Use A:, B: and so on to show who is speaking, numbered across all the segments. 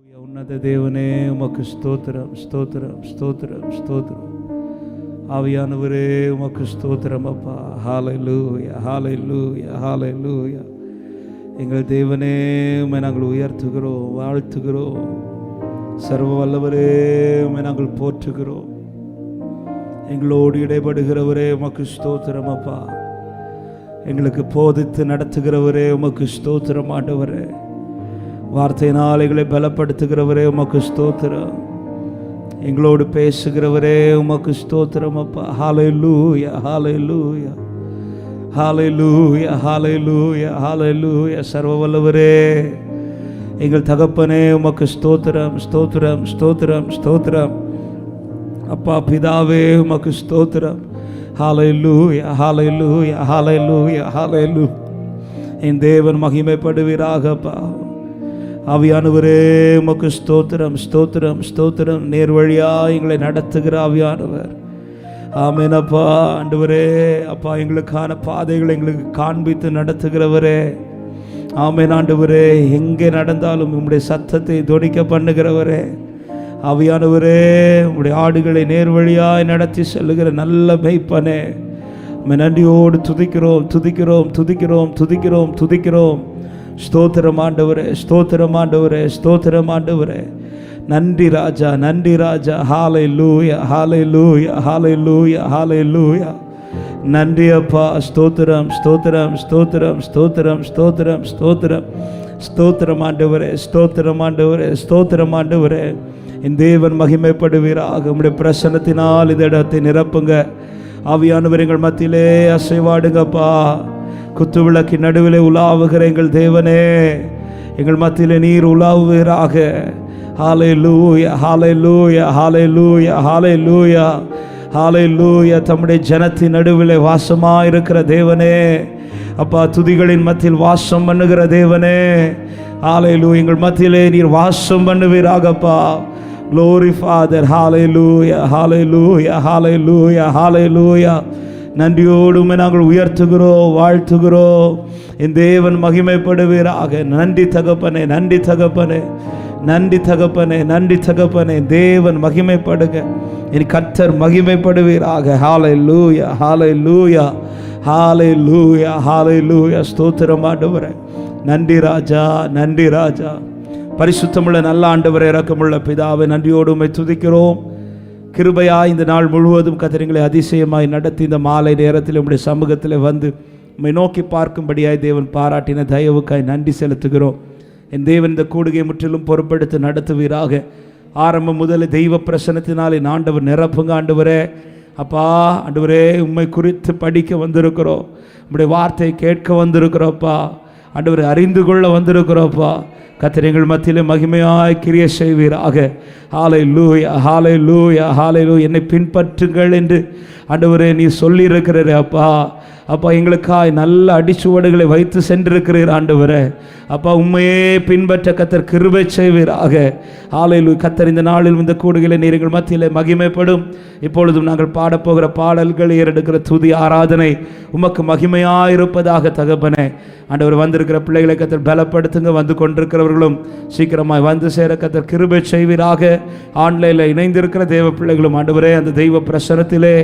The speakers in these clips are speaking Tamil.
A: உன்னத தேவனே உமக்கு ஸ்தோத்திரம் ஸ்தோத்திரம் ஸ்தோத்திரம் ஸ்தோத்திரம். ஆவியானவரே உமக்கு ஸ்தோத்திரம் அப்பா. ஹல்லேலூயா ஹல்லேலூயா ஹல்லேலூயா. எங்கள் தேவனே உம்மை நாங்கள் உயர்த்துகிறோம், வாழ்த்துகிறோம். சர்வ வல்லவரே உம்மை நாங்கள் போற்றுகிறோம். எங்களோடு இடைபடுகிறவரே உமக்கு ஸ்தோத்திரம் அப்பா. எங்களுக்கு போதித்து நடத்துகிறவரே உமக்கு ஸ்தோத்திரம் ஆண்டவரே. வார்த்தையினால் எங்களை பலப்படுத்துகிறவரே உமக்கு ஸ்தோத்திரம். எங்களோடு பேசுகிறவரே உமக்கு ஸ்தோத்திரம் அப்பா. ஹல்லேலூயா ஹல்லேலூயா ஹல்லேலூயா ஹல்லேலூயா ஹல்லேலூயா. சர்வ வல்லவரே எங்கள் தகப்பனே உமக்கு ஸ்தோத்திரம் ஸ்தோத்திரம் ஸ்தோத்திரம் ஸ்தோத்திரம் அப்பா. பிதாவே உமக்கு ஸ்தோத்திரம். ஹல்லேலூயா ஹல்லேலூயா ஹல்லேலூயா ஹல்லேலூயா. என் தேவன் மகிமைப்படுவீராக அப்பா. ஆவியானவரே உமக்கு ஸ்தோத்திரம் ஸ்தோத்திரம் ஸ்தோத்திரம். நேர் வழியா எங்களை நடத்துகிற ஆவியானவர். ஆமென் அப்பா. ஆண்டவரே அப்பா, எங்களுக்கான பாதைகளை எங்களுக்கு காண்பித்து நடத்துகிறவரே. ஆமென் ஆண்டவரே. எங்கே நடந்தாலும் உம்முடைய சத்தத்தை தொனிக்க பண்ணுகிறவரே. ஆவியானவரே, உம்முடைய ஆடுகளை நேர் வழியாய் நடத்தி செல்லுகிற நல்ல மெய்ப்பனே, உம்மை நன்றியோடு துதிக்கிறோம் துதிக்கிறோம் துதிக்கிறோம் துதிக்கிறோம் துதிக்கிறோம். ஸ்தோத்திரம் ஆண்டவரே, ஸ்தோத்திரம் ஆண்டவரே, ஸ்தோத்திரம் ஆண்டவரே. நன்றி ராஜா, நன்றி ராஜா. ஹல்லேலூயா ஹல்லேலூயா ஹல்லேலூயா ஹல்லேலூயா. நன்றி அப்பா. ஸ்தோத்திரம் ஸ்தோத்திரம் ஸ்தோத்திரம் ஸ்தோத்திரம் ஸ்தோத்திரம் ஸ்தோத்திரம் ஸ்தோத்திரம் ஆண்டவரே, ஸ்தோத்திரம் ஆண்டவரே, ஸ்தோத்திரம் ஆண்டவரே. என் தேவன் மகிமைப்படுவீராக. உம்முடைய பிரசன்னத்தினால் இந்த இடத்தை நிரப்புங்க. ஆவியானவர் எங்கள் மத்தியிலே அசைவாடுங்கப்பா. குத்து விளக்கி நடுவிலே உலாவுகிற எங்கள் தேவனே, எங்கள் மத்தியிலே நீர் உலாவுவீராக. ஹல்லேலூயா ஹல்லேலூயா ஹல்லேலூயா ஹல்லேலூயா ஹல்லேலூயா. தம்முடைய ஜனத்தின் நடுவிலே வாசமாயிருக்கிற தேவனே அப்பா, துதிகளின் மத்தியில் வாசம் பண்ணுகிற தேவனே. ஹல்லேலூயா. எங்கள் மத்தியிலே நீர் வாசம் பண்ணுவீராகப்பா. Glory Father. Hallelujah hallelujah hallelujah hallelujah. நன்றியோடு உம்மை நாங்கள் உயர்த்துகிறோம், வாழ்த்துகிறோம். என் தேவன் மகிமைப்படுவீராக. நன்றி தகப்பனே, நன்றி தகப்பனே, நன்றி தகப்பனே, நன்றி தகப்பனே. தேவன் மகிமைப்படுக. என் கர்த்தர் மகிமைப்படுவீராக. ஹல்லேலூயா ஹல்லேலூயா ஹல்லேலூயா ஹல்லேலூயா. ஸ்தோத்திரம் ஆண்டவரே. நன்றி ராஜா, நன்றி ராஜா. பரிசுத்தமுள்ள நல்ல ஆண்டவரே, இரக்கமுள்ள பிதாவே, நன்றியோடு உம்மை துதிக்கிறோம். கிருபையாய் இந்த நாள் முழுவதும் கர்த்தரை அதிசயமாய் நடத்தி இந்த மாலை நேரத்தில் உம்முடைய சமூகத்தில் வந்து உம்மை நோக்கி பார்க்கும்படியாய் தேவன் பாராட்டின தயவுக்காய் நன்றி செலுத்துகிறோம். என் தேவன் இந்த கூடுகை முற்றிலும் பொறுப்பெடுத்து நடத்துவீராக. ஆரம்பம் முதல் தெய்வ பிரசன்னத்தினால் என் ஆண்டவர் நிரப்புங்க ஆண்டவரே. அப்பா ஆண்டவரே, உம்மை குறித்து படிக்க வந்திருக்கிறோம், உம்முடைய வார்த்தையை கேட்க வந்திருக்கிறோப்பா ஆண்டவரை, அறிந்து கொள்ள வந்திருக்கிறோப்பா. கர்த்தர் எங்கள் மத்தியிலே மகிமையாய் கிரியை செய்வீராக. ஹல்லேலூயா ஹல்லேலூயா ஹல்லேலூயா. என்னை பின்பற்றுங்கள் என்று ஆண்டவரே நீ சொல்லியிருக்கிறீரே அப்பா. அப்பா, எங்களுக்காய் நல்ல அடிச்சுவடுகளை வைத்து சென்றிருக்கிறீர் ஆண்டவரே. அப்பா, உண்மையே பின்பற்ற கர்த்தர் கிருபை செய்வீராக. ஹல்லேலூயா. கர்த்தர் இந்த நாளில் இந்த கூடுகளை நீர் எங்கள் மத்தியிலே மகிமைப்படும். இப்பொழுதும் நாங்கள் பாடப்போகிற பாடல்கள், ஏறெடுக்கிற துதி ஆராதனை உமக்கு மகிமையாயிருப்பதாக தகப்பனே. ஆண்டவர், வந்திருக்கிற பிள்ளைகளை கர்த்தர் பலப்படுத்துங்க. வந்து கொண்டிருக்கிறவர்களும் சீக்கிரமாய் வந்து சேர கர்த்தர் கிருபை செய்வீராக. ஆன்லைனில் இணைந்திருக்கிற தேவ பிள்ளைகளும் ஆண்டவரே, அந்த தெய்வ பிரசனத்திலே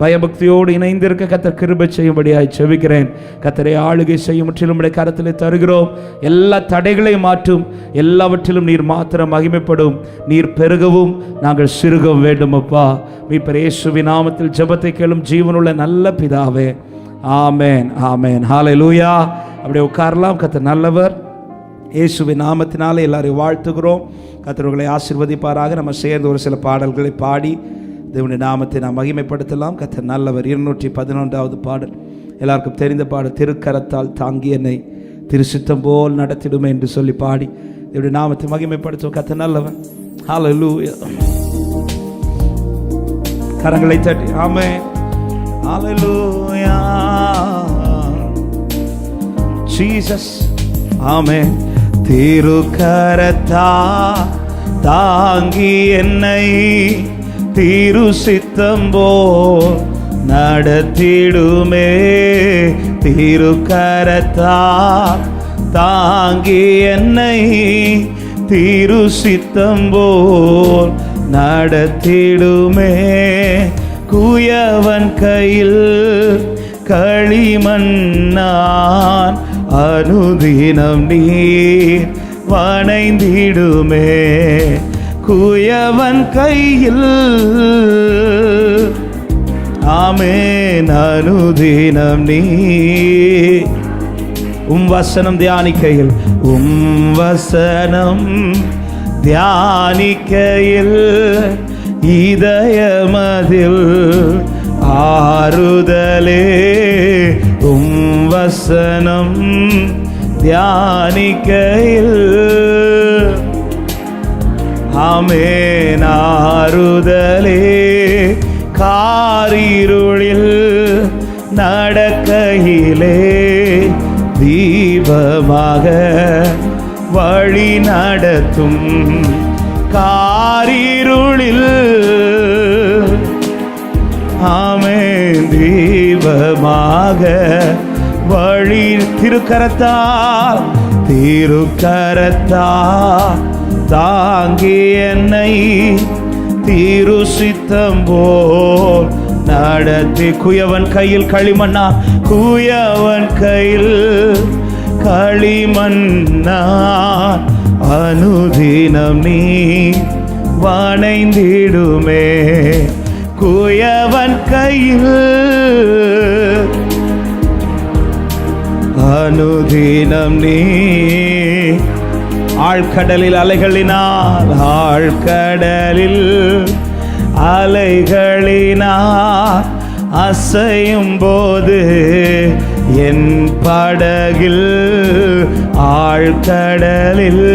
A: பயபக்தியோடு இணைந்திருக்க கர்த்தர் கிருபை செய்யும்படியாய் செபிக்கிறேன். கர்த்தரை ஆளுகை செய்யும் முற்றிலும் உடைய கரத்திலே தருகிறோம். எல்லா தடைகளையும் மாற்றும். எல்லாவற்றிலும் நீர் மாத்திரம் மகிமைப்படும். நீர் பெருகவும் நாங்கள் சிறுகவும் வேண்டும் அப்பா. மீட்பர் இயேசுவின் நாமத்தில் ஜெபத்தை கேளும் ஜீவனுள்ள நல்ல பிதாவே. ஆமென் ஆமென். ஹல்லேலூயா. அப்படியே உட்காரலாம். கர்த்தர் நல்லவர். இயேசுவின் நாமத்தினாலே எல்லாரையும் வாழ்த்துகிறோம். கர்த்தர்களை ஆசீர்வதிப்பாராக. நம்ம சேர்ந்து ஒரு சில பாடல்களை பாடி தேவனுடைய நாமத்தை நாம் மகிமைப்படுத்தலாம். கர்த்தர் நல்லவர். 211வது பாடல் எல்லாருக்கும் தெரிந்த பாடல். திருக்கரத்தால் தாங்கி என்னை திருசித்தம் போல் நடத்திடுமே என்று சொல்லி பாடி தேவனுடைய நாமத்தை மகிமைப்படுத்தும். கர்த்தர் நல்லவர். ஹல்லேலூயா. கரங்களை தட்டி ஆமென். ஹல்லேலூயா. ஜீசஸ். ஆமென். திருக்கரத்தா தாங்கி என்னை திருசித்தம் போல் நடத்திடுமே. திருக்கரத்தா தாங்கி என்னை திரு சித்தம் போல் நடத்திடுமே. குயவன் கையில் களிமண்ணான் அனுதினம் நீர் வணைந்திடுமே. குயவன் கையில் ஆமென் அனுதினம் நீர். வசனம் தியானிக்கையில் வசனம் தியானிக்கையில் இதயமதில் ஆறுதலே. வசனம் தியானிக்கையில் ஆமென் ஆறுதலே. காரிருளில் நடக்கையிலே தீபமாக வழி நடத்தும். காரிருளில் ஆமென் தீபமாக வழி. திருக்கரத்தால் தாங்கி என்னை திரு சித்தம் போல் நடத்தி. குயவன் கையில் களிமண்ணா, குயவன் கையில் களிமண்ணா அனுதினம் நீ வணைந்திடுமே. குயவன் கையில் அனுதினம் நீ. ஆழ்கடலில் அலைகளினால் அலைகளினால் அசையும் போது என் படகில் ஆழ்கடலில்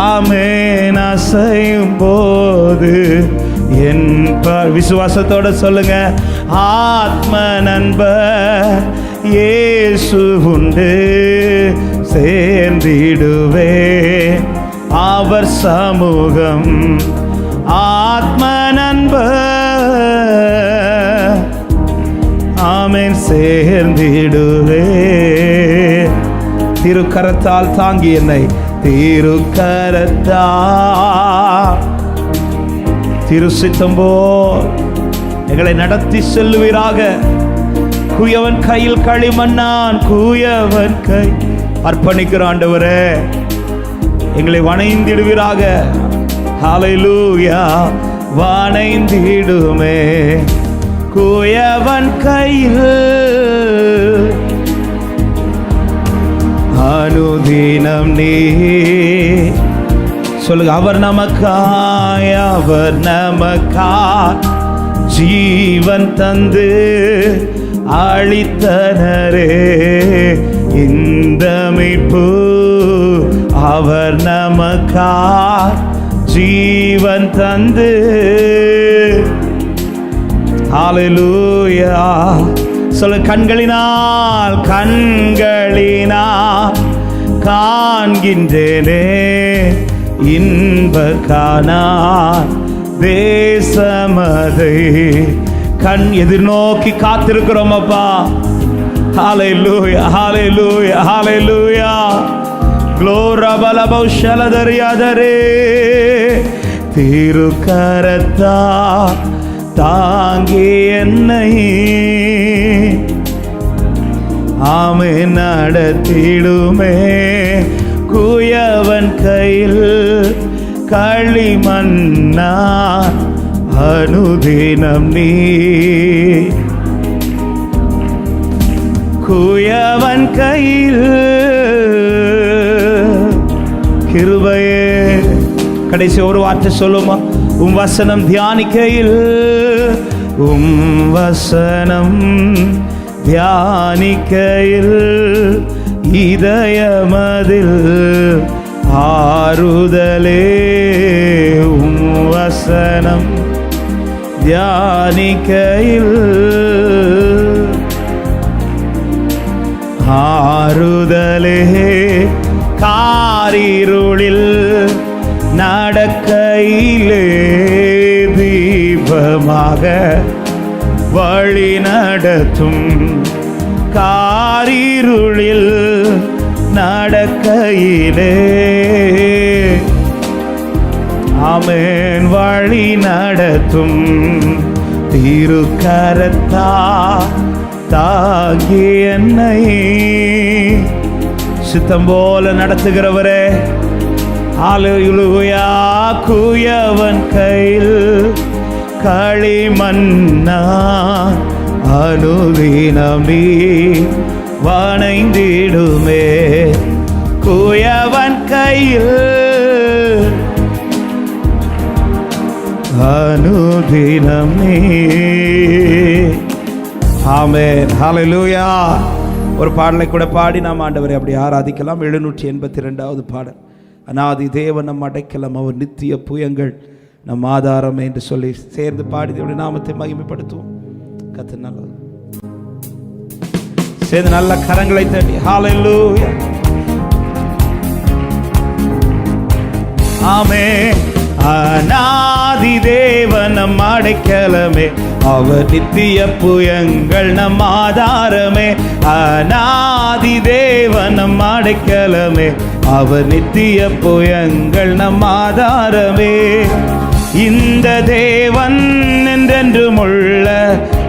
A: ஆமென் அசையும் போது என் விசுவாசத்தோட சொல்லுங்க. ஆத்ம நண்பர் இயேசு உண்டு, சேர்ந்திடுவே அவர் சமூகம். ஆத்ம நண்பர் ஆமென் சேர்ந்திடுவே. திருக்கரத்தால் தாங்கி என்னை திருக்கரத்தால் திரு சித்தம் போல் எங்களை நடத்தி செல்லுவீராக. குயவன் கையில் களிமண்ணான், குயவன் கை அர்ப்பணிக்கிற ஆண்டவரே எங்களை வணைந்திடுவீராக. ஹல்லேலூயா வணைந்திடுமே. குயவன் கையில் அனுதினம் நீ. சொல்லுங்க. அவர் நமக்காய் ஜீவன் தந்து அளித்தனரே இந்த மீட்பு. அவர் நமக்காய் ஜீவன் தந்து. ஹல்லேலூயா. சொல்ல. கண்களினால் காண்கின்றேனே இன்ப காணான் தேசமதை. கண் எதிர்நோக்கி காத்திருக்கிறோம் அப்பா. ஹல்லேலூயா ஹல்லேலூயா ஹல்லேலூயா. க்ளோரா பலபௌ ஷலதரியாதரே. திருக்கரத்தா தாங்கி என்னை ஆமென் நடத்திடுமே. குயவன் கையில் களிமண்ணா அனுதினம் நீ. குயவன் கையில் கிருபையே. கடைசி ஒரு வார்த்தை சொல்லுமா. வசனம் தியானிக்கையில் வசனம் தியானிக்கையில் இதயமதில் ஆறுதலே. வசனம் தியானிக்கையில் ஆறுதலே. காரிருளில் நடக்கையிலே தீபமாக வழி நடத்தும். காரிருளில் நடக்கையிலே ஆமென் வழி நடத்தும் திருக்கரத்தா தாங்கி என்னை சித்தம் போல நடத்துகிறவரே ஹல்லேலூயா. குயவன் கையில் களிமண்ணா அனுதினம் நீ வணைந்திடுமே. குயவன் கையில் அனுதினம் நீ. ஆமென் ஹல்லேலூயா. ஒரு பாடலை கூட பாடி நாம் ஆண்டவரை அப்படி ஆராதிக்கலாம். 782வது பாடல். அநாதி தேவன் நம் அடைக்கலம், அவர் நித்திய புயங்கள் நம் ஆதாரம் என்று சொல்லி சேர்ந்து பாடி தேவனுடைய நாமத்தை மகிமைப்படுத்துவோம். கர்த்தர் நல்லவர். சேர்ந்து நல்ல கரங்களை தட்டி ஹல்லேலூயா. ஆமென். அநாதி தேவன் நம் அடைக்கலமே, அவர் நித்திய புயங்கள் நம் ஆதாரமே. அநாதி தேவன் நம் அடைக்கலமே, அவர் நித்திய புயங்கள் நம் ஆதாரமே. இந்த தேவன் என்றென்றும் உள்ள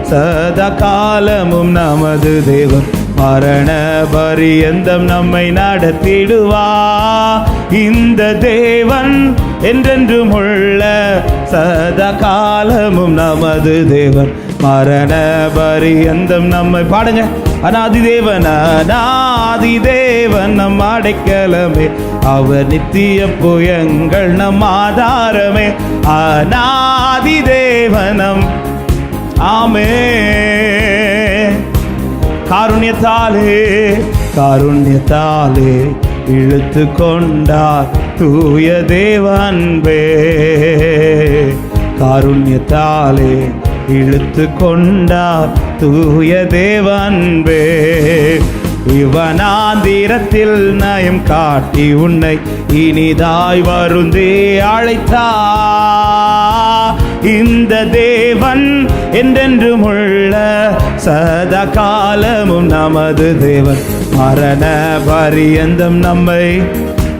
A: சதா காலமும் நமது தேவன், மரண பரியந்தம் நம்மை நடத்திடுவா. இந்த தேவன் என்றென்றும் உள்ள சதா காலமும் நமது தேவன், மரண பரியந்தம் நம்மை பாடுங்க. அநாதி தேவன், அநாதி தேவன் நம் அடைக்கலமே, அவர் நித்திய புயங்கள் நம் ஆதாரமே. அநாதி தேவனம் ஆமென். காருண்யத்தாலே காருண்யத்தாலே இழுத்து கொண்டார் தூய தேவன்பே. காருண்யத்தாலே இழுத்து கொண்டார் தூய தேவன்பே. இவனாந்திரத்தில் நயம் காட்டி உன்னை இனிதாய் வருந்தே அழைத்தா. இந்த தேவன் என்றென்றும் உள்ள சதா காலமும் நமது தேவன், மரண பரியந்தம் நம்மை.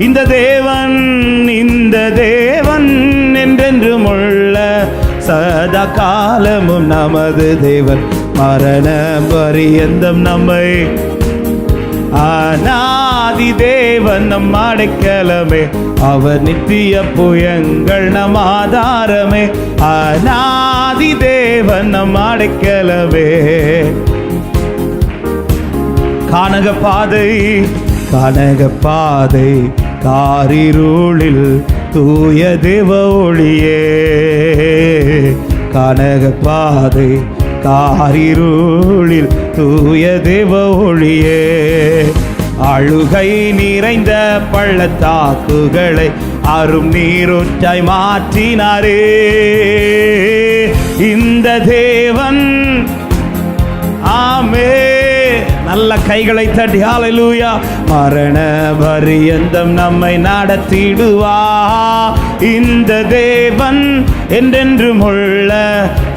A: இந்த தேவன் என்றென்றும் உள்ள சதா காலமும் நமது தேவன், மரண பரியந்தம் நம்மை. அநாதி தேவன் நம் அடைக்கலமே, அவர் நித்திய புயங்கள் நம் ஆதாரமே. அநாதி தேவன் நம் அடைக்கலமே. கானக பாதை கானக பாதை காரிருளில் தூய தேவ ஒளியே. கானக பாதை காரிருளில் தூய தேவ ஒளியே. அழுகை நிறைந்த பள்ளத்தாக்குகளை அரும் நீரூற்றாய் மாற்றினாரே. இந்த தேவன் ஆமே. நல்ல கைகளை தட்டி ஹல்லேலூயா. மரண பரியந்தம் நம்மை நடத்திடுவா. இந்த தேவன் என்றென்றும் உள்ள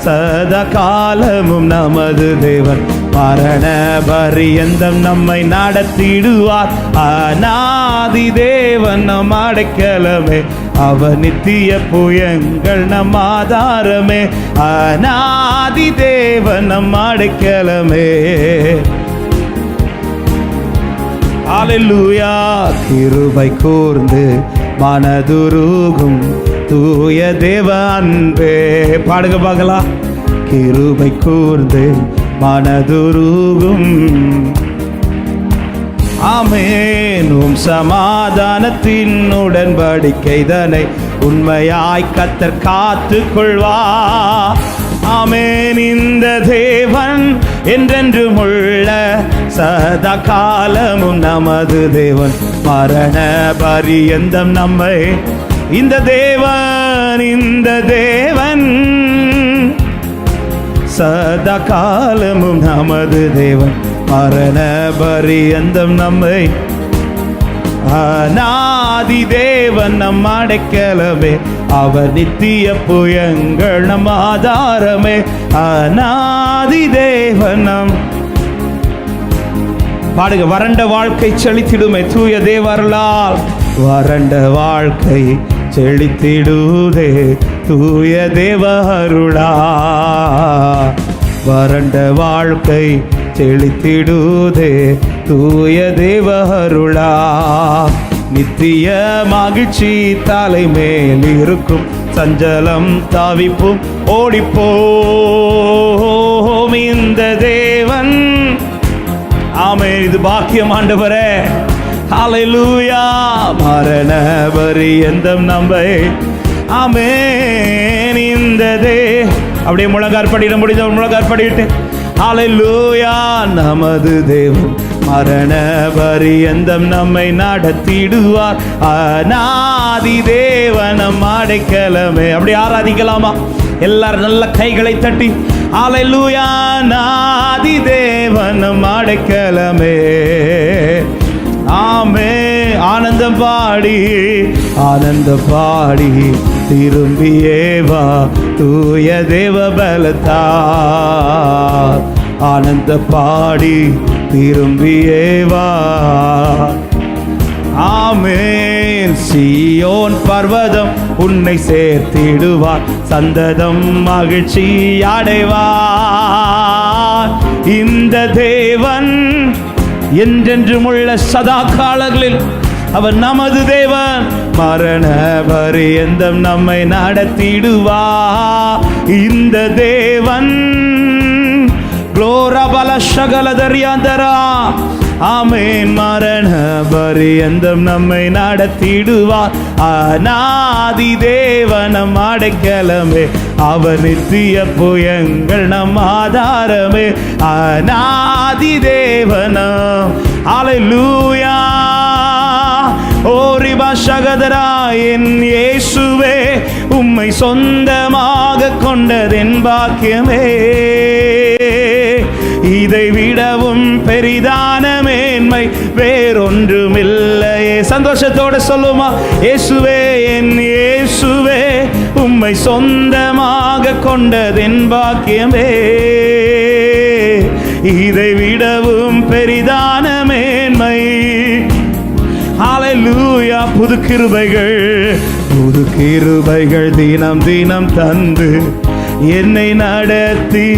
A: சதா காலமும் நமது தேவன், மரண பரியந்தம் நம்மை நடத்திடுவார். அநாதி தேவன் நம் அடைக்கலமே, அவர் நித்திய புயங்கள் நம் ஆதாரமே. அநாதி தேவன் நம் அடைக்கலமே. ஹல்லேலூயா. கிருபை கூர்ந்து மனதுருகும் தூய தேவ அன்பே. பாடுங்க பார்க்கலாம். கிருபை கூர்ந்து மனதுருகும் ஆமெனும் சமாதானத்தின் உடன்படிக்கை தனை உண்மையாய் கர்த்தர் காத்து கொள்வா. ஆமென். இந்த தேவன் என்றென்றும் உள்ள சதா காலமும் நமது தேவன், மரண பரியந்தம் நம்மை. இந்த தேவன் சதா காலமும் நமது தேவன், மரண பரியந்தம் நம்மை. அநாதி தேவன் நம் அடைக்கலமே, அவர் நித்திய புயங்கள் நம் ஆதாரமே. அநாதி தேவன் நம் பாடுங்க. வறண்ட வாழ்க்கை செழித்திடுமே தூய தேவ அருளால். வறண்ட வாழ்க்கை செழித்திடுதே தூய தேவ அருளால். வறண்ட வாழ்க்கை செழித்திடுதே தூய தேவ அருளால். நித்திய மகிழ்ச்சி தலைமேல் இருக்கும், சஞ்சலம் தாவிப்பும் ஓடிப்போம் இந்த தேவன். ஆமென். இது பாக்கியம் ஆண்டவரே. ஹல்லேலூயா. மரண பரியந்தம் நம்பை. ஆமென். இந்த அப்படியே முழங்கால் படிட முடிஞ்ச முழங்கால் படிட்டு ஹல்லேலூயா. நமது தேவன் மரண பரியந்தம் நம்மை நடத்திடுவார். அநாதி தேவனம் அடைக்கலமே. அப்படி ஆராதிக்கலாமா எல்லாரும்? நல்ல கைகளை தட்டி ஹல்லேலூயா. நாதி தேவனம் அடைக்கலமே. ஆமே. ஆனந்தம் பாடி ஆனந்தம் பாடி திரும்பியே வா தூய தேவ பலத்தால். ஆனந்த பாடி திரும்பியே வா. ஆமென். சீயோன் பர்வதம் உன்னை சேர்த்திடுவார், சந்ததம் மகிழ்ச்சி அடைவார். இந்த தேவன் என்றென்றும் உள்ள சதா காலங்களில் அவர் நமது தேவன். மரண பரியந்தம் நம்மை நடத்திடுவார் இந்த தேவன். க்ளோரபல சகலதரியாந்தரா. ஆமென். மரண பரியந்தம் நம்மை நடத்திடுவார். அநாதி தேவனம் அடைக்கலமே. அவர் நித்திய புயங்கள் நம் ஆதாரமே. அநாதி தேவனம். ஹல்லேலூயா. ஓரிபா சகதரா. என் இயேசுவே உம்மை சொந்தமாக கொண்டதென் பாக்கியமே. இதை விடவும் பெரிதான மேன்மை வேறொன்றுமில்லையே. சந்தோஷத்தோடு சொல்லுமா? இயேசுவே என் இயேசுவே உம்மை சொந்தமாக கொண்டதென் பாக்கியமே. இதை விடவும் பெரிதான மேன்மை. ஹல்லேலூயா. புது கிருபைகள் தினம் தினம் தந்து என்னை நடத்தி.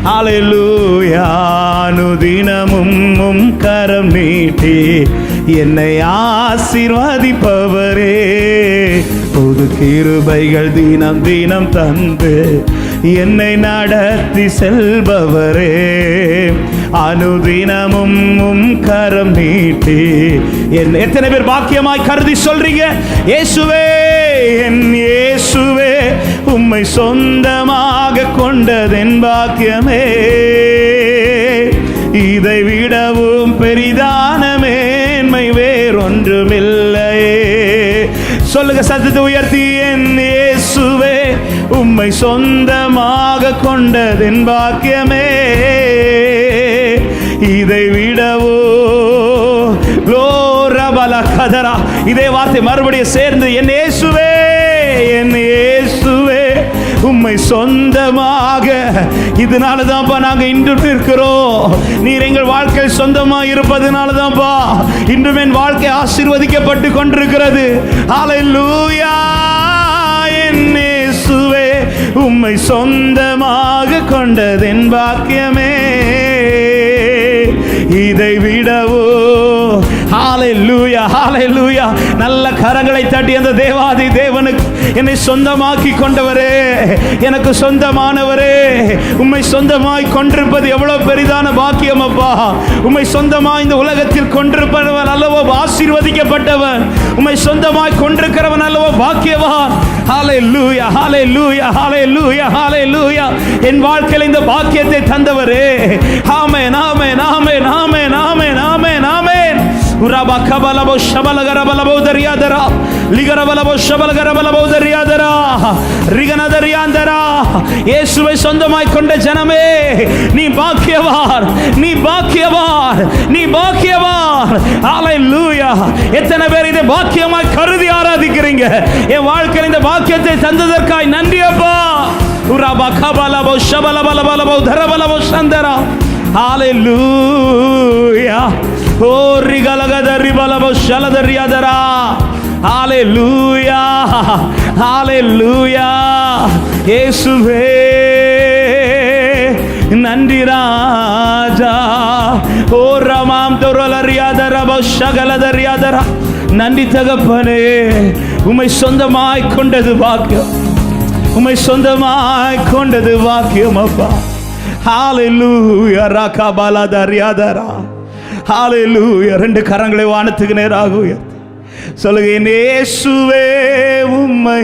A: ஹல்லேலூயா. அனுதினமும் கரம் நீட்டி என்னை ஆசீர்வதிப்பவரே. புது கிருபைகள் தினம் தினம் தந்து என்னை நடத்தி செல்பவரே. அனுதினமும் கரம் நீட்டி எத்தனை பேர் பாக்கியமாய் கருதி சொல்றீங்க? இயேசுவே என் இயேசுவே உம்மை சொந்தமாக கொண்டதென் பாக்கியமே. இதை விடவும் பெரிதான மேன்மை வேறொன்றுமில்லையே. சொல்லுங்க சத்தத்தை உயர்த்தி. என் இயேசுவே உம்மை சொந்தமாக கொண்டதென் பாக்கியமே. இதை விடவோ க்ளோரபல கதரா. இதே வார்த்தை மறுபடியும் சேர்ந்து என் இயேசுவே உம்மை சொந்தமாக. இதனால தான்ப்பா நாங்கள் இன்று இருக்கிறோம். நீர் எங்கள் வாழ்க்கையில் சொந்தமாக இருப்பதனால தான்ப்பா இன்றும் என் வாழ்க்கை ஆசீர்வதிக்கப்பட்டு கொண்டிருக்கிறது. ஹல்லேலூயா. என் இயேசுவே உம்மை சொந்தமாக கொண்டதென் பாக்கியமே. இதை விடவோ. ஹல்லேலூயா, ஹல்லேலூயா. நல்ல கரங்களை தட்டி அந்த தேவாதி தேவனுக்கு என்னை சொந்தமாக்கி கொண்டவரே, எனக்கு சொந்தமானவரே, உம்மை சொந்தமாய் கொண்டிருப்பது எவ்வளவு பெரிதான பாக்கியம் அப்பா. உம்மை சொந்தமாய் இந்த உலகத்தில் கொண்டிருப்பவன் அல்லவோ ஆசீர்வதிக்கப்பட்டவன். உம்மை சொந்தமாய் கொண்டிருக்கிறவன் அல்லவோ பாக்கியவான். ஹல்லேலூயா, ஹல்லேலூயா, ஹல்லேலூயா, ஹல்லேலூயா. என் வாழ்க்கையில் இந்த பாக்கியத்தை தந்தவரே. ஆமென், ஆமென், ஆமென், ஆமென், ஆமென், ஆமென், ஆமென். உரபா கபலபோ ஷபலகரபலபோ தரியாதரா லிகரபலபோ ஷபலகரபலபோ தரியாதரா ரிகனதரியாந்தரா. இயேசுவை சொந்தமாய் கொண்ட ஜனமே, நீ பாக்கியவான், நீ பாக்கியவான், நீ பாக்கியவான். ஹல்லேலூயா. எத்தனை பேர் இதை பாக்கியமாய் கருதி ஆராதிக்கிறீங்க? என் வாழ்க்கையில் இந்த பாக்கியத்தை தந்ததற்காய் நன்றி அப்பா. உரபா கபலபோ ஷபலபலபலபோ தரபலபோ சந்தரா ஹalleluya ஓரி கலகதரி பலப ஷலதரியாதரா ஹalleluya ஹalleluya இயேசுவே நன்றி ராஜா ஓ ரமாம் தொரலரியாதரா பஷகலதரியாதரா நன்றி தகப்பனே உம்மை சொந்தமாய் கொண்டது பாக்கியம் உம்மை சொந்தமாய் கொண்டது பாக்கியம் அப்பா ஹalleluya ரகபலதரியாதரா ஹalleluya ரெண்டு கரங்களை வானத்துக்கு நேராக உயர்த்தி சொல்லுங்க இயேசுவே உம்மை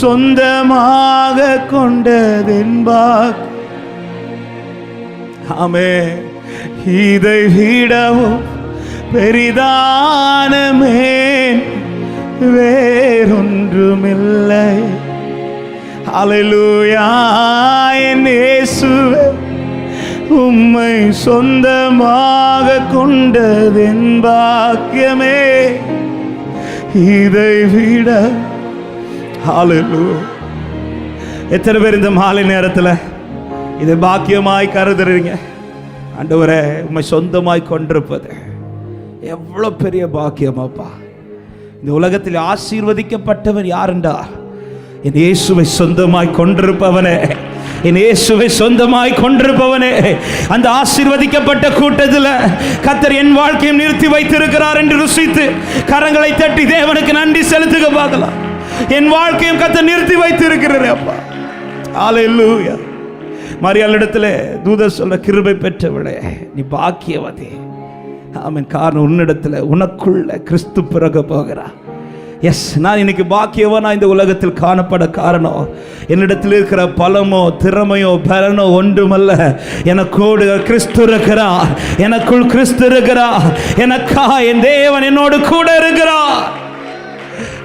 A: சொந்தமாக கொண்டதென் பாக்கியம் ஆமென் இதை விடவும் பெரிதான மேன் வேறொன்றுமில்லை ஹalleluya இயேசுவே உம்மை சொந்தமாக கொண்டதென் பாக்கியமே இதை விட ஹalleluya எத்தனை பேர் இந்த மாலை நேரத்தில் இதை பாக்கியமாய் கருதுறீங்க? ஆண்டவரே உம்மை சொந்தமாய் கொண்டிருப்பது எவ்வளோ பெரிய பாக்கியம் அப்பா. இந்த உலகத்தில் ஆசீர்வதிக்கப்பட்டவன் யாருண்டா? என் இயேசுவை சொந்தமாய் கொண்டிருப்பவனே, என் இயேசுவை சொந்தமாய் கொண்டிருப்பவனே. அந்த ஆசீர்வதிக்கப்பட்ட கூட்டத்தில் கர்த்தர் என் வாழ்க்கையை நிறுத்தி வைத்திருக்கிறார் என்று ருசித்து கரங்களை தட்டி தேவனுக்கு நன்றி செலுத்துக பார்க்கலாம். என் வாழ்க்கையும் கர்த்தர் நிறுத்தி வைத்திருக்கிறார் அப்பா. ஹalleluya. மரியாளிடத்தில் தூதர் சொல்ல கிருபை பெற்றவளே நீ பாக்கியவதி. ஆமென். காரணம் உன்னிடத்தில் உனக்குள்ள கிறிஸ்து பிறக போகிறா. எஸ், நான் இன்னைக்கு பாக்கியவனா இந்த உலகத்தில் காணப்பட காரணம் என்னிடத்தில் இருக்கிற பலமோ திறமையோ பலனோ ஒன்றுமல்ல. எனக்கோடு கிறிஸ்து இருக்கிறார், எனக்குள் கிறிஸ்து இருக்கிறார். எனக்கா என் தேவன் என்னோடு கூட இருக்கிறார்.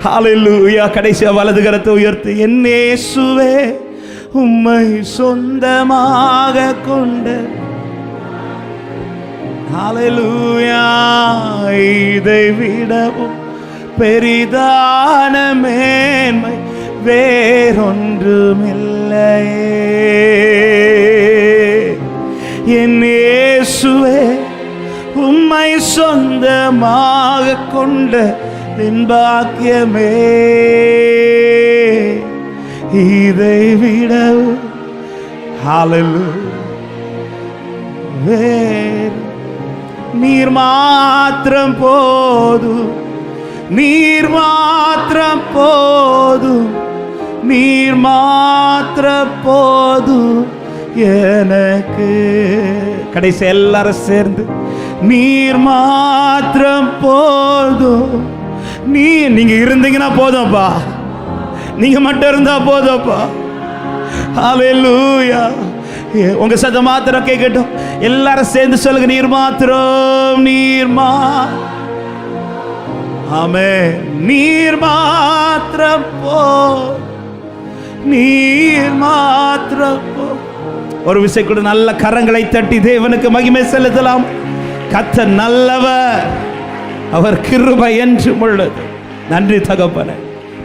A: ஹalleluya. கடைசியா வலது கரத்தை உயர்த்தி என் இயேசுவே உம்மை சொந்தமாக கொண்ட ஹalleluya இதை விடவும் பெரிதான மேன்மை வேறொன்றுமில்லை. என் இயேசுவே உம்மை சொந்தமாக கொண்ட என் பாக்கியமே இதை விடவும் ஹalleluya வேறு நீர் மாத்திரம் போதும், நீர் மாத்திரம் போதும், நீர் மாத்திரம் போதும் எனக்கு. கடைசி எல்லாரும் சேர்ந்து நீர் மாத்திரம் போதும். நீங்க இருந்தீங்கன்னா போதும்ப்பா, நீங்க மட்டும் இருந்தா போதும்ப்பா. ஹalleluya. உங்க சத்தம் மாத்திரம் கேட்கட்டும். எல்லாரும் சேர்ந்து சொல்லுங்க நீர் மாத்திரம், நீர் ஆமென். நீர் மாத்திரம் போ, நீர் மாத்திரம் போ. ஒரு விஷயம் கூட நல்ல கரங்களை தட்டி தேவனுக்கு மகிமை செலுத்தலாம். கர்த்தர் நல்லவர், அவர் கிருபை என்றும் உள்ளது. நன்றி தகப்பனே,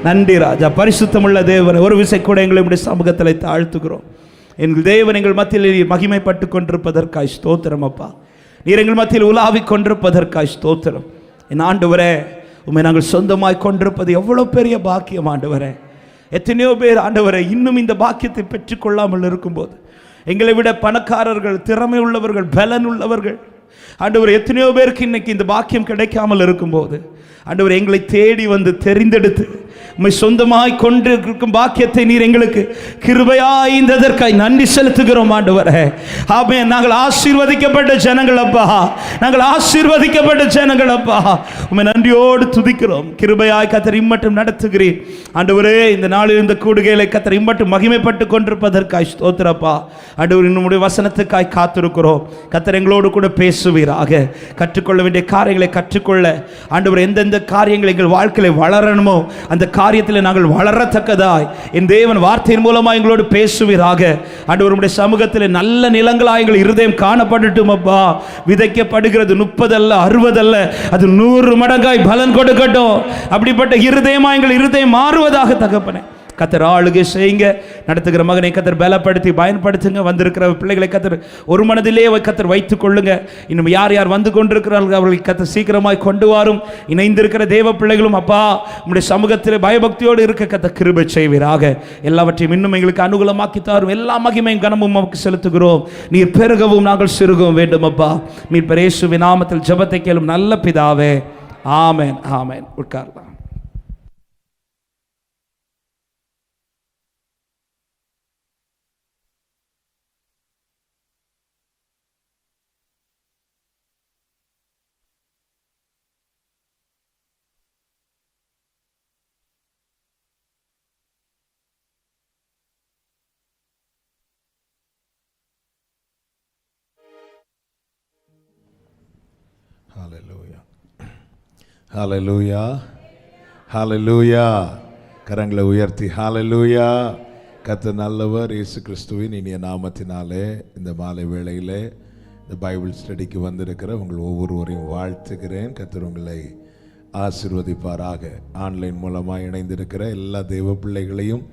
A: நன்றி ராஜா. பரிசுத்தமுள்ள தேவனை ஒரு விஷயம் கூட எங்களை இப்படி சமூகத்தில் தாழ்த்துகிறோம். எங்கள் தேவன் எங்கள் மத்தியில் மகிமைப்பட்டு கொண்டிருப்பதற்காய் ஸ்தோத்திரம் அப்பா. நீர் எங்கள் மத்தியில் உலாவிக் கொண்டிருப்பதற்காய் ஸ்தோத்திரம். என் ஆண்டவரே உம்மை நாங்கள் சொந்தமாய் கொண்டிருப்பது எவ்வளோ பெரிய பாக்கியம் ஆண்டவரே. எத்தனையோ பேர் ஆண்டவரே இன்னும் இந்த பாக்கியத்தை பெற்றுக்கொள்ளாமல் இருக்கும்போது, எங்களை விட பணக்காரர்கள், திறமை உள்ளவர்கள், பலன் உள்ளவர்கள் ஆண்டவர் எத்தனையோ பேருக்கு இன்னைக்கு இந்த பாக்கியம் கிடைக்காமல் இருக்கும்போது ஆண்டவர் எங்களை தேடி வந்து தெரிந்தெடுத்து உம்மை சொந்தமாய் கொண்டு இருக்கும் பாக்கியத்தை நீர் எங்களுக்கு கிருபையாய் இந்ததற்காய் நன்றி செலுத்துகிறோம் ஆண்டவரே. ஆமென். நாங்கள் ஆசீர்வதிக்கப்பட்ட ஜனங்கள் அப்பா, நாங்கள் ஆசீர்வதிக்கப்பட்ட ஜனங்கள் அப்பா. உம்மை நன்றியோடு துதிக்கிறோம். கிருபையாய் கர்த்தர் இம்மட்டும் நடத்துகிறீர் ஆண்டவரே. இந்த நாளில் இந்த கூடுகைகளை கர்த்தர் இம்மட்டும் மகிமைப்பட்டு கொண்டிருப்பதற்காய் ஸ்தோத்திரப்பா. ஆண்டவர் நம்முடைய வசனத்துக்காய் காத்திருக்கிறோம். கர்த்தர் எங்களோடு கூட பேசுவீராக. கற்றுக்கொள்ள வேண்டிய காரியங்களை கற்றுக்கொள்ள ஆண்டவர் எந்தெந்த காரியங்கள் எங்கள் வாழ்க்கையில் வளரணுமோ அந்த காரியத்தில் நாங்கள் வளரத்தக்கதாய் என் தேவன் வார்த்தையின் மூலமாக எங்களோடு பேசுவீராக. ஆண்டவர் உம்முடைய சமூகத்தில் நல்ல நிலங்களாய் எங்கள் இருதயம் காணப்படட்டும் அப்பா. விதைக்கப்படுகிறது 30 அல்ல 60 அல்ல, அது 100 மடங்காய் பலன் கொடுக்கட்டும். அப்படிப்பட்ட இருதயமா எங்கள் இருதயம் மாறுவதாக தகப்பனே. கத்தர் ஆளுகை செய்யுங்க. நடத்துகிற மகனை கத்தர் பலப்படுத்தி பயன்படுத்துங்க. வந்திருக்கிற பிள்ளைகளை கத்தர் ஒரு மனதிலே கத்தர் வைத்துக் கொள்ளுங்க. இன்னும் யார் யார் வந்து கொண்டிருக்கிறார்கள் அவர்களை கத்தர் சீக்கிரமாய் கொண்டு வரும். இணைந்திருக்கிற தேவ பிள்ளைகளும் அப்பா உங்களுடைய சமூகத்தில் பயபக்தியோடு இருக்க கத்தர் கிருபை செய்வீராக. எல்லாவற்றையும் இன்னும் எங்களுக்கு அனுகூலமாக்கி தாரும். எல்லா மகிமையும் கனமும் நமக்கு செலுத்துகிறோம். நீர் பெருகவும் நாங்கள் சிறுகவும் வேண்டும் அப்பா. மீட்பர் இயேசுவின் நாமத்தில் ஜெபத்தை கேளும் நல்ல பிதாவே. ஆமென், ஆமென். உட்காரலாம்.
B: ஹalleluya, ஹalleluya, ஹalleluya. கரங்களை உயர்த்தி ஹalleluya. கர்த்தர் நல்லவர். இயேசு கிறிஸ்துவின் இனிய நாமத்தினாலே இந்த மாலை வேளையிலே இந்த பைபிள் ஸ்டடிக்கு வந்திருக்கிற உங்கள் ஒவ்வொருவரையும் வாழ்த்துகிறேன். கர்த்தர் உங்களை ஆசீர்வதிப்பாராக. ஆன்லைன் மூலமாக இணைந்திருக்கிற எல்லா தேவ பிள்ளைகளையும்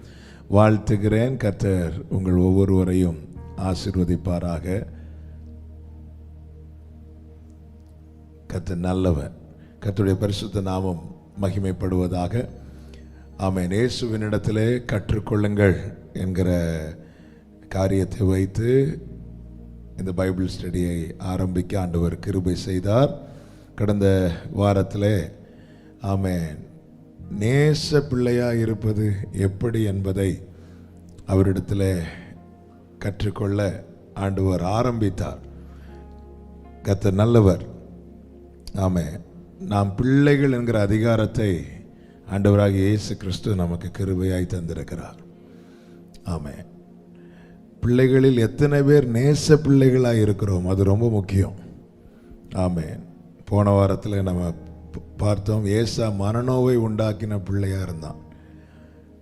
B: வாழ்த்துகிறேன். கர்த்தர் உங்கள் ஒவ்வொருவரையும் ஆசீர்வதிப்பாராக. கர்த்தர் நல்லவர். கர்த்தருடைய பரிசுத்த நாமம் மகிமைப்படுவதாக. ஆமென். இயேசுவினிடத்திலே கற்றுக்கொள்ளுங்கள் என்கிற காரியத்தை வைத்து இந்த பைபிள் ஸ்டடியை ஆரம்பிக்க ஆண்டவர் கிருபை செய்தார். கடந்த வாரத்திலே ஆமென் நேச பிள்ளையாக இருப்பது எப்படி என்பதை அவரிடத்தில் கற்றுக்கொள்ள ஆண்டவர் ஆரம்பித்தார். கர்த்தர் நல்லவர். ஆமென். நாம் பிள்ளைகள் என்கிற அதிகாரத்தை ஆண்டவராகிய இயேசு கிறிஸ்து நமக்கு கிருபையாய் தந்திருக்கிறார். ஆமென். பிள்ளைகளில் எத்தனை பேர் நேச பிள்ளைகளாக இருக்கிறோம், அது ரொம்ப முக்கியம். ஆமென். போன வாரத்தில் நம்ம பார்த்தோம், ஏசா மனநோவை உண்டாக்கின பிள்ளையாக இருந்தான்.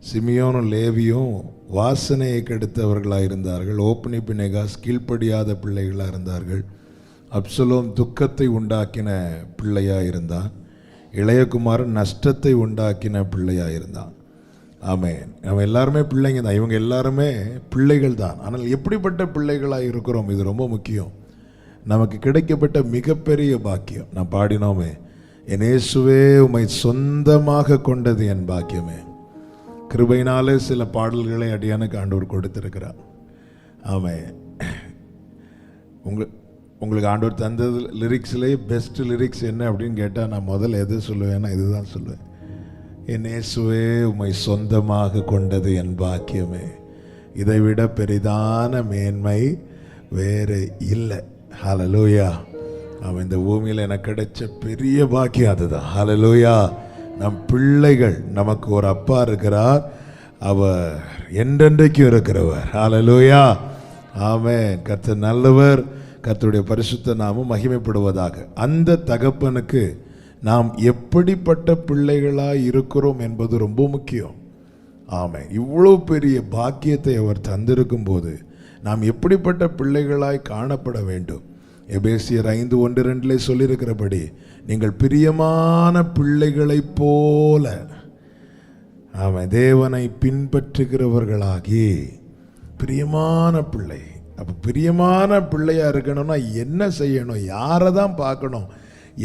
B: சிமியோனும் லேவியும் வாசனையை கெடுத்தவர்களாக இருந்தார்கள். ஓப்னி பினேகாஸ் கீழ்ப்படியாத பிள்ளைகளாக இருந்தார்கள். அப்சலோம் துக்கத்தை உண்டாக்கின பிள்ளையாக இருந்தான். இளையகுமாரன் நஷ்டத்தை உண்டாக்கின பிள்ளையாக இருந்தான். ஆமென். நம்ம எல்லாருமே பிள்ளைங்க தான். இவங்க எல்லாருமே பிள்ளைகள் தான். ஆனால் எப்படிப்பட்ட பிள்ளைகளாக இருக்கிறோம், இது ரொம்ப முக்கியம். நமக்கு கிடைக்கப்பட்ட மிகப்பெரிய பாக்கியம். நான் பாடினோமே, என் இயேசுவே உம்மை சொந்தமாக கொண்டது என் பாக்கியமே. கிருபையினாலே சில பாடல்களை அடியானுக்கு ஆண்டவர் கொடுத்திருக்கிறார். ஆமென். உங்களுக்கு ஆண்டவர் தந்தது லிரிக்ஸ்லேயே பெஸ்ட் லிரிக்ஸ் என்ன அப்படின்னு கேட்டால் நான் முதல்ல எது சொல்லுவேன்னா இதுதான் சொல்லுவேன். என் இயேசுவே உம்மை சொந்தமாக கொண்டது என் பாக்கியமே, இதைவிட பெரிதான மேன்மை வேறு இல்லை. ஹல்லேலூயா. அவன் இந்த பூமியில் எனக்கு கிடைச்ச பெரிய பாக்கியம் அதுதான். ஹல்லேலூயா. நம் பிள்ளைகள், நமக்கு ஒரு அப்பா இருக்கிறார், அவர் என்றென்றைக்கும் இருக்கிறவர். ஹல்லேலூயா. ஆமென். கர்த்தர் நல்லவர். கர்த்தருடைய பரிசுத்த நாமம் மகிமைப்படுவதாக. அந்த தகப்பனுக்கு நாம் எப்படிப்பட்ட பிள்ளைகளாய் இருக்கிறோம் என்பது ரொம்ப முக்கியம். ஆமென். இவ்வளோ பெரிய பாக்கியத்தை அவர் தந்திருக்கும் போது நாம் எப்படிப்பட்ட பிள்ளைகளாய் காணப்பட வேண்டும். எபேசியர் 5:1-2 சொல்லியிருக்கிறபடி நீங்கள் பிரியமான பிள்ளைகளைப் போல ஆமென் தேவனை பின்பற்றுகிறவர்களாகி. பிரியமான பிள்ளை. அப்போ பிரியமான பிள்ளையாக இருக்கணும்னா என்ன செய்யணும், யாரை தான் பார்க்கணும்,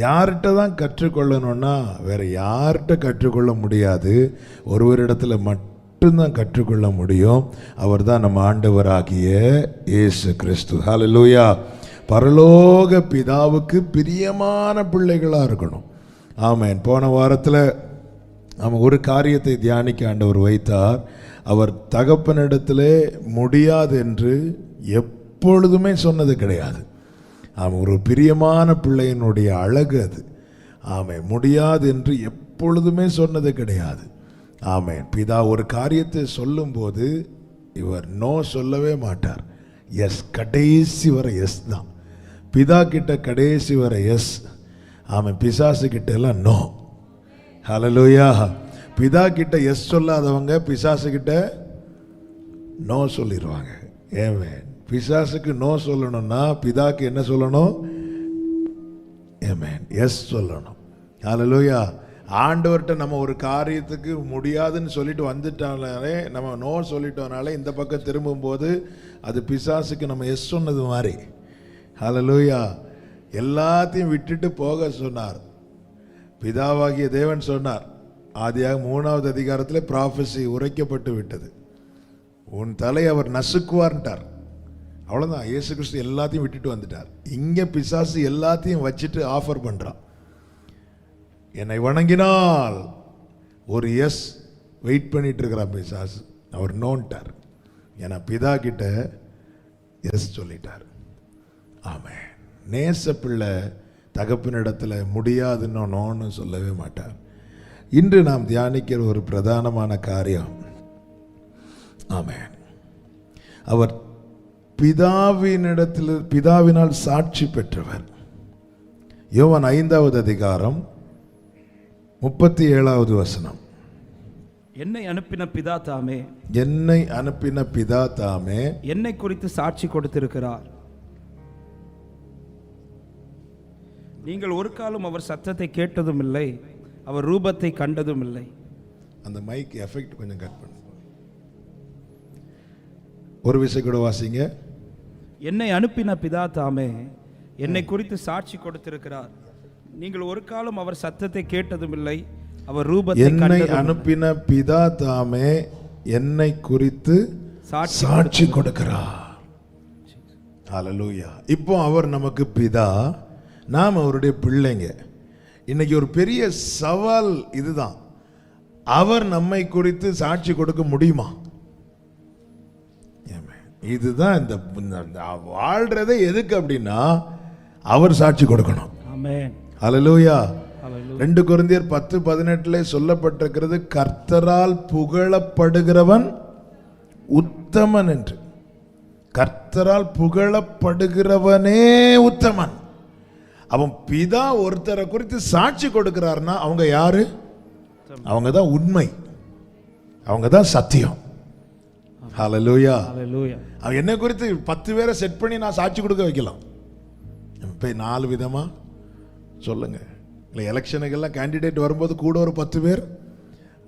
B: யார்கிட்ட தான் கற்றுக்கொள்ளணும்னா வேறு யார்கிட்ட கற்றுக்கொள்ள முடியாது. ஒருவரிடத்தில் மட்டும்தான் கற்றுக்கொள்ள முடியும். அவர் தான் நம்ம ஆண்டவராகிய இயேசு கிறிஸ்து. ஹல்லேலூயா. பரலோக பிதாவுக்கு பிரியமான பிள்ளைகளாக இருக்கணும். ஆமென். போன வாரத்தில் நம்ம ஒரு காரியத்தை தியானிக்க ஆண்டவர் வைத்தார். அவர் தகப்பனிடத்திலே முடியாது என்று எப்பொழுதுமே சொன்னது கிடையாது. ஆமாம். ஒரு பிரியமான பிள்ளையினுடைய அழகு அது. ஆமென். முடியாது என்று எப்பொழுதுமே சொன்னது கிடையாது. ஆமென். பிதா ஒரு காரியத்தை சொல்லும்போது இவர் நோ சொல்லவே மாட்டார். எஸ், கடைசி வரை எஸ் தான். பிதா கிட்ட கடைசி வரை எஸ். ஆமென். பிசாசு கிட்ட எல்லாம் நோ. ஹல்லேலூயா. பிதா கிட்ட எஸ் சொல்லாதவங்க பிசாசு கிட்ட நோ சொல்லிடுவாங்க. ஆமென். பிசாசுக்கு நோ சொல்லணும்னா பிதாக்கு என்ன சொல்லணும்? ஆமென், எஸ் சொல்லணும். ஹல்லேலூயா. ஆண்டவர்கிட்ட நம்ம ஒரு காரியத்துக்கு முடியாதுன்னு சொல்லிட்டு வந்துட்டாலே, நம்ம நோ சொல்லிட்டோனாலே இந்த பக்கம் திரும்பும்போது அது பிசாசுக்கு நம்ம எஸ் சொன்னது மாதிரி. ஹல்லேலூயா. எல்லாத்தையும் விட்டுட்டு போக சொன்னார். பிதாவாகிய தேவன் சொன்னார். ஆதியாக 3வது அதிகாரத்தில் ப்ராஃபஸி உரைக்கப்பட்டு விட்டது. உன் தலை அவர் நசுக்குவார்ன்ட்டார். அவ்வளோதான். இயேசு கிறிஸ்து எல்லாத்தையும் விட்டுட்டு வந்துட்டார். இங்கே பிசாசு எல்லாத்தையும் வச்சுட்டு ஆஃபர் பண்ணுறான். என்னை வணங்கினால் ஒரு எஸ் வெயிட் பண்ணிட்டு இருக்கிறான் பிசாசு. அவர் நோன்ட்டார். ஏன்னா பிதா கிட்ட எஸ் சொல்லிட்டார். ஆமென். நேச பிள்ளை தகப்பனிடத்தில் முடியாதுன்னு நோன்னு சொல்லவே மாட்டார். இன்று நாம் தியானிக்கிற ஒரு பிரதானமான காரியம், ஆமென், அவர் பிதாவினால் சாட்சி பெற்றவர். யோவான் 5வது அதிகாரம் 37வது வசனம்.
A: என்னை அனுப்பின பிதா தாமே,
B: என்னை அனுப்பின பிதா தாமே
A: என்னை குறித்து சாட்சி கொடுத்திருக்கிறார். நீங்கள் ஒரு காலம் அவர் சத்தத்தை கேட்டதும் இல்லை, அவர் ரூபத்தை கண்டதும் இல்லை.
B: அந்த மைக் எஃபெக்ட் கொஞ்சம் கட் பண்ணு. ஒரு விஷயம் கூட வாசிங்க.
A: என்னை அனுப்பின பிதா தாமே என்னை குறித்து சாட்சி கொடுத்திருக்கிறார். நீங்கள் ஒரு காலம் அவர் சத்தத்தை கேட்டதும் இல்லை, அவர் ரூபத்தை
B: என்னை அனுப்பின பிதா தாமே என்னை குறித்து சாட்சி கொடுக்கிறார். ஹல்லேலூயா. இப்போ அவர் நமக்கு பிதா, நாம் அவருடைய பிள்ளைங்க. இன்னைக்கு ஒரு பெரிய சவால் இதுதான். அவர் நம்மை குறித்து சாட்சி கொடுக்க முடியுமா? இதுதான் இந்த வாழ்றதே எதுக்கு அப்படின்னா அவர் சாட்சி கொடுக்கணும்.
A: ஆமென்.
B: ஹல்லேலூயா. 2 கொரிந்தியர் 10:18 சொல்லப்பட்டிருக்கிறது, கர்த்தரால் புகழப்படுகிறவன் உத்தமன் என்று. கர்த்தரால் புகழப்படுகிறவனே உத்தமன். அவன் பிதா ஒருத்தரை குறித்து சாட்சி கொடுக்கிறார்னா அவங்க யாரு? அவங்க தான் உண்மை, அவங்க தான் சத்தியம். ஹல்லேலூயா. அவன் என்ன குறித்து 10 பேரை செட் பண்ணி நான் சாட்சி கொடுக்க வைக்கலாம். இப்போ 4 விதமா சொல்லுங்க. இல்லை, எலெக்ஷனுக்கெல்லாம் கேண்டிடேட் வரும்போது கூட ஒரு 10 பேர்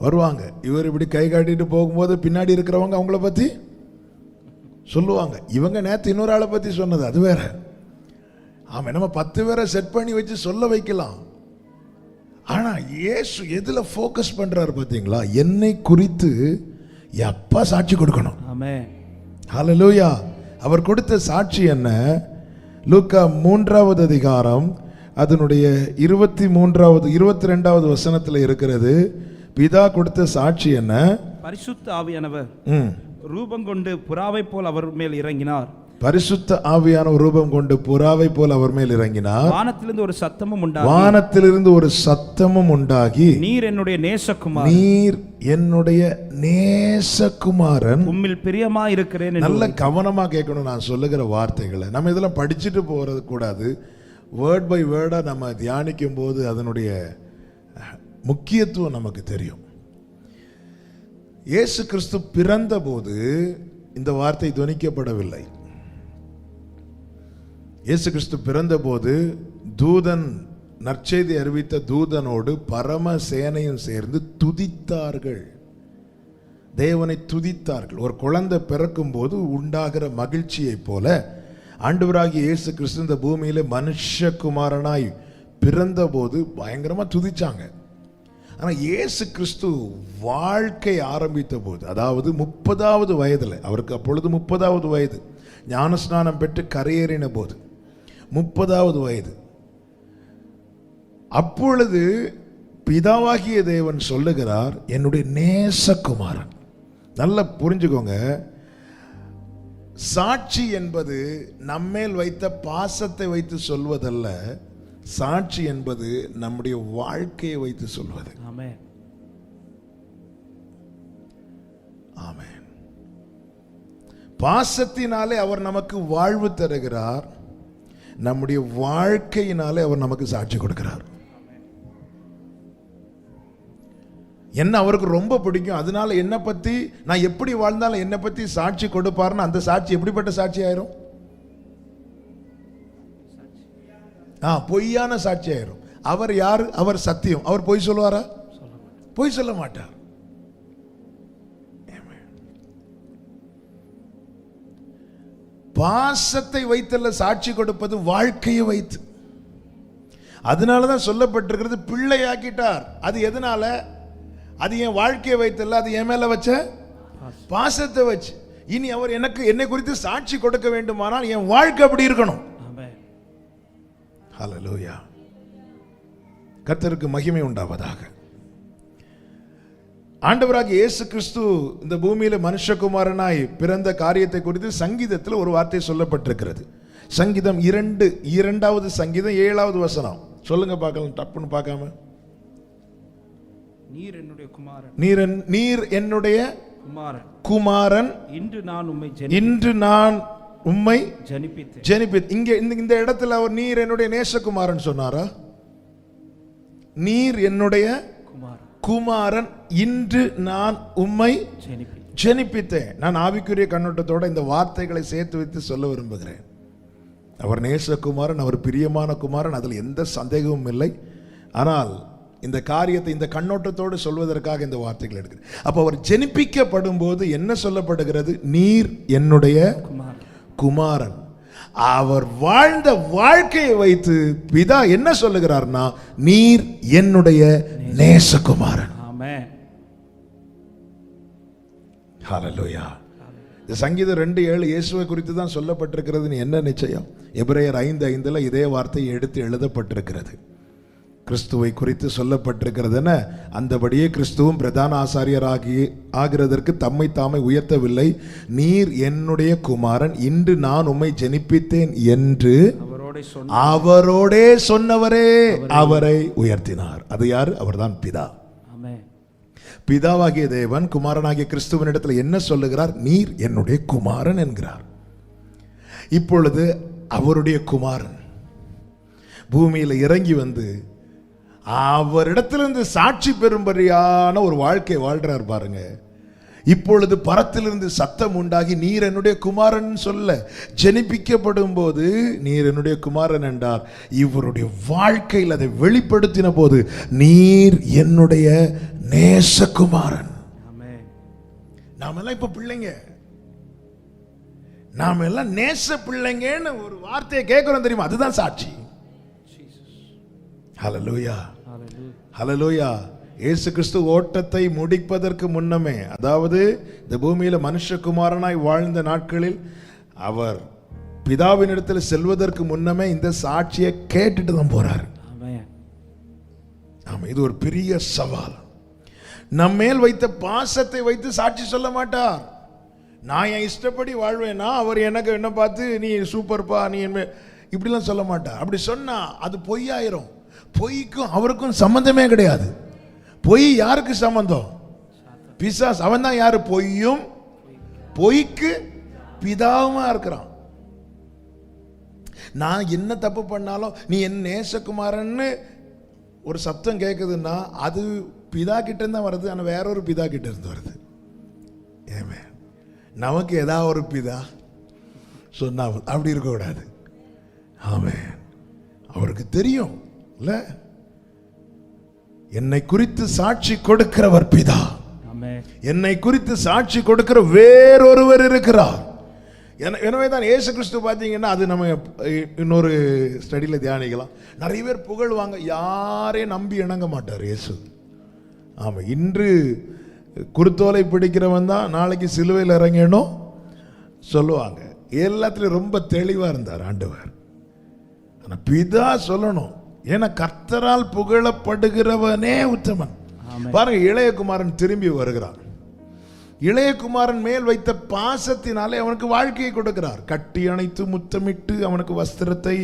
B: வருவாங்க. இவர் இப்படி கை காட்டிட்டு போகும்போது பின்னாடி இருக்கிறவங்க அவங்கள பற்றி சொல்லுவாங்க. இவங்க நேற்று இன்னொரு ஆளை பற்றி சொன்னது அது வேற. ஆமாம், நம்ம 10 பேரை செட் பண்ணி வச்சு சொல்ல வைக்கலாம். ஆனால் இயேசு எதில் ஃபோக்கஸ் பண்ணுறாரு பார்த்தீங்களா? என்னை குறித்து என் அப்பா சாட்சி கொடுக்கணும்.
A: ஆமென்.
B: ஹல்லேலூயா. அவர் கொடுத்த சாட்சி என்ன? லூக்கா 3வது அதிகாரம் அதனுடைய 22வது வசனத்தில் இருக்கிறது. பிதா கொடுத்த சாட்சி என்ன?
A: பரிசுத்த ஆவியானவர் ரூபம் கொண்டு புறாவை போல் அவர் மேல் இறங்கினார்.
B: பரிசுத்த ஆவியான ரூபம் கொண்டு புறாவை போல் அவர் மேல் இறங்கினார்.
A: வானத்திலிருந்து ஒரு சத்தமும் உண்டாகி, நீர் என்னுடைய நேசகுமாரன், நீர் என்னுடைய
B: நேசகுமாரன்,
A: உம்மில் பிரியமா இருக்கிறேன்.
B: நல்ல கவனமா கேட்கணும் நான் சொல்லுகிற வார்த்தைகளை. நம்ம இதெல்லாம் படிச்சுட்டு போறது கூடாது. வேர்ட் பை வேர்டா நம்ம தியானிக்கும் போது அதனுடைய முக்கியத்துவம் நமக்கு தெரியும். இயேசு கிறிஸ்து பிறந்த போது இந்த வார்த்தை துணிக்கப்படவில்லை. இயேசு கிறிஸ்து பிறந்த போது தூதன், நற்செய்தி அறிவித்த தூதனோடு பரம சேனையும் சேர்ந்து துதித்தார்கள், தேவனை துதித்தார்கள். ஒரு குழந்தை பிறக்கும் போது உண்டாகிற மகிழ்ச்சியை போல ஆண்டவராகிய இயேசு கிறிஸ்து இந்த பூமியில மனுஷகுமாரனாய் பிறந்த போது பயங்கரமா துதிச்சாங்க. ஆனா இயேசு கிறிஸ்து வாழ்க்கை ஆரம்பித்த போது, அதாவது 30வது வயதுல, அவருக்கு அப்பொழுது 30வது வயது, ஞானஸ்நானம் பெற்று கரையேறின போது 30வது வயது, அப்பொழுது பிதாவாகிய தேவன் சொல்லுகிறார், என்னுடைய நேசகுமாரன். நல்லா புரிஞ்சுக்கோங்க. சாட்சி என்பது நம்மேல் வைத்த பாசத்தை வைத்து சொல்வதல்ல. சாட்சி என்பது நம்முடைய வாழ்க்கையை வைத்து சொல்வது.
A: ஆமென்.
B: ஆமென். பாசத்தினாலே அவர் நமக்கு வாழ்வு தருகிறார், நம்முடைய வாழ்க்கையினாலே அவர் நமக்கு சாட்சி கொடுக்கிறார். என்ன அவருக்கு ரொம்ப பிடிக்கும், அதனால என்னை பத்தி நான் எப்படி வாழ்ந்தாலும் என்னை பத்தி சாட்சி கொடுப்பாருன்னு அந்த சாட்சி எப்படிப்பட்ட சாட்சி ஆயிரும்? பொய்யான சாட்சி ஆயிரும். அவர் யாரு? அவர் சத்தியம். அவர் பொய் சொல்லுவாரா? பொய் சொல்ல மாட்டார். பாசத்தை வைத்தல்ல சாட்சி கொடுப்பது, வாழ்க்கையை வைத்து. அதனாலதான் சொல்லப்பட்டிருக்கிறது பிள்ளையாக்கிட்டார். அது எதனால? அது என் வாழ்க்கையை வைத்தல்ல, அது என் மேல வச்ச பாசத்தை வச்சு. இனி அவர் என்னை குறித்து சாட்சி கொடுக்க வேண்டுமானால் என் வாழ்க்கை அப்படி இருக்கணும். ஹல்லேலூயா. கர்த்தருக்கு மகிமை உண்டாவதாக. ஆண்டவராகிய இயேசு கிறிஸ்து இந்த பூமியில மனுஷகுமாரனாய் பிறந்த காரியத்தை குறித்து சங்கீதத்தில் ஒரு வார்த்தை சொல்லப்பட்டிருக்கிறது. சங்கீதம் 2வது சங்கீதம் 7வது வசனம் சொல்லுங்க பார்க்கலாம், டப்புன்னு பார்க்காம.
A: நீர் என்னுடைய குமாரன்,
B: நீர் என்னுடைய குமாரன், இன்று நான் உம்மை ஜனிப்பித்தேன். இங்க இந்த இடத்துல அவர் நீர் என்னுடைய நேசகுமாரன் சொன்னாரா? நீர் என்னுடைய குமாரன், இன்று நான் உம்மை ஜனிப்பித்தேன். நான் ஆவிக்குரிய கண்ணோட்டத்தோட இந்த வார்த்தைகளை சேர்த்து வைத்து சொல்ல விரும்புகிறேன். அவர் நேசகுமாரன், அவர் பிரியமான குமாரன், அதில் எந்த சந்தேகமும் இல்லை. ஆனால் இந்த காரியத்தை இந்த கண்ணோட்டத்தோடு சொல்வதற்காக இந்த வார்த்தைகள் எடுக்கிறேன். அப்ப அவர் ஜெனிப்பிக்கப்படும் போது என்ன சொல்லப்படுகிறது? நீர் என்னுடைய குமாரன். அவர் வாழ்ந்த வாழ்க்கையை வைத்து பிதா என்ன சொல்லுகிறார்னா, நீர் என்னுடைய நேசகுமாரன். ஆமென். ஹல்லேலூயா. இந்த சங்கீதம் 2:7 இயேசுவை குறித்து தான் சொல்லப்பட்டிருக்கிறது. என்ன நிச்சயம்? எபிரேயர் 5:5 இதே வார்த்தை எடுத்து எழுதப்பட்டிருக்கிறது. கிறிஸ்துவை குறித்து சொல்லப்பட்டிருக்கிறதுன அந்தபடியே கிறிஸ்துவும் பிரதான ஆகிறதற்கு தம்மை தாமே உயர்த்தவில்லை. நீர் என்னுடைய குமாரன், இன்று நான் உம்மை ஜெனிப்பித்தேன் என்று அவரோடே சொன்னவரே அவரை உயர்த்தினார். அது யாரு? அவர்தான் பிதா. பிதாவாகிய தேவன் குமாரனாகிய கிறிஸ்துவனிடத்தில் என்ன சொல்லுகிறார்? நீர் என்னுடைய குமாரன் என்கிறார். இப்பொழுது அவருடைய குமாரன் பூமியில இறங்கி வந்து அவரிடத்திலிருந்து சாட்சி பெறும்படியான ஒரு வாழ்க்கை வாழ்றார் பாருங்க. இப்பொழுது பரத்திலிருந்து சத்தம் உண்டாகி நீர் என்னுடைய குமாரன் சொல்ல ஜெனிப்பிக்கப்படும் போது நீர் என்னுடைய குமாரன் என்றார். இவருடைய வாழ்க்கையில் அதை வெளிப்படுத்தின போது நீர் என்னுடைய நேசகுமாரன். நாம எல்லாம் இப்ப பிள்ளைங்க, நாம எல்லாம் நேச பிள்ளைங்கன்னு ஒரு வார்த்தையை கேட்கிறோம் தெரியுமா? அதுதான் சாட்சி. ஹல்லேலூயா, ஹல்லேலூயா. இயேசு கிறிஸ்து ஓட்டத்தை முடிப்பதற்கு முன்னமே, அதாவது இந்த பூமியில மனுஷகுமாரனாய் வாழ்ந்த நாட்களில் அவர் பிதாவின் இடத்தில் செல்வதற்கு முன்னமே இந்த சாட்சியை கேட்டுட்டு தான் போறாரு. ஆமா, இது ஒரு பெரிய சவால். நம்மேல் வைத்த பாசத்தை வைத்து சாட்சி சொல்ல மாட்டார். நான் என் இஷ்டப்படி வாழ்வேனா, அவர் எனக்கு என்ன பார்த்து நீ சூப்பர்ப்பா நீ என்ன இப்படிலாம் சொல்ல மாட்டார். அப்படி சொன்னா அது பொய்யாயிரும். பொய்க்கும் அவருக்கும் சம்பந்தமே கிடையாது. பொய் யாருக்கு சம்பந்தம்? பிசாஸ். அவன் தான் யாரு? பொய்யும் பொய்க்கு பிதாவுமா இருக்கிறான். நான் என்ன தப்பு பண்ணாலும் நீ என் நேசகுமாரன்னு ஒரு சத்தம் கேட்குதுன்னா அது பிதா கிட்ட இருந்தா வருது, ஆனா வேறொரு பிதா கிட்ட இருந்து வருது. ஏமே நமக்கு ஏதாவது ஒரு பிதா சொன்னா அப்படி இருக்க கூடாது. ஆமென். அவருக்கு தெரியும் இல்ல, என்னை குறித்து சாட்சி கொடுக்கிறவர் பிதா. என்னை குறித்து சாட்சி கொடுக்கிற வேறொருவர் இருக்கிறார். எனவே தான் இயேசு கிறிஸ்து பார்த்தீங்கன்னா, அது நம்ம இன்னொரு ஸ்டடியில் தியானிக்கலாம். நிறைய பேர் புகழ்வாங்க, யாரையும் நம்பி இணங்க மாட்டார் இயேசு. ஆமாம், இன்று குருத்தோலை பிடிக்கிறவன் தான் நாளைக்கு சிலுவையில் இறங்கணும் சொல்லுவாங்க. எல்லாத்துலேயும் ரொம்ப தெளிவாக இருந்தார் ஆண்டவர். ஆனால் பிதா சொல்லணும், ஏன்னா கர்த்தரால் புகழப்படுகிறவனே உத்தமன். பாருங்க, இளையகுமாரன் திரும்பி வருகிறார். இளையகுமாரன் மேல் வைத்த பாசத்தினாலே அவனுக்கு வாழ்க்கையை கொடுக்கிறார். கட்டி அணைத்து முத்தமிட்டு அவனுக்கு வஸ்திரத்தை,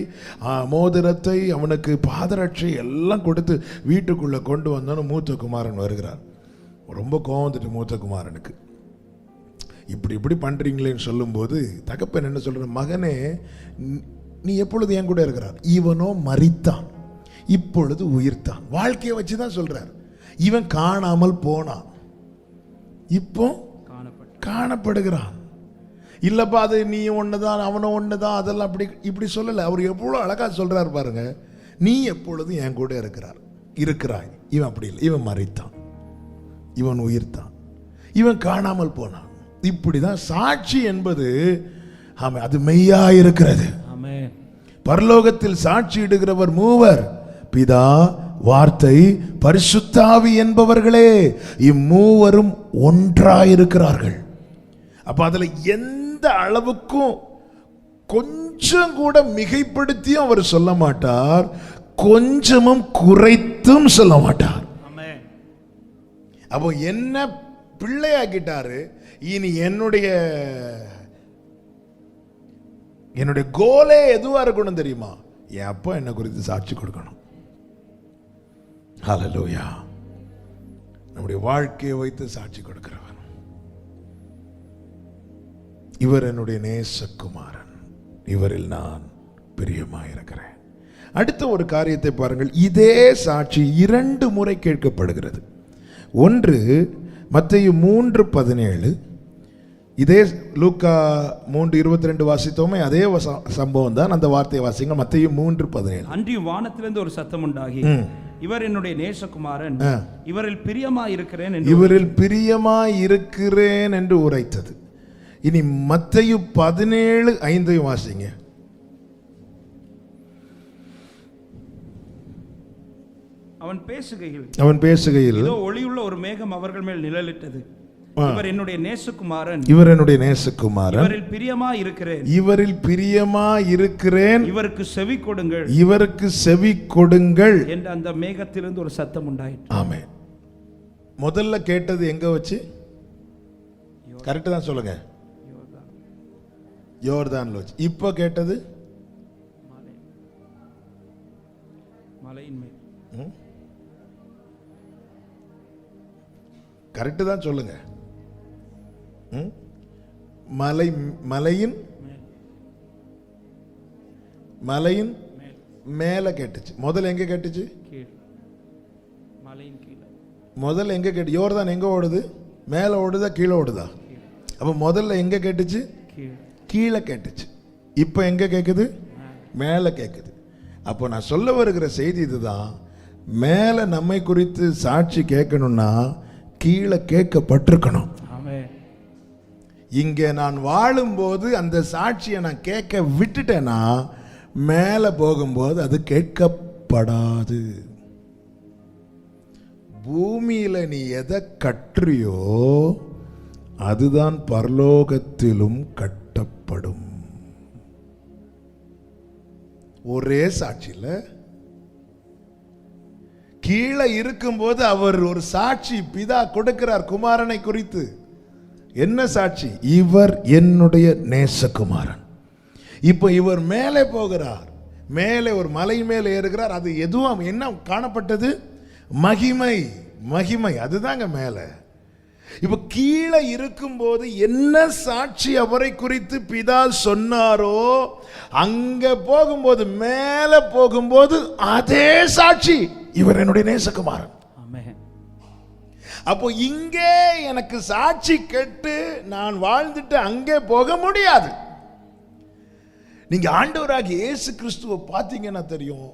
B: மோதிரத்தை, அவனுக்கு பாதரட்சை எல்லாம் கொடுத்து வீட்டுக்குள்ள கொண்டு வந்தாலும் மூத்த குமாரன் வருகிறார். ரொம்ப கோவம் வந்துட்டு மூத்த குமாரனுக்கு. இப்படி பண்றீங்களேன்னு சொல்லும்போது தகப்பன் என்ன சொல்ற? மகனே, நீ எப்பொழுது என் கூட இருக்கிறார்? இவனோ மரித்தான், இப்பொழுது உயிர்த்தான். வாழ்க்கையை வச்சுதான் சொல்றார். இவன் காணாமல் போனான், இப்போ காணப்படுகிறான். இல்லப்பா அது நீ ஒண்ணுதான் அவனும் ஒண்ணுதான் அதெல்லாம் அப்படி இப்படி சொல்லல. அவர் எவ்வளவு அழகா சொல்றாரு பாருங்க. நீ எப்பொழுதும் என் கூட இருக்கிறாய். இவன் அப்படி இல்லை, இவன் மரித்தான், இவன் உயிர்த்தான், இவன் காணாமல் போனான். இப்படிதான் சாட்சி என்பது அது மெய்யா இருக்கிறது. பரலோகத்தில் சாட்சி இடுகிறவர் மூவர், பிதா, வார்த்தை, பரிசுத்த ஆவி என்பவர்களே. இம்மூவரும் ஒன்றாயிருக்கிறார்கள். அப்ப அதுல எந்த அளவுக்கும் கொஞ்சம் கூட மிகைப்படுத்தியும் அவர் சொல்ல மாட்டார், கொஞ்சமும் குறைத்தும் சொல்ல மாட்டார். அப்போ என்ன பிள்ளையாக்கிட்டாரு. இனி என்னுடைய கோலே எதுவா இருக்கணும் தெரியுமா? என் அப்பா என்ன குறித்து சாட்சி கொடுக்கணும். ஹல்லேலூயா. நம்முடைய வாழ்க்கையை வைத்து சாட்சி கொடுக்கிறவர். இவர் என்னுடைய நேசகுமாரன், இவரில் நான் பிரியமாயிருக்கிறேன். அடுத்த ஒரு காரியத்தை பாருங்கள். இதே சாட்சி 2 முறை கேட்கப்படுகிறது. ஒன்று மத்தேயு 3:17, இதே லூக்கா 3:22 வாசித்தோமே, அதே சம்பவம் தான். அந்த வார்த்தையை வாசிங்க. மத்தேயு 3:17.
A: அன்றியும் வானத்திலிருந்து ஒரு சத்தம் உண்டாகி, இவர் என்னுடைய நேசகுமாரன், இவரில் பிரியமாயிருக்கிறேன் என்று உரைத்தது. இனி மத்தேயு 17:5 வாசிங்க. அவன் பேசுகையில் இதோ ஒளியுள்ள ஒரு மேகம் அவர்கள் மேல் நிழலிட்டது. இவர் என்னுடைய நேசகுமாரன், இவரில் பிரியமாயிருக்கிறேன், இவருக்கு செவி கொடுங்கள் என்று அந்த மேகத்திலிருந்து ஒரு சத்தம் உண்டாயிற்று. ஆமென்.
B: முதல்ல கேட்டது எங்க வச்சு? கரெக்ட் தான் சொல்லுங்க. யோர்தான்ல வச்சு. இப்ப கேட்டது
A: மலையின் மேல்.
B: கரெக்ட் தான் சொல்லுங்க. மலையின் மேல கேட்டுச்சு. முதல்ல எங்க கேட்டுச்சு? முதல்ல எங்க கேட்டு? யோர்தான் எங்க ஓடுது? மேல ஓடுதா கீழே ஓடுதா? அப்ப முதல்ல எங்க கேட்டுச்சு? கீழே கேட்டுச்சு. இப்ப எங்க கேக்குது? மேல கேக்குது. அப்போ நான் சொல்ல வருகிற செய்தி இதுதான். மேல நம்மை குறித்து சாட்சி கேட்கணும்னா கீழே கேட்கப்பட்டிருக்கணும். இங்கே நான் வாழும்போது அந்த சாட்சியை நான் கேட்க விட்டுட்டேன்னா மேல போகும்போது அது கேட்கப்படாது. பூமியில நீ எதை கற்றியோ அதுதான் பரலோகத்திலும் கட்டப்படும். ஒரே சாட்சியில் கீழே இருக்கும்போது அவர் ஒரு சாட்சி பிதா கொடுக்கிறார் குமாரனை குறித்து. என்ன சாட்சி? இவர் என்னுடைய நேசகுமாரன். இப்போ இவர் மேலே போகிறார், மேலே ஒரு மலை மேலே ஏறுகிறார். அது எதுவும் என்ன காணப்பட்டது? மகிமை. மகிமை அதுதாங்க மேலே. இப்ப கீழே இருக்கும்போது என்ன சாட்சி அவரை குறித்து பிதா சொன்னாரோ அங்க போகும்போது, மேல போகும்போது அதே சாட்சி, இவர் என்னுடைய நேசகுமாரன். அப்போ இங்கே எனக்கு சாட்சி கேட்டு நான் வாழ்ந்துட்டு அங்கே போக முடியாது. நீங்க ஆண்டவராகிய இயேசு கிறிஸ்துவை பார்த்தீங்கன்னா தெரியும்.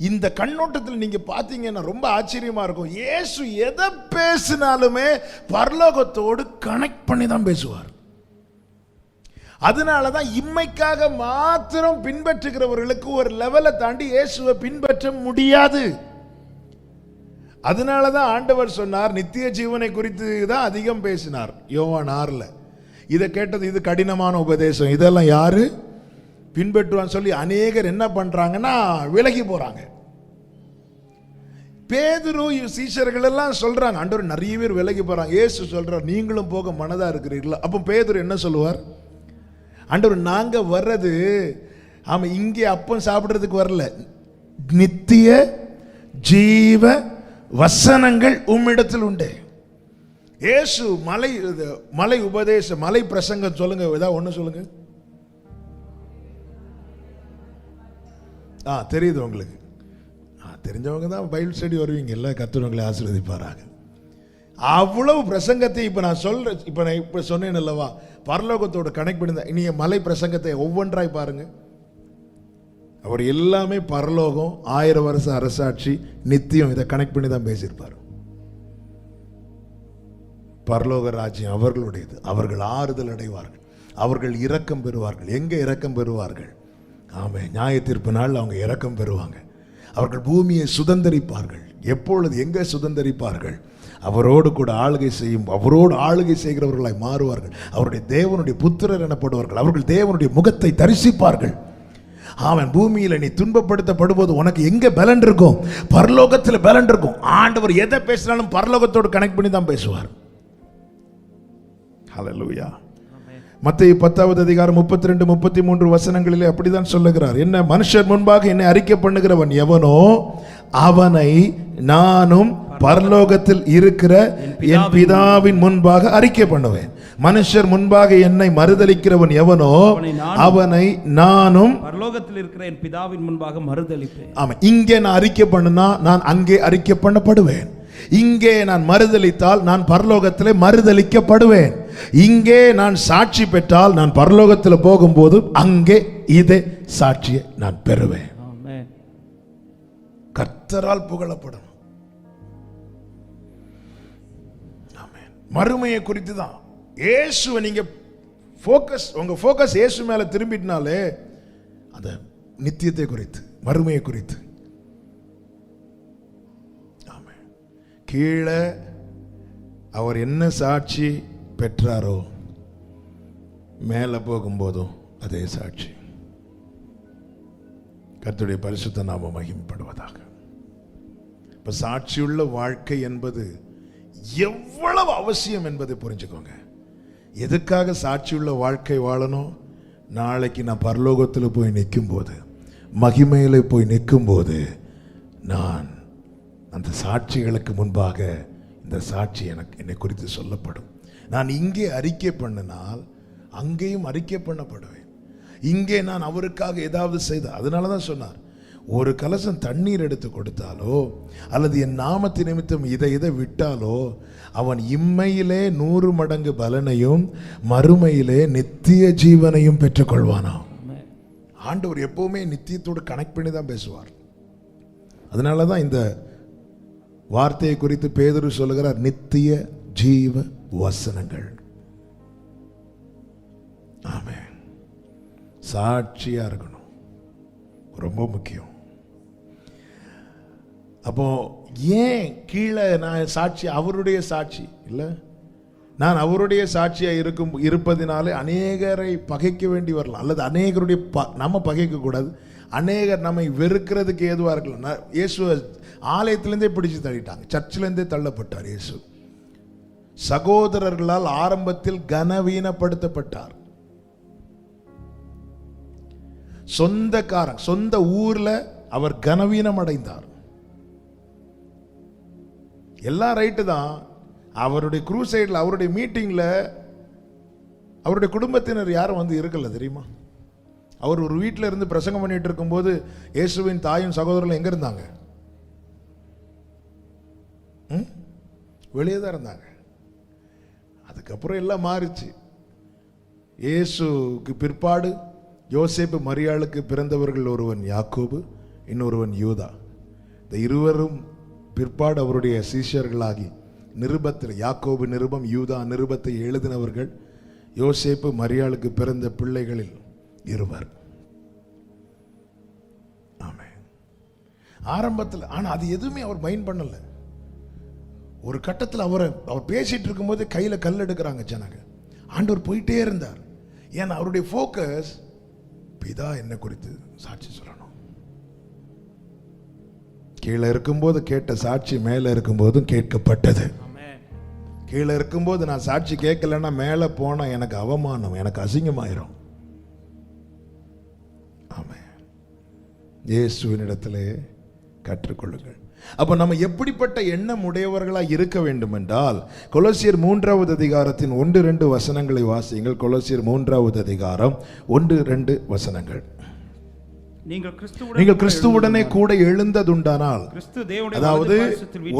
B: இந்த கண்ணோட்டத்தில் நீங்க பார்த்தீங்கன்னா ரொம்ப ஆச்சரியமா இருக்கும். இயேசு எதை பேசினாலுமே பரலோகத்தோடு கனெக்ட் பண்ணி தான் பேசுவார். அதனாலதான் இம்மைக்காக மாத்திரம் பின்பற்றுகிறவர்களுக்கு ஒரு லெவலை தாண்டி இயேசுவை பின்பற்ற முடியாது. அதனாலதான் ஆண்டவர் சொன்னார், நித்திய ஜீவனை குறித்து தான் அதிகம் பேசினார் யோவான் 6. இதை கேட்டது, இது கடினமான உபதேசம், இதெல்லாம் யாரு பின்பற்றுவான்னு சொல்லி அநேகர் என்ன பண்றாங்கன்னா விலகி போறாங்க. பேதுரு சீஷர்கள் எல்லாம் சொல்றாங்க, ஆண்டவர் நிறைய பேர் விலகி போறாங்க. இயேசு சொல்றார், நீங்களும் போக மனதா இருக்கிறீர்களா? அப்போ பேதுரு என்ன சொல்லுவார்? ஆண்டவர் நாங்க வர்றது ஆமா இங்கே அப்பம் சாப்பிடுறதுக்கு வரல, நித்திய ஜீவ வசனங்கள் உம்மிடத்தில் உண்டு. இயேசு மலை உபதேசம், மலை பிரசங்கம் சொல்லுங்க, ஏதாவது ஒண்ணு சொல்லுங்க. தெரியுது உங்களுக்கு? தெரிஞ்சவங்க தான் பைபிள் ஸ்டடி வருவீங்க, எல்லாம் கர்த்தர் ஆசீர்வதிப்பாராக. அவ்வளவு பிரசங்கத்தை இப்ப நான் சொல்றேன். இப்ப நான் இப்ப சொன்னேன் அல்லவா, பரலோகத்தோட கனெக்ட் பண்ணி. இனி மலை பிரசங்கத்தை ஒவ்வொன்றாய் பாருங்க. அவர் எல்லாமே பரலோகம், 1000 வருஷம் அரசாட்சி, நித்தியம், இதை கனெக்ட் பண்ணி தான் பேசியிருப்பார். பரலோக ராஜ்யம் அவர்களுடையது, அவர்கள் ஆறுதல் அடைவார்கள், அவர்கள் இரக்கம் பெறுவார்கள். எங்கே இரக்கம் பெறுவார்கள்? ஆமென். நியாய தீர்ப்பு நாள் அவங்க இரக்கம் பெறுவாங்க. அவர்கள் பூமியை சுதந்தரிப்பார்கள். எப்பொழுது, எங்கே சுதந்தரிப்பார்கள்? அவரோடு கூட ஆளுகை செய்யும், அவரோடு ஆளுகை செய்கிறவர்களாய் மாறுவார்கள். அவருடைய தேவனுடைய புத்திரர் எனப்படுவார்கள். அவர்கள் தேவனுடைய முகத்தை தரிசிப்பார்கள். அவன் பூமியில் நீ துன்பப்படுத்தப்படும்போது உனக்கு எங்க பலன் இருக்கும்? பரலோகத்தில் பலன் இருக்கும். ஆண்டவர் எதை பேசினாலும் பரலோகத்தோடு கனெக்ட் பண்ணி தான் பேசுவார். ஹல்லேலூயா. மத்தேயு 10வது அதிகாரம் 32, 33 வசனங்களிலே அப்படிதான் சொல்லுகிறார். என்ன? மனுஷர் முன்பாக என்னை அறிக்கை பண்ணுகிறவன் எவனோ அவனை நானும் பரலோகத்தில் இருக்கிற என் பிதாவின் முன்பாக அறிக்கை பண்ணுவேன். மனுஷர் முன்பாக என்னை மறுதலிக்கிறவன் எவனோ அவனை நானும்
A: பரலோகத்தில் இருக்கிற என் பிதாவின் முன்பாக மறுதலிப்பேன்.
B: ஆமா, இங்கே நான் அறிக்கை பண்ணுனா நான் அங்கே அறிக்கை பண்ணப்படுவேன். இங்கே நான் மறுதலித்தால் நான் பரலோகத்திலே மறுதலிக்கப்படுவேன். இங்கே நான் சாட்சி பெற்றால் நான் பரலோகத்தில் போகும்போது அங்கே இதே சாட்சியை நான் பெறுவேன். கர்த்தரால் புகழப்படும். மறுமையை குறித்து தான். இயேசுவை நீங்க உங்க ஃபோக்கஸ் இயேசு மேல திரும்பிட்டனாலே அந்த நித்தியத்தை குறித்து, மறுமையை குறித்து. கீழே அவர் என்ன சாட்சி பெற்றாரோ மேலே போகும்போதும் அதே சாட்சி. கர்த்தருடைய பரிசுத்த நாமம் மகிமைப்படுவதாக. இப்ப சாட்சியுள்ள வாழ்க்கை என்பது எவ்வளவு அவசியம் என்பதை புரிஞ்சுக்கோங்க. எதுக்காக சாட்சியுள்ள வாழ்க்கை வாழணும்? நாளைக்கு நான் பரலோகத்தில் போய் நிற்கும் போது, மகிமையில போய் நிற்கும் போது, நான் அந்த சாட்சிகளுக்கு முன்பாக இந்த சாட்சி என்னை குறித்து சொல்லப்படும். நான் இங்கே அறிக்கை பண்ணினால் அங்கேயும் அறிக்கை பண்ணப்படுவேன். இங்கே நான் அவருக்காக ஏதாவது செய்த, அதனால தான் சொன்னார், ஒரு கலசம் தண்ணீர் எடுத்து கொடுத்தாலோ அல்லது என் நாமத்தின் நிமித்தம் இதை விட்டாலோ அவன் இம்மையிலே 100 மடங்கு பலனையும் மறுமையிலே நித்திய ஜீவனையும் பெற்றுக்கொள்வானாம். ஆண்டவர் எப்பவுமே நித்தியத்தோடு கனெக்ட் பண்ணி தான் பேசுவார். அதனால தான் இந்த வார்த்தையை குறித்து பேதுரு சொல்லுகிறார், நித்திய ஜீவ வசனங்கள். ஆமென். சாட்சியா இருக்கணும், ரொம்ப முக்கியம். அப்போ ஏன் கீழே நான் சாட்சி, அவருடைய சாட்சி இல்லை, நான் அவருடைய சாட்சியா இருப்பதினாலே அநேகரை பகைக்க வேண்டி வரலாம், அல்லது அநேகருடைய நம்ம பகைக்க கூடாது, அநேகர் நம்மை வெறுக்கிறதுக்கு ஏதுவா இருக்கலாம். இயேசு ஆலயத்திலேருந்தே பிடிச்சு தள்ளிட்டாங்க, சர்ச்சிலேருந்தே தள்ளப்பட்டார். இயேசு சகோதரர்களால் ஆரம்பத்தில் கனவீனப்படுத்தப்பட்டார். சொந்த ஊர்ல அவர் கனவீனம் அடைந்தார். எல்லாம் ரைட்டு தான். அவருடைய க்ரூசைட்ல, அவருடைய மீட்டிங்ல அவருடைய குடும்பத்தினர் யாரும் வந்து இருக்கல தெரியுமா? அவர் ஒரு வீட்டில் இருந்து பிரசங்கம் பண்ணிட்டு இருக்கும்போது இயேசுவின் தாயும் சகோதரர்களும் எங்க இருந்தாங்க? வெளியே தான் இருந்தாங்க. அதுக்கப்புறம் எல்லாம் மாறிச்சு. இயேசுக்கு பிற்பாடு யோசேப்பு மரியாளுக்கு பிறந்தவர்கள் ஒருவன் யாக்கோபு, இன்னொருவன் யூதா. இந்த இருவரும் பிற்பாடு அவருடைய சீஷர்களாகி நிருபத்தில், யாக்கோபு நிருபம், யூதா நிருபத்தை எழுதினவர்கள் யோசேப்பு மரியாளுக்கு பிறந்த பிள்ளைகளில் இருவர். ஆமென். ஆரம்பத்தில் ஆனா அது எதுவுமே அவர் மைண்ட் பண்ணல. ஒரு கட்டத்தில் அவர் பேசிட்டு இருக்கும்போது கையில கல் எடுக்கிறாங்க ஜனங்க. ஆண்டவர் போயிட்டே இருந்தார். ஏன்னா அவருடைய போக்கஸ் பிதா என்ன குறித்து சாட்சி சொல்லணும். கீழே இருக்கும்போது கேட்ட சாட்சி மேல இருக்கும்போதும் கேட்கப்பட்டது. கீழே இருக்கும்போது நான் சாட்சி கேட்கலன்னா மேல போனா எனக்கு அவமானம், எனக்கு அசிங்கமாயிரும். ஆமென். இயேசுவினிடத்திலே கற்றுக்கொள்ளுங்கள். அப்ப நம்ம எப்படிப்பட்ட எண்ணம் உடையவர்களா இருக்க வேண்டும் என்றால், கொலோசியர் 3வது அதிகாரத்தின் 1-2 வசனங்களை வாசியுங்கள். கொலோசியர் 3வது அதிகாரம் 1-2 வசனங்கள். நீங்கள் கிறிஸ்துவுடனே கூட எழுந்ததுண்டானால், அதாவது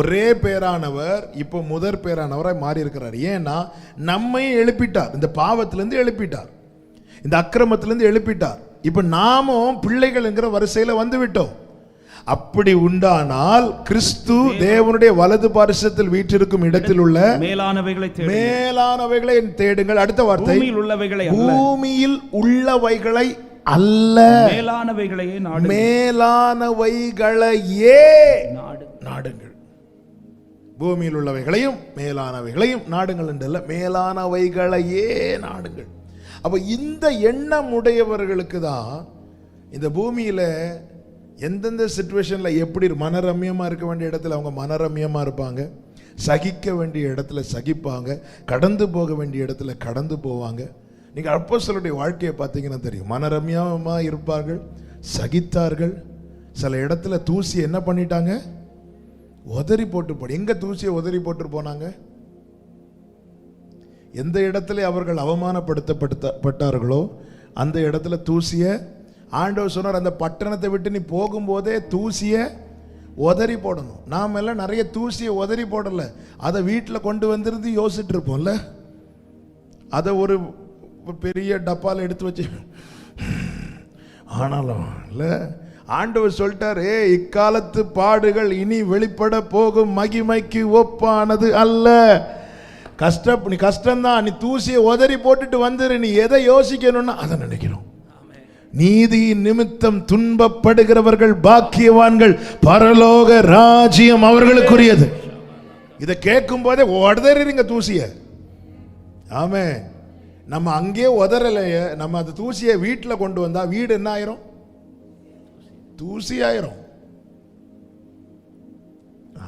B: ஒரே பேரானவர் இப்போ முதற் பேரானவராய் மாறி இருக்கிறார். ஏன்னா நம்மை எழுப்பிட்டார், இந்த பாவத்திலிருந்து எழுப்பிட்டார், இந்த அக்கிரமத்திலிருந்து எழுப்பிட்டார். இப்ப நாமும் பிள்ளைகள்ங்கிற வரிசையில வந்து விட்டோம். அப்படி உண்டானால் கிறிஸ்து தேவனுடைய வலது பாரிசத்தில் வீற்றிருக்கும் இடத்தில் உள்ள மேலானவைகளை தேடுங்கள். அடுத்த வார்த்தை, பூமியில் உள்ளவைகளை அல்ல, மேலானவைகளையே நாடுங்கள். பூமியில் உள்ளவைகளையும் மேலானவைகளையும் நாடுங்கள் என்றல்ல, மேலானவைகளையே நாடுங்கள். அப்ப இந்த எண்ணம் உடையவர்களுக்கு தான் இந்த பூமியில எந்தெந்த சிச்சுவேஷன்ல எப்படி மனரம்யமா இருக்க வேண்டிய இடத்துல அவங்க மனரம்யமா இருப்பாங்க, சகிக்க வேண்டிய இடத்துல சகிப்பாங்க, கடந்து போக வேண்டிய இடத்துல கடந்து போவாங்க. நீங்க அப்போஸ்தலருடைய வாழ்க்கையை பார்த்தீங்கன்னா தெரியும். மனரம்யமா இருப்பார்கள், சகித்தார்கள். சில இடத்துல தூசி என்ன பண்ணிட்டாங்க, உதறி போட்டு எங்க தூசியை உதறி போட்டு போனாங்க? எந்த இடத்துல அவர்கள் அவமானப்படுத்தப்பட்டார்களோ அந்த இடத்துல தூசியை ஆண்டவர் சொன்னார், அந்த பட்டணத்தை விட்டு நீ போகும்போதே தூசியை உதறி போடணும். நாம் எல்லாம் நிறைய தூசியை உதறி போடல, அதை வீட்டில் கொண்டு வந்திருந்து யோசிச்சுட்டு இருப்போம்ல. அதை ஒரு பெரிய டப்பால் எடுத்து வச்சு ஆனாலும் இல்லை, ஆண்டவர் சொல்லிட்டார், இக்காலத்து பாடுகள் இனி வெளிப்பட போகும் மகிமைக்கு ஒப்பானது அல்ல. நீ கஷ்டம்தான், நீ தூசியை உதறி போட்டுட்டு வந்துரு. நீ எதை யோசிக்கணும்னா அதை நினைக்கணும். நீதி நிமித்தம் துன்பப்படுகிறவர்கள் பாக்கியவான்கள், பரலோக ராஜ்யம் அவர்களுக்குரியது. இதை கேட்கும் போதே உதறிங்க தூசிய. ஆமே, நம்ம அங்கே உதறலையே, நம்ம அந்த தூசியை வீட்டில் கொண்டு வந்தா வீடு என்ன ஆயிரும்? தூசி ஆயிரும்.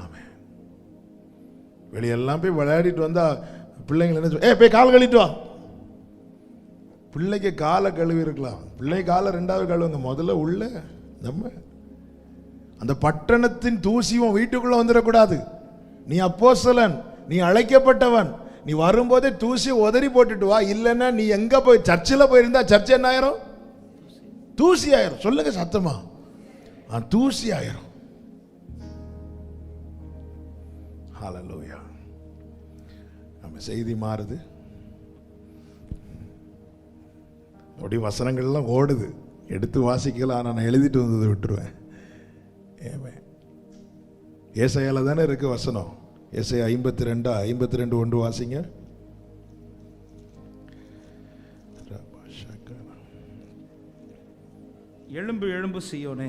B: ஆமே, வெளியெல்லாம் போய் விளையாடிட்டு வந்தா பிள்ளைங்க என்ன போய் கால் கழிட்டு வா. பிள்ளைக்கு காலை கழுவி இருக்கலாம், பிள்ளை காலை ரெண்டாவது கழுவுங்க, முதல்ல உள்ள நம்ம அந்த பட்டணத்தின் தூசியும் வீட்டுக்குள்ள வந்துடக்கூடாது. நீ அப்போஸ்தலன், நீ அழைக்கப்பட்டவன், நீ வரும்போதே தூசி உதறி போட்டுட்டு வா. இல்லைன்னா நீ எங்க போய் சர்ச்சில் போயிருந்தா சர்ச்சை என்ன ஆயிரும்? தூசி ஆயிரும். சொல்லுங்க சத்தமா, தூசி ஆயிரும். ஹல்லேலூயா. நம்ம செய்தி மாறுது, அப்படி வசனங்கள்லாம் ஓடுது, எடுத்து வாசிக்கலாம். நான் எழுதிட்டு வந்ததை விட்டுருவேன். ஏசாயால தானே இருக்கு வசனம். ஏசாயா 52:1 வாசிங்க.
A: எழும்பு எழும்பு சீயோனே,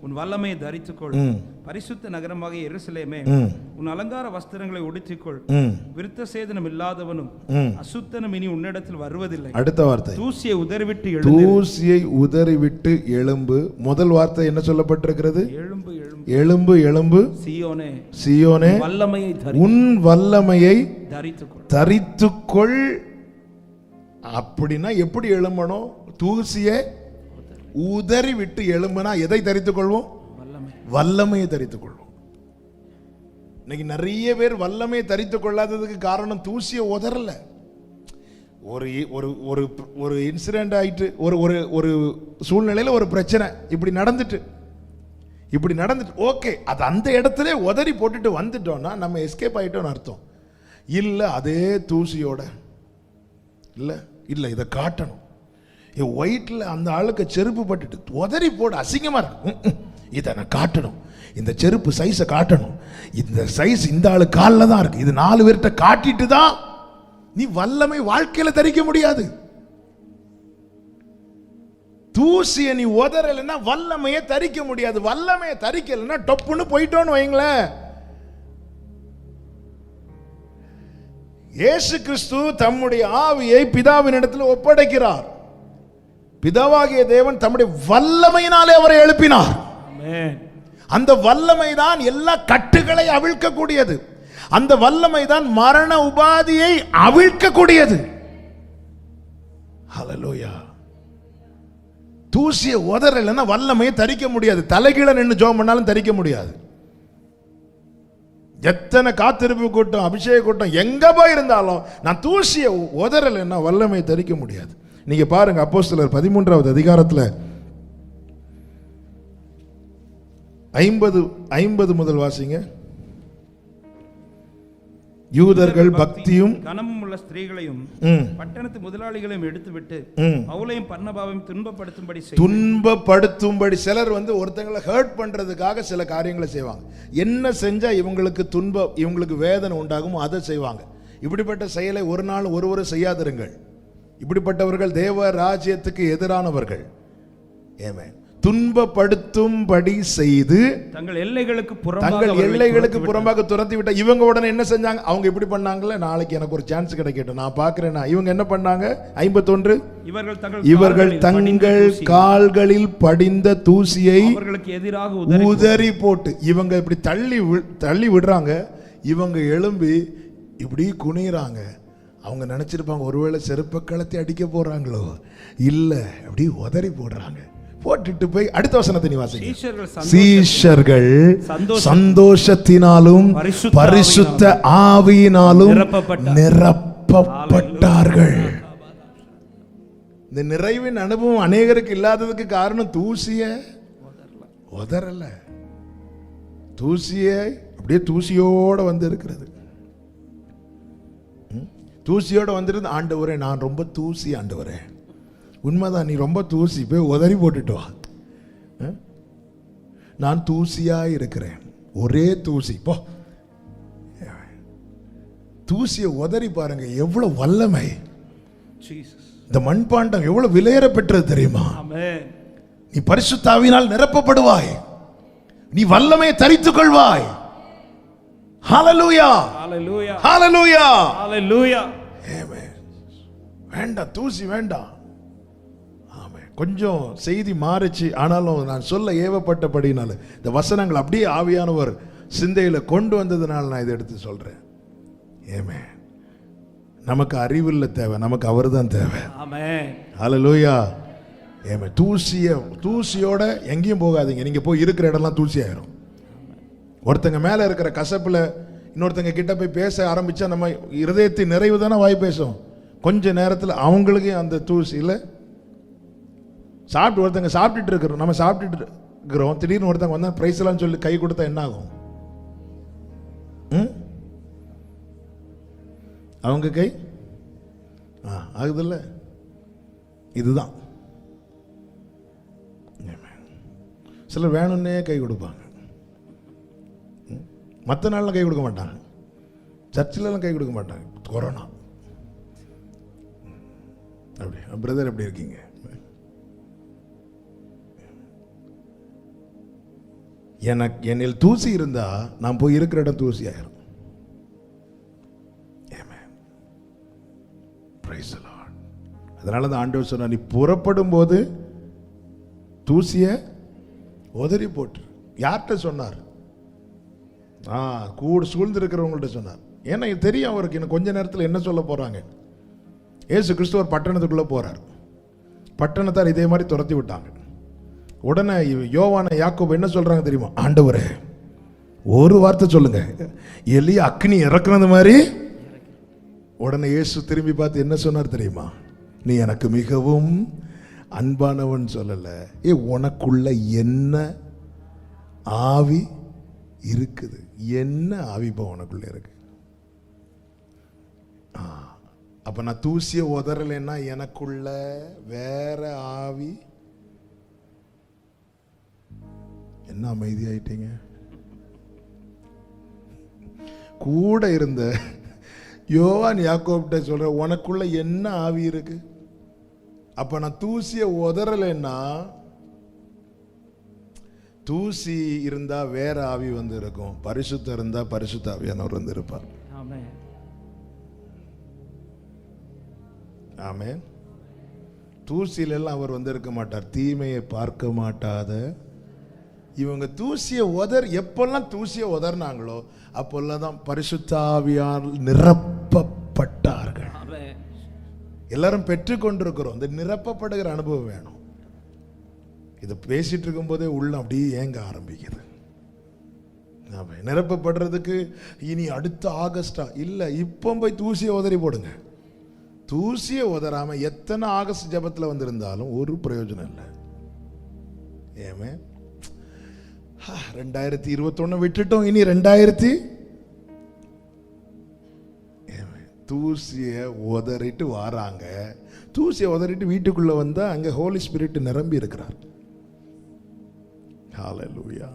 A: உன் வல்லமையை தரித்துக்கொள். பரிசுத்த நகரமாக எருசலேமே, உன் அலங்கார வஸ்திரங்களை உடுத்திக்கொள். விருத்த சேதனம் இல்லாதவனும் அசுத்தனும் இனி உன்னிடத்தில் வருவதில்லை.
B: அடுத்த வார்த்தை,
A: தூசியை உதறிவிட்டு
B: தூசியை உதறிவிட்டு எழும்பு. முதல் வார்த்தை என்ன சொல்லப்பட்டிருக்கிறது?
A: எழும்பு
B: எழும்பு எழும்பு
A: சீயோனே,
B: சீயோனே, உன் வல்லமையை தரித்துக்கொள். அப்படின்னா எப்படி எழும்பணும்? தூசியை உதறி விட்டு எழும்புனா எதை தரித்துக் கொள்வோம்? வல்லமையை தரித்துக் கொள்வோம். இன்னைக்கு நிறைய பேர் வல்லமையை தரித்துக் கொள்ளாததுக்கு காரணம் தூசியை உதறல. ஒரு ஒரு ஒரு இன்சிடென்ட் ஆயிட்டு, ஒரு ஒரு சூழ்நிலையில் ஒரு பிரச்சனை இப்படி நடந்துட்டு ஓகே, அது அந்த இடத்துல உதறி போட்டுட்டு வந்துட்டோம்னா நம்ம எஸ்கேப் ஆயிட்டோம்னு அர்த்தம் இல்லை. அதே தூசியோட இல்லை இதை காட்டணும். ஒயிட்ல அந்த ஆளுக்கு செருப்பு பட்டுட்டு உதறி போட அசிங்கமா இருக்கு. இதை நான் காட்டணும், இந்த செருப்பு சைஸை காட்டணும், இந்த சைஸ் இந்த ஆளு காலில் தான் இருக்கு, இது 4 பேர்கிட்ட காட்டிட்டு தான் நீ வல்லமை வாழ்க்கையில தரிக்க முடியாது. தூசியை நீ உதறலைன்னா வல்லமையை தரிக்க முடியாது. வல்லமையை தரிக்கலைன்னா டொப்புன்னு போயிட்டோன்னு வைங்களேன். இயேசு கிறிஸ்து தம்முடைய ஆவியை பிதாவின் இடத்தில் ஒப்படைக்கிறார். பிதாவாகிய தேவன் தம்முடைய வல்லமையினாலே அவரை எழுப்பினார். அந்த வல்லமை தான் எல்லா கட்டுகளை அவிழ்க்கக்கூடியது. அந்த வல்லமை தான் மரண உபாதியை அவிழ்க்கக்கூடியது. ஹல்லேலூயா. தூசியை உதறலைன்னா வல்லமையை தரிக்க முடியாது. தலைகீழ நின்று ஜெபம் பண்ணாலும் தரிக்க முடியாது. எத்தனை காத்திருப்பு கூட்டம், அபிஷேக கூட்டம் எங்க போய் இருந்தாலும் நான் தூசியை உதறலைன்னா வல்லமையை தரிக்க முடியாது. நீங்க பாருங்க, அப்போஸ்தலர் 13வது அதிகாரத்தில் 50 முதல் வாசிங்க. யூதர்கள் பக்தியும்
A: கனமும் உள்ள உள்ள ஸ்திரீகளையும் பட்டணத்து முதலாளிகளையும் எடுத்துவிட்டு பவுலையும் பர்னபாவையும்
B: துன்பப்படுத்தும்படி சிலர் ஒருத்தங்களை ஹர்ட் பண்றதுக்காக சில காரியங்களை செய்வாங்க. என்ன செஞ்சா இவங்களுக்கு இவங்களுக்கு வேதனை உண்டாகும் அதை செய்வாங்க. இப்படிப்பட்ட செயலை ஒரு நாள் ஒருவரும் செய்யாதிருங்கள். இப்படிப்பட்டவர்கள் தேவ ராஜ்யத்துக்கு எதிரானவர்கள். ஆமென். துன்பப்படுத்தும்படி செய்து தங்கள் எல்லைகளுக்கு புறம்பாக துரத்தி விட்ட இவங்க உடனே என்ன செஞ்சாங்க? அவங்க இப்படி பண்ணாங்கல்ல, நாளைக்கு எனக்கு ஒரு சான்ஸ் கிடைக்கட்டும், நான் பார்க்கிறேன். இவங்க என்ன பண்ணாங்க? 51 இவர்கள் தங்கள் கால்களில் படிந்த தூசியை உதறி போட்டு இவங்க இப்படி தள்ளி விடுறாங்க. இவங்க எழும்பி இப்படி குனிறாங்க. அவங்க நினைச்சிருப்பாங்க ஒருவேளை செருப்பை கலத்தி அடிக்க போறாங்களோ, இல்ல அப்படி உதறி போடுறாங்க. போட்டுட்டு போய் அடுத்த வசனத்தை நீ வாசிங்க. சீஷர்கள் சந்தோஷத்தினாலும் பரிசுத்த ஆவியினாலும் நிரப்பப்பட்டார்கள். இந்த நிறைவின் அனுபவம் அநேகருக்கு இல்லாததுக்கு காரணம் தூசிய உதறல. தூசியை அப்படியே தூசியோட இருக்கிறது. தூசியோட வந்துருந்து, ஆண்டவரே நான் ரொம்ப தூசி, ஆண்டவரே உண்மைதான், நீ ரொம்ப தூசி, போய் உதறி போட்டுட்டு வா. நான் தூசியா இருக்கிறேன், ஒரே தூசி போ. தூசியை உதறி பாருங்க, எவ்வளவு வல்லமை. இந்த மண்பாண்டம் எவ்வளவு விலையேற பெற்றது தெரியுமா? நீ பரிசுத்த ஆவியினால் நிரப்பப்படுவாய், நீ வல்லமையை தரித்துக் கொள்வாய். ஹல்லேலூயா, ஹல்லேலூயா, ஹல்லேலூயா, ஹல்லேலூயா. ஆமென். வேண்டாம், தூசி வேண்டாம். ஆமென். கொஞ்சம் செய்தி மாறிச்சு, ஆனாலும் நான் சொல்ல ஏவப்பட்டபடினால இந்த வசனங்கள் அப்படியே ஆவியானவர் சிந்தையில கொண்டு வந்ததுனால நான் இதை எடுத்து சொல்றேன். ஆமென். நமக்கு அறிவில்லை தேவை, நமக்கு அவர்தான் தேவை. ஆமென். ஹல்லேலூயா. ஆமென். தூசியோட எங்கேயும் போகாதீங்க. நீங்க போய் இருக்கிற இடம்லாம் தூசி ஆயிரும். ஒருத்தங்க மேல இருக்கிற கசப்புல இன்னொருத்தங்க கிட்ட போய் பேச ஆரம்பிச்சா நம்ம இருதயத்தின் நிறைவு தானே வாய் பேசும். கொஞ்ச நேரத்தில் அவங்களுக்கு அந்த தூசி இல்லை. ஒருத்தங்க சாப்பிட்டுட்டு இருக்கிறோம், நம்ம சாப்பிட்டுட்டு இருக்கிறோம், திடீர்னு ஒருத்தங்க வந்தா பிரைஸ் எல்லாம் சொல்லி கை கொடுத்தா என்ன ஆகும்? அவங்க கை ஆகுதுல்ல. இதுதான் சிலர் வேணும்னே கை கொடுப்பாங்க. மற்ற நாள்லாம் கை கொடுக்க மாட்டாங்க, சர்ச்சிலலாம் கை கொடுக்க மாட்டாங்க. கொரோனா அப்படி. பிரதர் எப்படி இருக்கீங்க? என்னில் தூசி இருந்தா நான் போய் இருக்கிற இடம் தூசி ஆயிரும். அதனால தான் ஆண்டவர் சொன்னார், நீ புறப்படும் போது தூசிய உதறி போட்டு. யார்கிட்ட சொன்னார்? கூட சூழ்ந்து இருக்கிறவங்கள்ட்ட சொன்னார். ஏன்னா இது தெரியும் அவருக்கு இன்னும் கொஞ்ச நேரத்தில் என்ன சொல்ல போறாங்க. ஏசு கிறிஸ்துவர் பட்டணத்துக்குள்ள போறார். பட்டணத்தார் இதே மாதிரி துரத்தி விட்டாங்க. உடனே யோவான யாக்கோபு என்ன சொல்றாங்க தெரியுமா? ஆண்டவரே ஒரு வார்த்தை சொல்லுங்க, எலியா அக்னி இறக்குறது மாதிரி. உடனே இயேசு திரும்பி பார்த்து என்ன சொன்னார் தெரியுமா? நீ எனக்கு மிகவும் அன்பானவன் சொல்லல, உனக்குள்ள என்ன ஆவி இருக்குது, என்ன ஆவி இப்போ உனக்குள்ள இருக்கு. அப்ப நான் தூசிய உதறலைன்னா எனக்குள்ள வேற ஆவி. என்ன அமைதியாயிட்டீங்க? கூட இருந்த யோவான் யாக்கோபிட்ட சொல்ற, உனக்குள்ள என்ன ஆவி இருக்கு? அப்ப நான் தூசிய உதறலைன்னா, தூசி இருந்தா வேற ஆவி வந்து இருக்கும், பரிசுத்தம் இருந்தா பரிசுத்த ஆவியானவர் வந்து இருப்பார். ஆமென். தூசியில எல்லாம் அவர் வந்து இருக்க மாட்டார், தீமையை பார்க்க மாட்டாத. இவங்க தூசிய எப்பெல்லாம் தூசிய உதறினாங்களோ அப்பெல்லாம் தான் பரிசுத்த ஆவியால் நிரப்பப்பட்டார்கள். எல்லாரும் பெற்று கொண்டிருக்கிறோம். இந்த நிரப்பப்படுகிற அனுபவம் வேணும். இதை பேசிட்டு இருக்கும் போதே உள்ள அப்படியே ஏங்க ஆரம்பிக்குது. நிரப்பப்படுறதுக்கு இனி அடுத்த ஆகஸ்டா இல்ல, இப்போ போய் தூசியை உதறி போடுங்க. தூசியை உதறாம எத்தனை ஆகஸ்ட் ஜபத்துல வந்திருந்தாலும் ஒரு பிரயோஜனம் இல்லை. ஏமே 2021 விட்டுட்டோம், இனி தூசியை உதறிட்டு வாராங்க. தூசியை உதறிட்டு வீட்டுக்குள்ள வந்தா அங்க ஹோலி ஸ்பிரிட் நிரம்பி இருக்கிறார். ஹல்லேலூயா.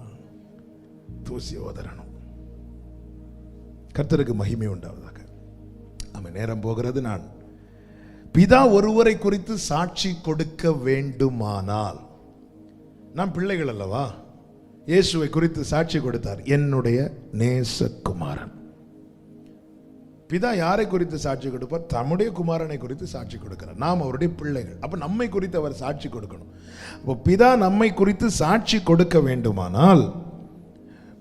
B: தூசியை உதறணும். கர்த்தருக்கு மகிமை உண்டாவதாக. ஆமென். நேரம் போகிறது. நான் பிதா ஒருவரை குறித்து சாட்சி கொடுக்க வேண்டுமானால், நாம் பிள்ளைகள் அல்லவா? இயேசுவை குறித்து சாட்சி கொடுத்தார், என்னுடைய நேசகுமாரன். பிதா யாரை குறித்து சாட்சி கொடுப்பார்? தம்முடைய குமாரனை குறித்து சாட்சி கொடுக்கிறார். நாம் அவருடைய பிள்ளைகள். அப்ப நம்மை குறித்து அவர் சாட்சி கொடுக்கணும். அப்போ பிதா நம்மை குறித்து சாட்சி கொடுக்க வேண்டுமானால்,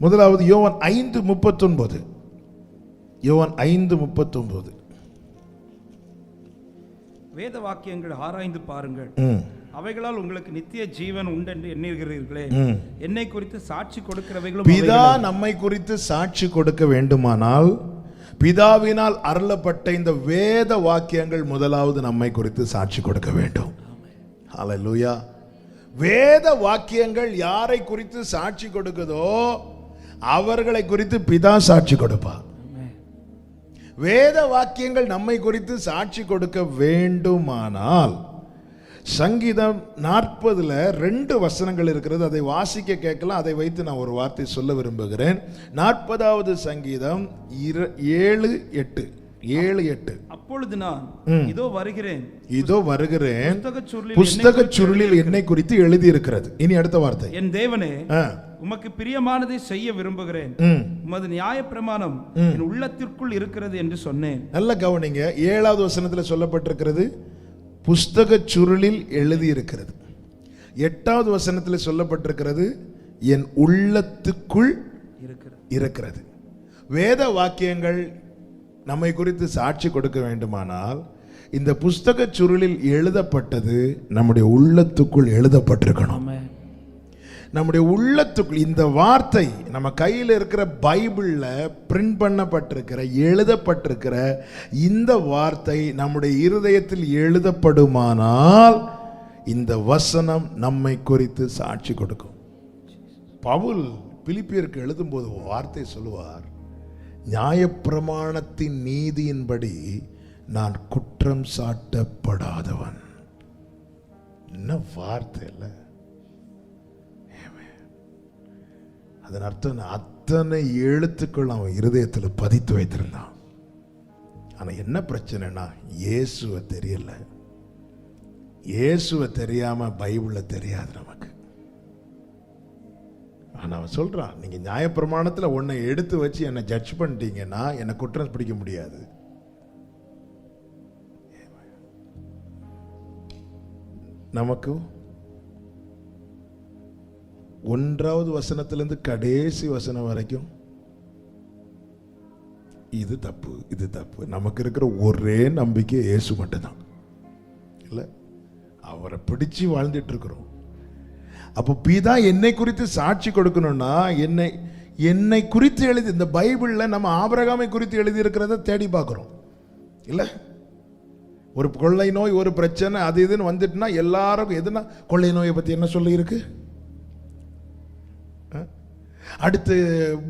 B: முதலாவது யோவான் 5:39. யோவான் 5:39.
A: வேத வாக்கியங்கள் ஆராய்ந்து பாருங்கள், அவைகளால் உங்களுக்கு நித்திய ஜீவன் உண்டு என்று எண்ணுகிறீர்களே. என்னை குறித்து சாட்சி கொடுக்கிறவைகளும்.
B: பிதா நம்மை குறித்து சாட்சி கொடுக்க வேண்டுமானால், பிதாவினால் அருளப்பட்ட இந்த வேத வாக்கியங்கள் முதலாவது நம்மை குறித்து சாட்சி கொடுக்க வேண்டும். ஹல்லேலூயா. வேத வாக்கியங்கள் யாரை குறித்து சாட்சி கொடுக்குதோ அவர்களை குறித்து பிதா சாட்சி கொடுப்பார். வேத வாக்கியங்கள் நம்மை குறித்து சாட்சி கொடுக்க வேண்டுமானால், சங்கீதம் 40 2 வசனங்கள் இருக்கிறது. அதை வாசிக்க கேட்கலாம். அதை வைத்து நான் ஒரு வார்த்தை சொல்ல விரும்புகிறேன். 40வது சங்கீதம் 7:8.
A: அப்பொழுது நான் இதோ வருகிறேன்,
B: புஸ்தகச் சுருளில் என்னை குறித்து எழுதி இருக்கிறது. இனி அடுத்த வார்த்தை,
A: என் தேவனே உமக்கு பிரியமானதை செய்ய விரும்புகிறேன், உமது நியாயப்பிரமாணம் என் உள்ளத்திற்குள் இருக்கிறது என்று சொன்னேன். நல்ல
B: கவனிங்க. 7வது வசனத்தில் சொல்லப்பட்டிருக்கிறது புஸ்தகச் சுருளில் எழுதி இருக்கிறது. 8வது வசனத்தில் சொல்லப்பட்டிருக்கிறது என் உள்ளத்துக்குள் இருக்கிறது. வேத வாக்கியங்கள் நம்மை குறித்து சாட்சி கொடுக்க வேண்டுமானால், இந்த புஸ்தகச் சுருளில் எழுதப்பட்டது நம்முடைய உள்ளத்துக்குள் எழுதப்பட்டிருக்கணும். நம்முடைய உள்ளத்துக்குள் இந்த வார்த்தை நம்ம கையில் இருக்கிற பைபிள்ல பிரிண்ட் பண்ணப்பட்டிருக்கிற, எழுதப்பட்டிருக்கிற இந்த வார்த்தை நம்முடைய இருதயத்தில் எழுதப்படுமானால், இந்த வசனம் நம்மை குறித்து சாட்சி கொடுக்கும். பவுல் பிலிப்பியருக்கு எழுதும்போது வார்த்தை சொல்லுவார், நியாயப்பிரமாணத்தின் நீதியின்படி நான் குற்றம் சாட்டப்படாதவன். என்ன வார்த்தை இல்லை? அதன் அர்த்தம் அத்தனை எழுத்துக்கள் அவன் இருதயத்தில் பதித்து வைத்திருந்தான். ஆனா என்ன பிரச்சனைனா, இயேசுவை தெரியல. இயேசுவை தெரியாம பைபிள்ல தெரியாது நமக்கு. ஆனா அவன் சொல்றான், நீங்க நியாயப்பிரமாணத்துல ஒன்னை எடுத்து வச்சு என்னை ஜட்ஜ் பண்ணிட்டீங்கன்னா என்னை குற்றம் பிடிக்க முடியாது. நமக்கு 1வது வசனத்திலிருந்து கடைசி வசனம் வரைக்கும் இது தப்பு, இது தப்பு. நமக்கு இருக்கிற ஒரே நம்பிக்கை இயேசு மட்டும்தான். இல்ல, அவரை பிடிச்சு வாழ்ந்துட்டு இருக்கிறோம். அப்போ பிதா என்னை குறித்து சாட்சி கொடுக்கணும்னா, என்னை குறித்து எழுதி, இந்த பைபிள்ல நம்ம ஆபிரகாமை குறித்து எழுதி இருக்கிறத தேடி பார்க்கிறோம். இல்ல, ஒரு கொள்ளை நோய், ஒரு பிரச்சனை, அது இதுன்னு வந்துட்டுனா எல்லாருக்கும் எதுனா கொள்ளை நோயை பத்தி என்ன சொல்லி இருக்கு. அடுத்து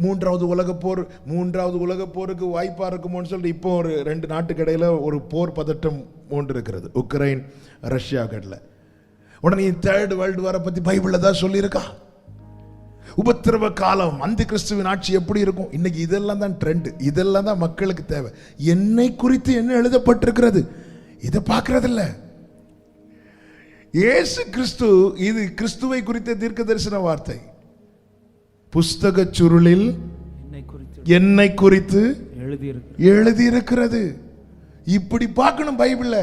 B: 3வது உலகப் போருக்கு வாய்ப்பா இருக்குமோன்னு சொல்லிட்டு இப்போ ஒரு 2 நாட்டுக்கு இடையில ஒரு போர் பதட்டம் ஒன்று இருக்கிறது, உக்ரைன் ரஷ்யா கடல. உடனே 3rd வேர்ல்டு வாரை பத்தி பைபிள்ல தான் சொல்லியிருக்கா. உபத்திரவ காலம், அந்தி கிறிஸ்துவின் ஆட்சி எப்படி இருக்கும். இன்னைக்கு இதெல்லாம் தான் ட்ரெண்ட், இதெல்லாம் தான் மக்களுக்கு தேவை. என்னை குறித்து என்ன எழுதப்பட்டிருக்கிறது இதை பார்க்கறதில்ல. இயேசு கிறிஸ்து, இது கிறிஸ்துவை குறித்த தீர்க்க தரிசன வார்த்தை. புஸ்தகச் சுருளில் என்னை குறித்து எழுதியிருக்கிறது. இப்படி பார்க்கணும் பைபிள்ல.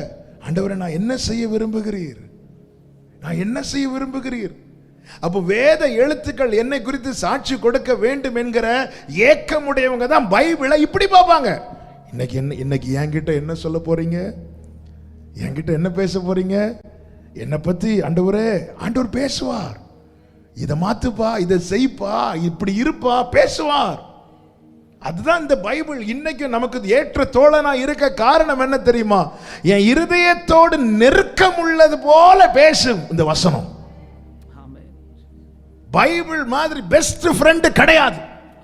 B: ஆண்டவரே, நான் என்ன செய்ய விரும்புகிறீர், நான் என்ன செய்ய விரும்புகிறீர். அப்போ வேத எழுத்துக்கள் என்னை குறித்து சாட்சி கொடுக்க வேண்டும் என்கிற ஏக்கமுடையவங்க தான் பைபிளை இப்படி பார்ப்பாங்க. இன்னைக்கு என்கிட்ட என்ன சொல்ல போறீங்க, என்கிட்ட என்ன பேச போறீங்க, என்னை பத்தி ஆண்டவரே, ஆண்டவர் பேசுவார். இதை மாத்துப்பா, இதை செய்ப்பா, இப்படி இருப்பா, பேசுவார். அதுதான் இந்த பைபிள் இன்னைக்கு நமக்கு ஏற்ற தோழனா இருக்க காரணம் என்ன தெரியுமா? என் இருதயத்தோடு நெருக்கம் உள்ளது போல பேசும் இந்த வசனம். பைபிள் மாதிரி பெஸ்ட் ஃப்ரெண்ட் கிடையாது.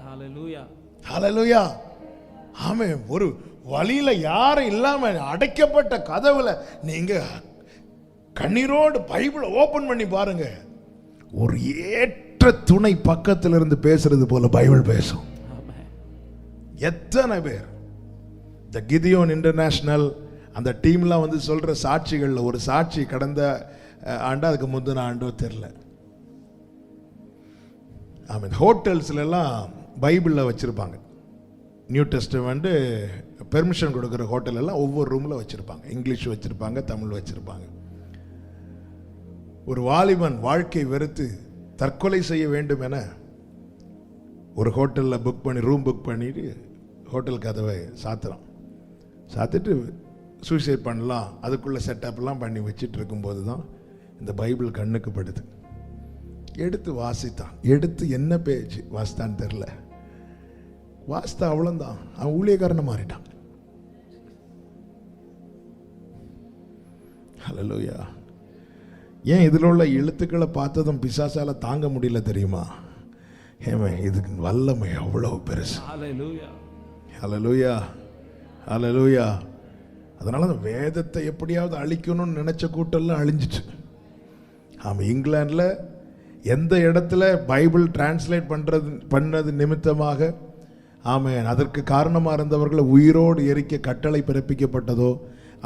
B: ஹல்லேலூயா, ஹல்லேலூயா. ஆமென். வழியில யாரும் இல்லாம அடைக்கப்பட்ட கதவுல நீங்க கண்ணீரோடு பைபிளை ஓபன் பண்ணி பாருங்க, ஒரு ஏற்ற துணை பக்கத்துல இருந்து பேசுறது போல பைபிள் பேசும். எத்தனை பேர் இந்த கிதியோன் இன்டர்நேஷனல் அந்த டீம்லாம் வந்து சொல்ற சாட்சிகள்ல ஒரு சாட்சி கடந்த ஆண்டு அதுக்கு முந்தின ஆண்டோ தெரியல, ஆமாம், ஹோட்டல்ஸ்ல எல்லாம் பைபிளில் வச்சிருப்பாங்க. நியூ டெஸ்டமெண்ட் பெர்மிஷன் கொடுக்குற ஹோட்டல் எல்லாம் ஒவ்வொரு ரூமில் வச்சிருப்பாங்க. இங்கிலீஷ் வச்சிருப்பாங்க, தமிழ் வச்சிருப்பாங்க. ஒரு வாலிபன் வாழ்க்கை வெறுத்து தற்கொலை செய்ய வேண்டும் என ஒரு ஹோட்டலில் புக் பண்ணி ரூம் புக் பண்ணிட்டு ஹோட்டல் கதவை சாத்துறான். சாத்திட்டு சூசைட் பண்ணலாம் அதுக்குள்ள செட்டப்லாம் பண்ணி வச்சுட்டு இருக்கும்போது தான் இந்த பைபிள் கண்ணுக்கு படுது. எடுத்து வாசித்தான். எடுத்து என்ன பேச்சு வாசித்தான்னு தெரில, வாசித்தா அவ்வளோதான், அவன் ஊழியக்காரனை மாறிட்டான். ஹல்லேலூயா. ஏன் இதில் உள்ள எழுத்துக்களை பார்த்ததும் பிசாசால தாங்க முடியல தெரியுமா? ஏமே இதுக்கு வல்லமை அவ்வளவு பெருசு. ஹல்லேலூயா, ஹல்லேலூயா. அதனால அந்த வேதத்தை எப்படியாவது அழிக்கணும்னு நினைச்ச கூட்டம்லாம் அழிஞ்சிச்சு. ஆமாம், இங்கிலாண்டில் எந்த இடத்துல பைபிள் டிரான்ஸ்லேட் பண்ணது நிமித்தமாக ஆமென் அதற்கு காரணமாக இருந்தவர்களை உயிரோடு எரிக்க கட்டளை பிறப்பிக்கப்பட்டதோ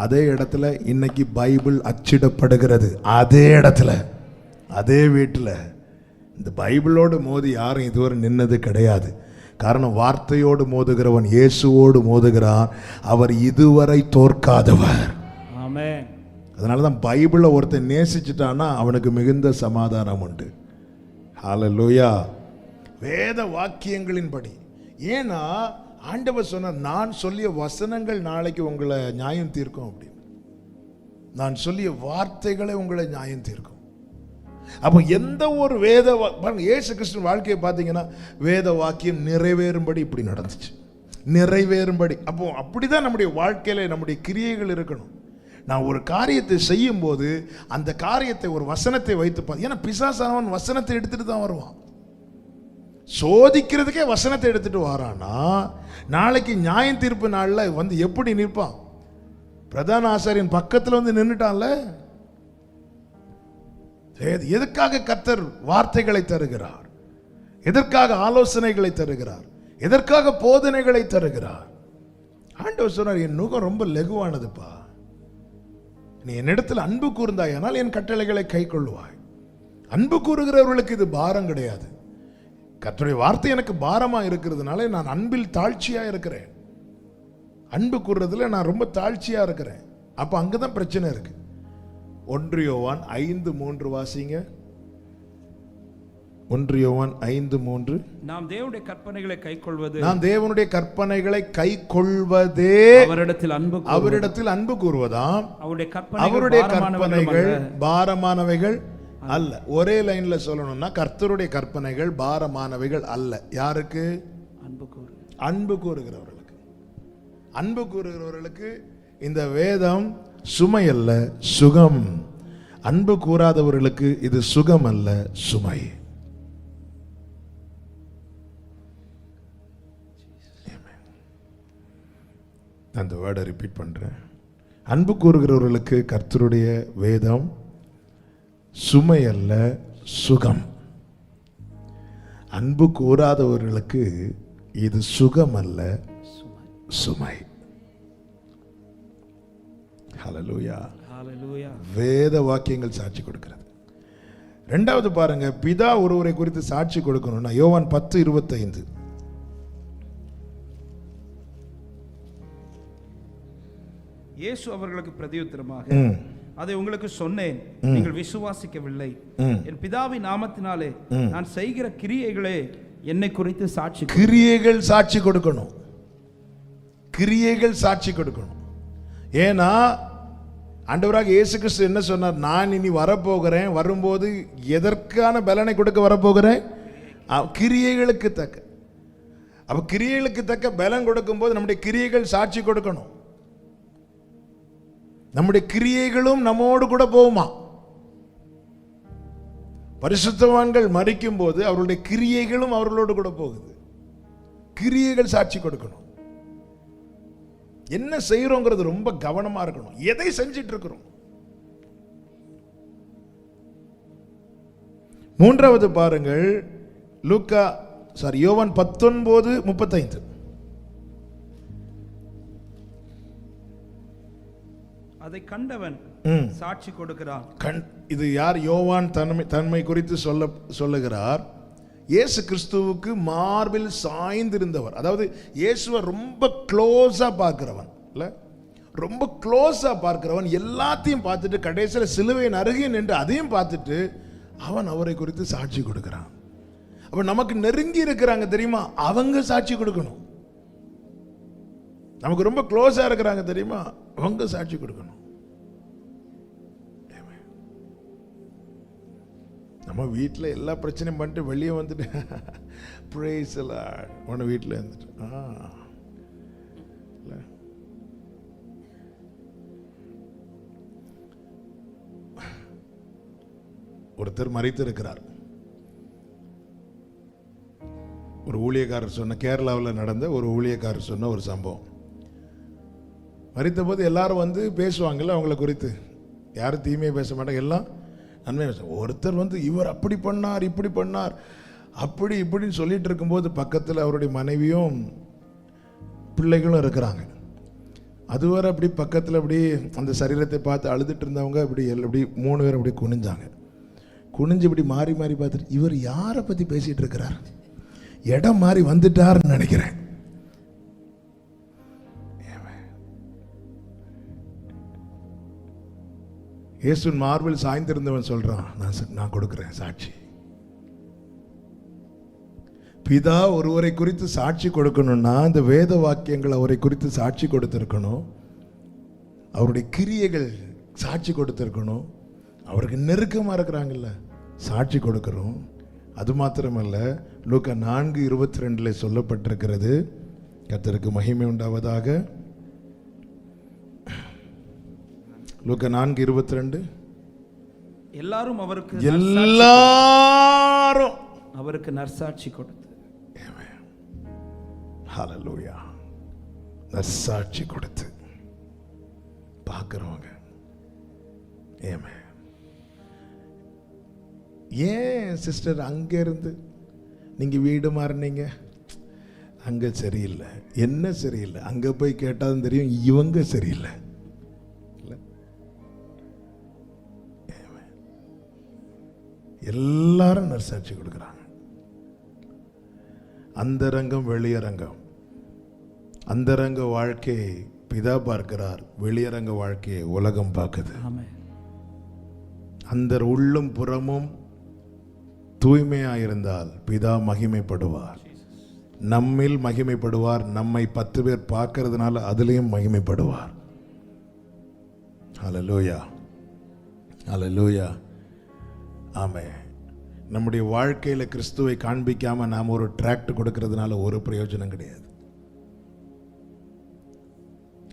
B: அதே இடத்துல இன்னைக்கு பைபிள் அச்சிடப்படுகிறது. அதே இடத்துல, அதே வீட்டில் இந்த பைபிளோடு மோதி யாரும் இதுவரை நின்னது கிடையாது. காரணம், வார்த்தையோடு மோதுகிறவன் இயேசுவோடு மோதுகிறான். அவர் இதுவரை தோற்காதவர்.
A: ஆமென்.
B: அதனால தான் பைபிளை ஒருத்தன் நேசிச்சுட்டான்னா அவனுக்கு மிகுந்த சமாதானம் உண்டு. ஹல்லேலூயா. வேத வாக்கியங்களின்படி. ஏன்னா ஆண்டவர் சொன்னார், நான் சொல்லிய வசனங்கள் நாளைக்கு உங்களை நியாயம் தீர்க்கும் அப்படின்னு. நான் சொல்லிய வார்த்தைகளை உங்களை நியாயம் தீர்க்கும். அப்போ எந்த ஒரு வேத இயேசு கிறிஸ்துவின் வாழ்க்கையை பார்த்தீங்கன்னா வேத வாக்கியம் நிறைவேறும்படி இப்படி நடந்துச்சு, நிறைவேறும்படி. அப்போ அப்படிதான் நம்முடைய வாழ்க்கையில நம்முடைய கிரியைகள் இருக்கணும். நான் ஒரு காரியத்தை செய்யும் போது அந்த காரியத்தை ஒரு வசனத்தை வைத்து, ஏன்னா பிசாசானவன் வசனத்தை எடுத்துட்டு தான் வருவான். சோதிக்கிறதுக்கே வசனத்தை எடுத்துட்டு வரானா நாளைக்கு நியாயம் தீர்ப்பு நாள்ல வந்து எப்படி நிற்பான்? பிரதான ஆசாரியன் பக்கத்தில் வந்து நின்றுட்டான்ல. எதற்காக கர்த்தர் வார்த்தைகளை தருகிறார்? எதற்காக ஆலோசனைகளை தருகிறார்? எதற்காக போதனைகளை தருகிறார்? ஆண்டவர் சொன்னார், என் நுகம் ரொம்ப லெகுவானதுப்பா, நீ என்னிடத்தில் அன்பு கூர்ந்தாயானால் என் கட்டளைகளை கை கொள்ளுவாய். அன்பு கூறுகிறவர்களுக்கு இது பாரம் கிடையாது. கர்த்தருடைய வார்த்தை எனக்கு பாரமா இருக்கிறதுனால நான் அன்பில் தாழ்ச்சியா இருக்கிறேன். அன்பு கூறுறதுல நான் ரொம்ப தாழ்ச்சியா இருக்கிறேன். அப்ப அங்கதான் பிரச்சனை இருக்கு. 1 யோவான் 5:3 வாசிங்க. 1 யோவான் 5:3.
A: நாம் தேவனுடைய கற்பனைகளை கைக்கொள்வது,
B: நாம் தேவனுடைய கற்பனைகளை கைக்கொள்வதே அவரிடத்தில் அன்பு கூறுவதாம். அவருடைய கற்பனைகள் பாரமானவைகள் அல்ல. ஒரே லைன்ல சொல்லணும்னா கர்த்தருடைய கற்பனைகள் பாரமானவைகள் அல்ல. யாருக்கு? அன்பு கூறுகிறவர்களுக்கு. அன்பு கூறுகிறவர்களுக்கு இந்த வேதம் சுமை அல்ல, சுகம். அன்பு கூறாதவர்களுக்கு இது சுகம் அல்ல, சுமை. அந்த வேர்டை ரிப்பீட் பண்றேன். அன்பு கூறுகிறவர்களுக்கு கர்த்தருடைய வேதம் சுமை அல்ல, சுகம். அன்பு கூறாதவர்களுக்கு இது சுகம் அல்ல, சுமை. ஹல்லேலூயா.
A: ஹல்லேலூயா.
B: வேத வாக்கியங்கள் சாட்சி கொடுக்கிறது. இரண்டாவது பாருங்க, பிதா ஒருவரை குறித்து சாட்சி கொடுக்கணும்னா யோவான் 10:25.
A: இயேசு அவர்களுக்கு பிரதியுத்தரமாக, அதை உங்களுக்கு சொன்னேன், நீங்கள் விசுவாசிக்கவில்லை. என் பிதாவின் நாமத்தினாலே நான் செய்கிற கிரியைகளே என்னை குறித்து சாட்சி.
B: கிரியைகள் சாட்சி கொடுக்கணும். கிரியைகள் சாட்சி கொடுக்கணும். ஏன்னா ஆண்டவராக இயேசு கிறிஸ்து என்ன சொன்னார்? நான் இனி வரப்போகிறேன், வரும்போது எதற்கான பலனை கொடுக்க வரப்போகிறேன்? கிரியைகளுக்கு தக்க. அப்ப கிரியைகளுக்கு தக்க பலன் கொடுக்கும் போது நம்முடைய கிரியைகள் சாட்சி கொடுக்கணும். நம்முடைய கிரியைகளும் நம்மோடு கூட போகுமா? பரிசுத்தவான்கள் மரிக்கும் போது அவர்களுடைய கிரியைகளும் அவர்களோடு கூட போகுது. கிரியைகள் சாட்சி கொடுக்கணும். என்ன செய்யறோங்கிறது ரொம்ப கவனமா இருக்கணும். எதை செஞ்சிட்டு இருக்கிறோம்? மூன்றாவது பாருங்கள், யோவான் 19:35.
A: அதை கண்டவன் சாட்சி கொடுக்கிறான்.
B: இது யார்? யோவான் தன்மை குறித்து சொல்லுகிறார். இயேசு கிறிஸ்துவுக்கு மார்பில் சாய்ந்திருந்தவர், அதாவது இயேசுவை ரொம்ப க்ளோஸா பார்க்கிறவன் இல்ல, ரொம்ப க்ளோஸா பார்க்கிறவன், எல்லாத்தையும் பார்த்துட்டு கடைசியில் சிலுவையின் அருகே நின்று அதையும் பார்த்துட்டு அவன் அவரை குறித்து சாட்சி கொடுக்கிறான். அப்ப நமக்கு நெருங்கி இருக்கிறாங்க தெரியுமா, அவங்க சாட்சி கொடுக்கணும். நமக்கு ரொம்ப க்ளோஸா இருக்கிறாங்க தெரியுமா, அவங்க சாட்சி கொடுக்கணும். நம்ம வீட்டில் எல்லா பிரச்சனையும் பண்ணிட்டு வெளியே வந்துட்டு praise the Lord உன வீட்டில் இருந்துட்டு ஒருத்தர் மரித்து இருக்கிறார். ஒரு ஊழியக்காரர் சொன்ன, கேரளாவில் நடந்த ஒரு ஊழியக்காரர் சொன்ன ஒரு சம்பவம். மரித்த போது எல்லாரும் வந்து பேசுவாங்கல்ல அவங்களை குறித்து, யாரும் தீமையை பேச மாட்டாங்க, எல்லாம் நன்மை பேச. ஒருத்தர் வந்து இவர் அப்படி பண்ணார் இப்படி பண்ணார் அப்படி இப்படின்னு சொல்லிட்டு இருக்கும்போது பக்கத்தில் அவருடைய மனைவியும் பிள்ளைகளும் இருக்கிறாங்க. அதுவரை அப்படி பக்கத்தில் அப்படி அந்த சரீரத்தை பார்த்து அழுதுட்டு இருந்தவங்க இப்படி 3 பேர் அப்படி குனிஞ்சாங்க. குனிஞ்சு இப்படி மாறி மாறி பார்த்துட்டு, இவர் யாரை பற்றி பேசிட்டு இருக்கிறார், இடம் மாறி வந்துட்டாருன்னு நினைக்கிறேன். இயேசுவின் மார்பில் சாய்ந்திருந்தவன் சொல்றான், நான் கொடுக்கிறேன் சாட்சி. பிதா ஒருவரை குறித்து சாட்சி கொடுக்கணும்னா இந்த வேத வாக்கியங்கள் அவரை குறித்து சாட்சி கொடுத்திருக்கணும், அவருடைய கிரியைகள் சாட்சி கொடுத்திருக்கணும், அவருக்கு நெருக்கமா இருக்கிறாங்கல்ல சாட்சி கொடுக்கிறோம். அது மாத்திரமல்ல, லூக்கா 4:22 சொல்லப்பட்டிருக்கிறது, கர்த்தருக்கு மகிமை உண்டாவதாக. லூக்கா 4:22,
A: எல்லாரும் அவருக்கு நற்சாட்சி கொடுத்து,
B: ஹல்லேலூயா, நற்சாட்சி கொடுத்து பார்க்கிறவங்க. ஆமென். ஏன் சிஸ்டர் அங்க இருந்து நீங்க வீடு மாறினீங்க? அங்க சரியில்லை. என்ன சரியில்லை? அங்க போய் கேட்டாலும் தெரியும் இவங்க சரியில்லை. எல்லாரும் நற்சாட்சி கொடுக்கிறாங்க. அந்தரங்கம் வெளியரங்கம். அந்தரங்க வாழ்க்கையை பிதா பார்க்கிறார், வெளியரங்க வாழ்க்கையை உலகம் பார்க்குது. அந்த உள்ளும் புறமும் தூய்மையாயிருந்தால் பிதா மகிமைப்படுவார், நம்மில் மகிமைப்படுவார், நம்மை 10 பேர் பார்க்கறதுனால அதிலையும் மகிமைப்படுவார். ஹல்லேலூயா, ஹல்லேலூயா. ஆமென். நம்முடைய வாழ்க்கையில் கிறிஸ்துவை காண்பிக்காம நாம் ஒரு டிராக்ட் கொடுக்கறதுனால ஒரு பிரயோஜனம் கிடையாது.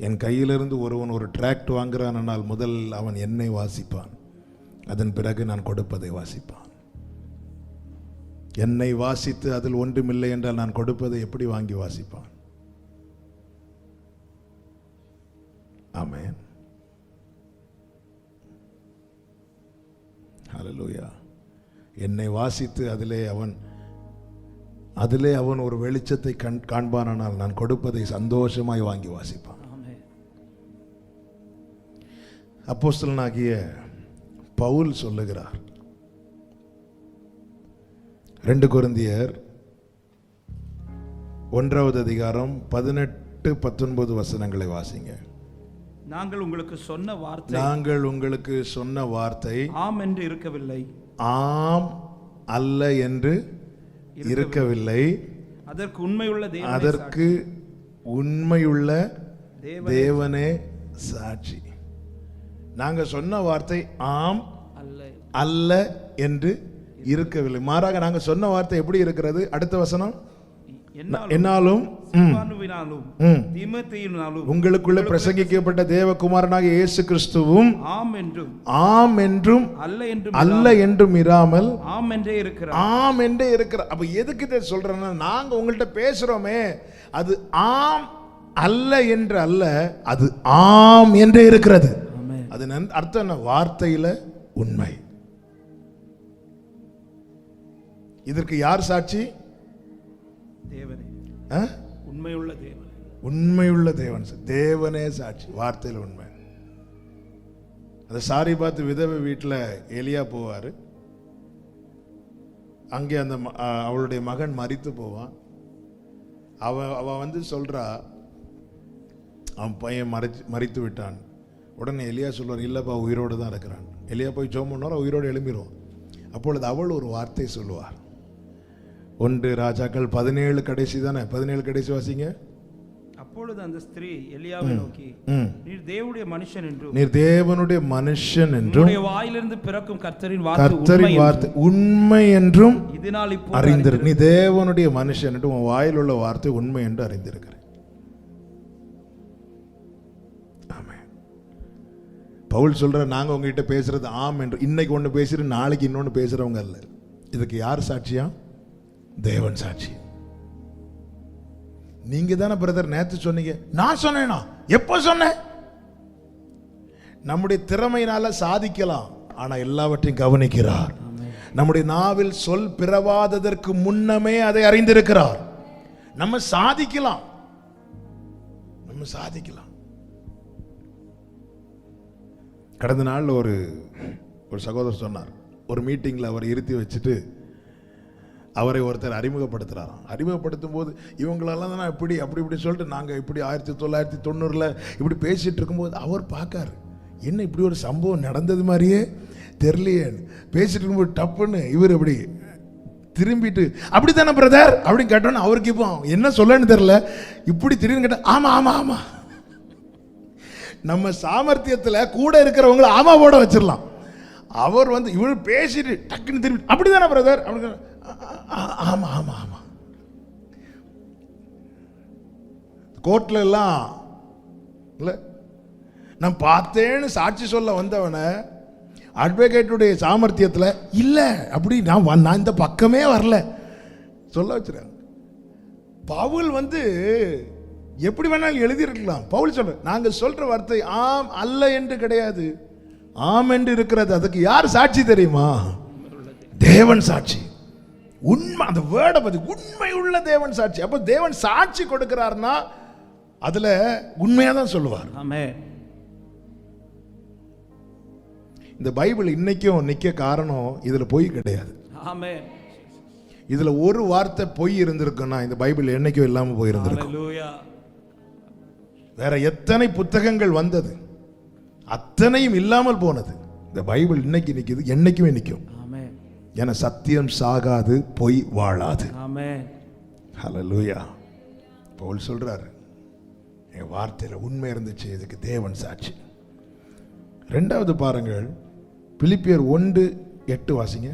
B: என் கையிலிருந்து ஒருவன் ஒரு டிராக்ட் வாங்குறானால் முதல் அவன் என்னை வாசிப்பான், அதன் பிறகு நான் கொடுப்பதை வாசிப்பான். என்னை வாசித்து அதில் ஒன்றுமில்லை என்றால் நான் கொடுப்பதை எப்படி வாங்கி வாசிப்பான்? ஆமென். ஹல்லேலூயா. என்னை வாசித்து அதிலே அவன் ஒரு வெளிச்சத்தை காண்பானால் நான் கொடுப்பதை சந்தோஷமாய் வாங்கி வாசிப்பான். அப்போஸ்தலனாகிய பவுல் சொல்லுகிறார், 2 கொரிந்தியர் 1வது அதிகாரம் 18-19 வசனங்களை வாசிங்க.
A: நாங்கள் உங்களுக்கு சொன்ன வார்த்தை ஆம் என்று இருக்கவில்லை,
B: ஆம் அல்ல என்று இருக்கவில்லை, அதற்கு உண்மையுள்ள தேவனே சாட்சி. நாங்க சொன்ன வார்த்தை ஆம் அல்ல என்று இருக்கவில்லை, மாறாக நாங்க சொன்ன வார்த்தை எப்படி இருக்கிறது? அடுத்த வசனம், என்னாலும் உங்களுக்குள்ள பிரசங்கிக்கப்பட்ட தேவகுமாரனாக இயேசு கிறிஸ்துவும் ஆம் என்றும் அல்ல என்றும் இராமல் ஆம் என்றே இருக்கிறார். அப்ப எதுக்கு சொல்றேன்னா, நாங்க உங்கள்கிட்ட பேசுறோமே அது ஆம் அல்ல என்று அல்ல, அது ஆம் என்றே இருக்கிறது.
A: ஆமென்.
B: அது அர்த்தம் என்ன? வார்த்தையில உண்மை. இதற்கு யார் சாட்சி?
A: தேவனே.
B: ஆ?
A: உண்மையுள்ள தேவன்.
B: உண்மையுள்ள தேவன், தேவனே சாட்சி, வார்த்தையில் உண்மை. அந்த சாரி பார்த்து விதவை வீட்டில் எலியா போவார். அங்கே அந்த அவளுடைய மகன் மரித்து போவான். அவ வந்து சொல்றா, அவன் பையன் மரித்து விட்டான். உடனே எலியா சொல்வார், இல்லப்பா உயிரோடு தான் இருக்கிறான். எலியா போய் ஜெபம் பண்ணுவார், உயிரோடு எழும்பிடுவான். அப்பொழுது அவள் ஒரு வார்த்தை சொல்லுவார். 1 ராஜாக்கள் 17 கடைசி தானே, 17 கடைசி வாசிங்க.
A: அப்பொழுது அந்த ஸ்திரீ எலியாவை நோக்கி, நீர் தேவனுடைய மனுஷன் என்றும்,
B: நீர் தேவனுடைய மனுஷன் என்றும்,
A: உம்முடைய வாயிலிருந்து பிறக்கும் கர்த்தரின்
B: வார்த்தை உண்மை என்றும்
A: இதனால் இப்போ
B: அறிந்திரு. நீ தேவனுடைய மனுஷன் என்று உன் வாயில் உள்ள வார்த்தை உண்மை என்று அறிந்திருக்கிறேன். ஆமென். பவுல் சொல்ற, நாங்க உங்ககிட்ட பேசுறது ஆம் என்று. இன்னைக்கு ஒண்ணு பேசுற, நாளைக்கு இன்னொன்னு பேசுறவங்க அல்ல. இதுக்கு யார் சாட்சியா? தேவன் சாட்சி. நீங்க தானே பிரதர் நேத்து சொன்னீங்க. நான் சொன்னேனா? எப்ப சொன்னேன்? நம்முடைய திறமையினால சாதிக்கலாம், ஆனா எல்லாவற்றையும் கவனிக்கிறார். நம்முடைய நாவில் சொல் பிறவாததற்கு முன்னமே அதை அறிந்திருக்கிறார். நம்ம சாதிக்கலாம். கடந்த நாள் ஒரு சகோதரர் சொன்னார், ஒரு மீட்டிங்ல அவரை இருத்தி வச்சுட்டு அவரை ஒருத்தர் அறிமுகப்படுத்துறாராம். அறிமுகப்படுத்தும் போது இவங்களெல்லாம் தான் இப்படி அப்படி சொல்லிட்டு நாங்கள் இப்படி 1990 இப்படி பேசிட்டு இருக்கும்போது அவர் பார்க்காரு, என்ன இப்படி ஒரு சம்பவம் நடந்தது மாதிரியே தெரியலையேன்னு பேசிட்டு இருக்கும்போது டப்புன்னு இவர் இப்படி திரும்பிட்டு, அப்படி தானே பிரதர் அப்படின்னு கேட்டோன்னு அவருக்கு இப்போ என்ன சொல்லன்னு தெரியல, இப்படி திரும்பி கேட்ட, ஆமா ஆமா ஆமா. நம்ம சாமர்த்தியத்தில் கூட இருக்கிறவங்கள ஆமா போட வச்சிடலாம். அவர் வந்து இவர் பேசிட்டு டக்குன்னு திரும்பி, அப்படிதானே பிரதர் அப்படின்னு, ஆமா ஆமா ஆமா. கோர்ட்ல எல்லாம் இல்ல, நான் பார்த்தேன்னு சாட்சி சொல்ல வந்தவனை அட்வொகேட்டுடைய சாமர்த்தியத்தில் இல்ல அப்படி நான் இந்த பக்கமே வரல சொல்ல வச்சிருக்காங்க. பவுல் வந்து எப்படி வேணாலும் எழுதியிருக்கலாம். பவுல் சொல்ற, நாங்க சொல்ற வார்த்தை ஆம் அல்ல என்று கிடையாது, ஆம் என்று இருக்கிறது. அதுக்கு யார் சாட்சி தெரியுமா? தேவன் சாட்சி. உண்மை, அந்த வேர்டை பத்தி உண்மை உள்ள தேவன் சாட்சி. அப்ப தேவன் சாட்சி கொடுக்கிறார்னா அதுல உண்மையா தான் சொல்லுவார்.
A: ஆமென்.
B: இந்த பைபிள் இன்னைக்கும் நிக்க காரணம் இதுல பொய் கிடையாது.
A: ஆமென்.
B: இதுல ஒரு வார்த்தை பொய் இருந்திருக்குன்னா இந்த பைபிள் என்னைக்கும் இல்லாம போயிருந்திருக்கும்.
A: ஹல்லேலூயா.
B: வேற எத்தனை புத்தகங்கள் வந்தது, அத்தனையும் இல்லாமல் போனது. இந்த பைபிள் இன்னைக்கு நிக்குது, என்னைக்குமே நிற்கும். என சத்தியம் சாகாது, பொய் வாழாது.
A: ஆமென்.
B: ஹல்லேலூயா. பவுல் சொல்றாரு, என் வார்த்தையில உண்மை இருந்துச்சு, இதுக்கு தேவன் சாட்சி. இரண்டாவது பாருங்கள், பிலிப்பியர் 1:8 வாசிங்க.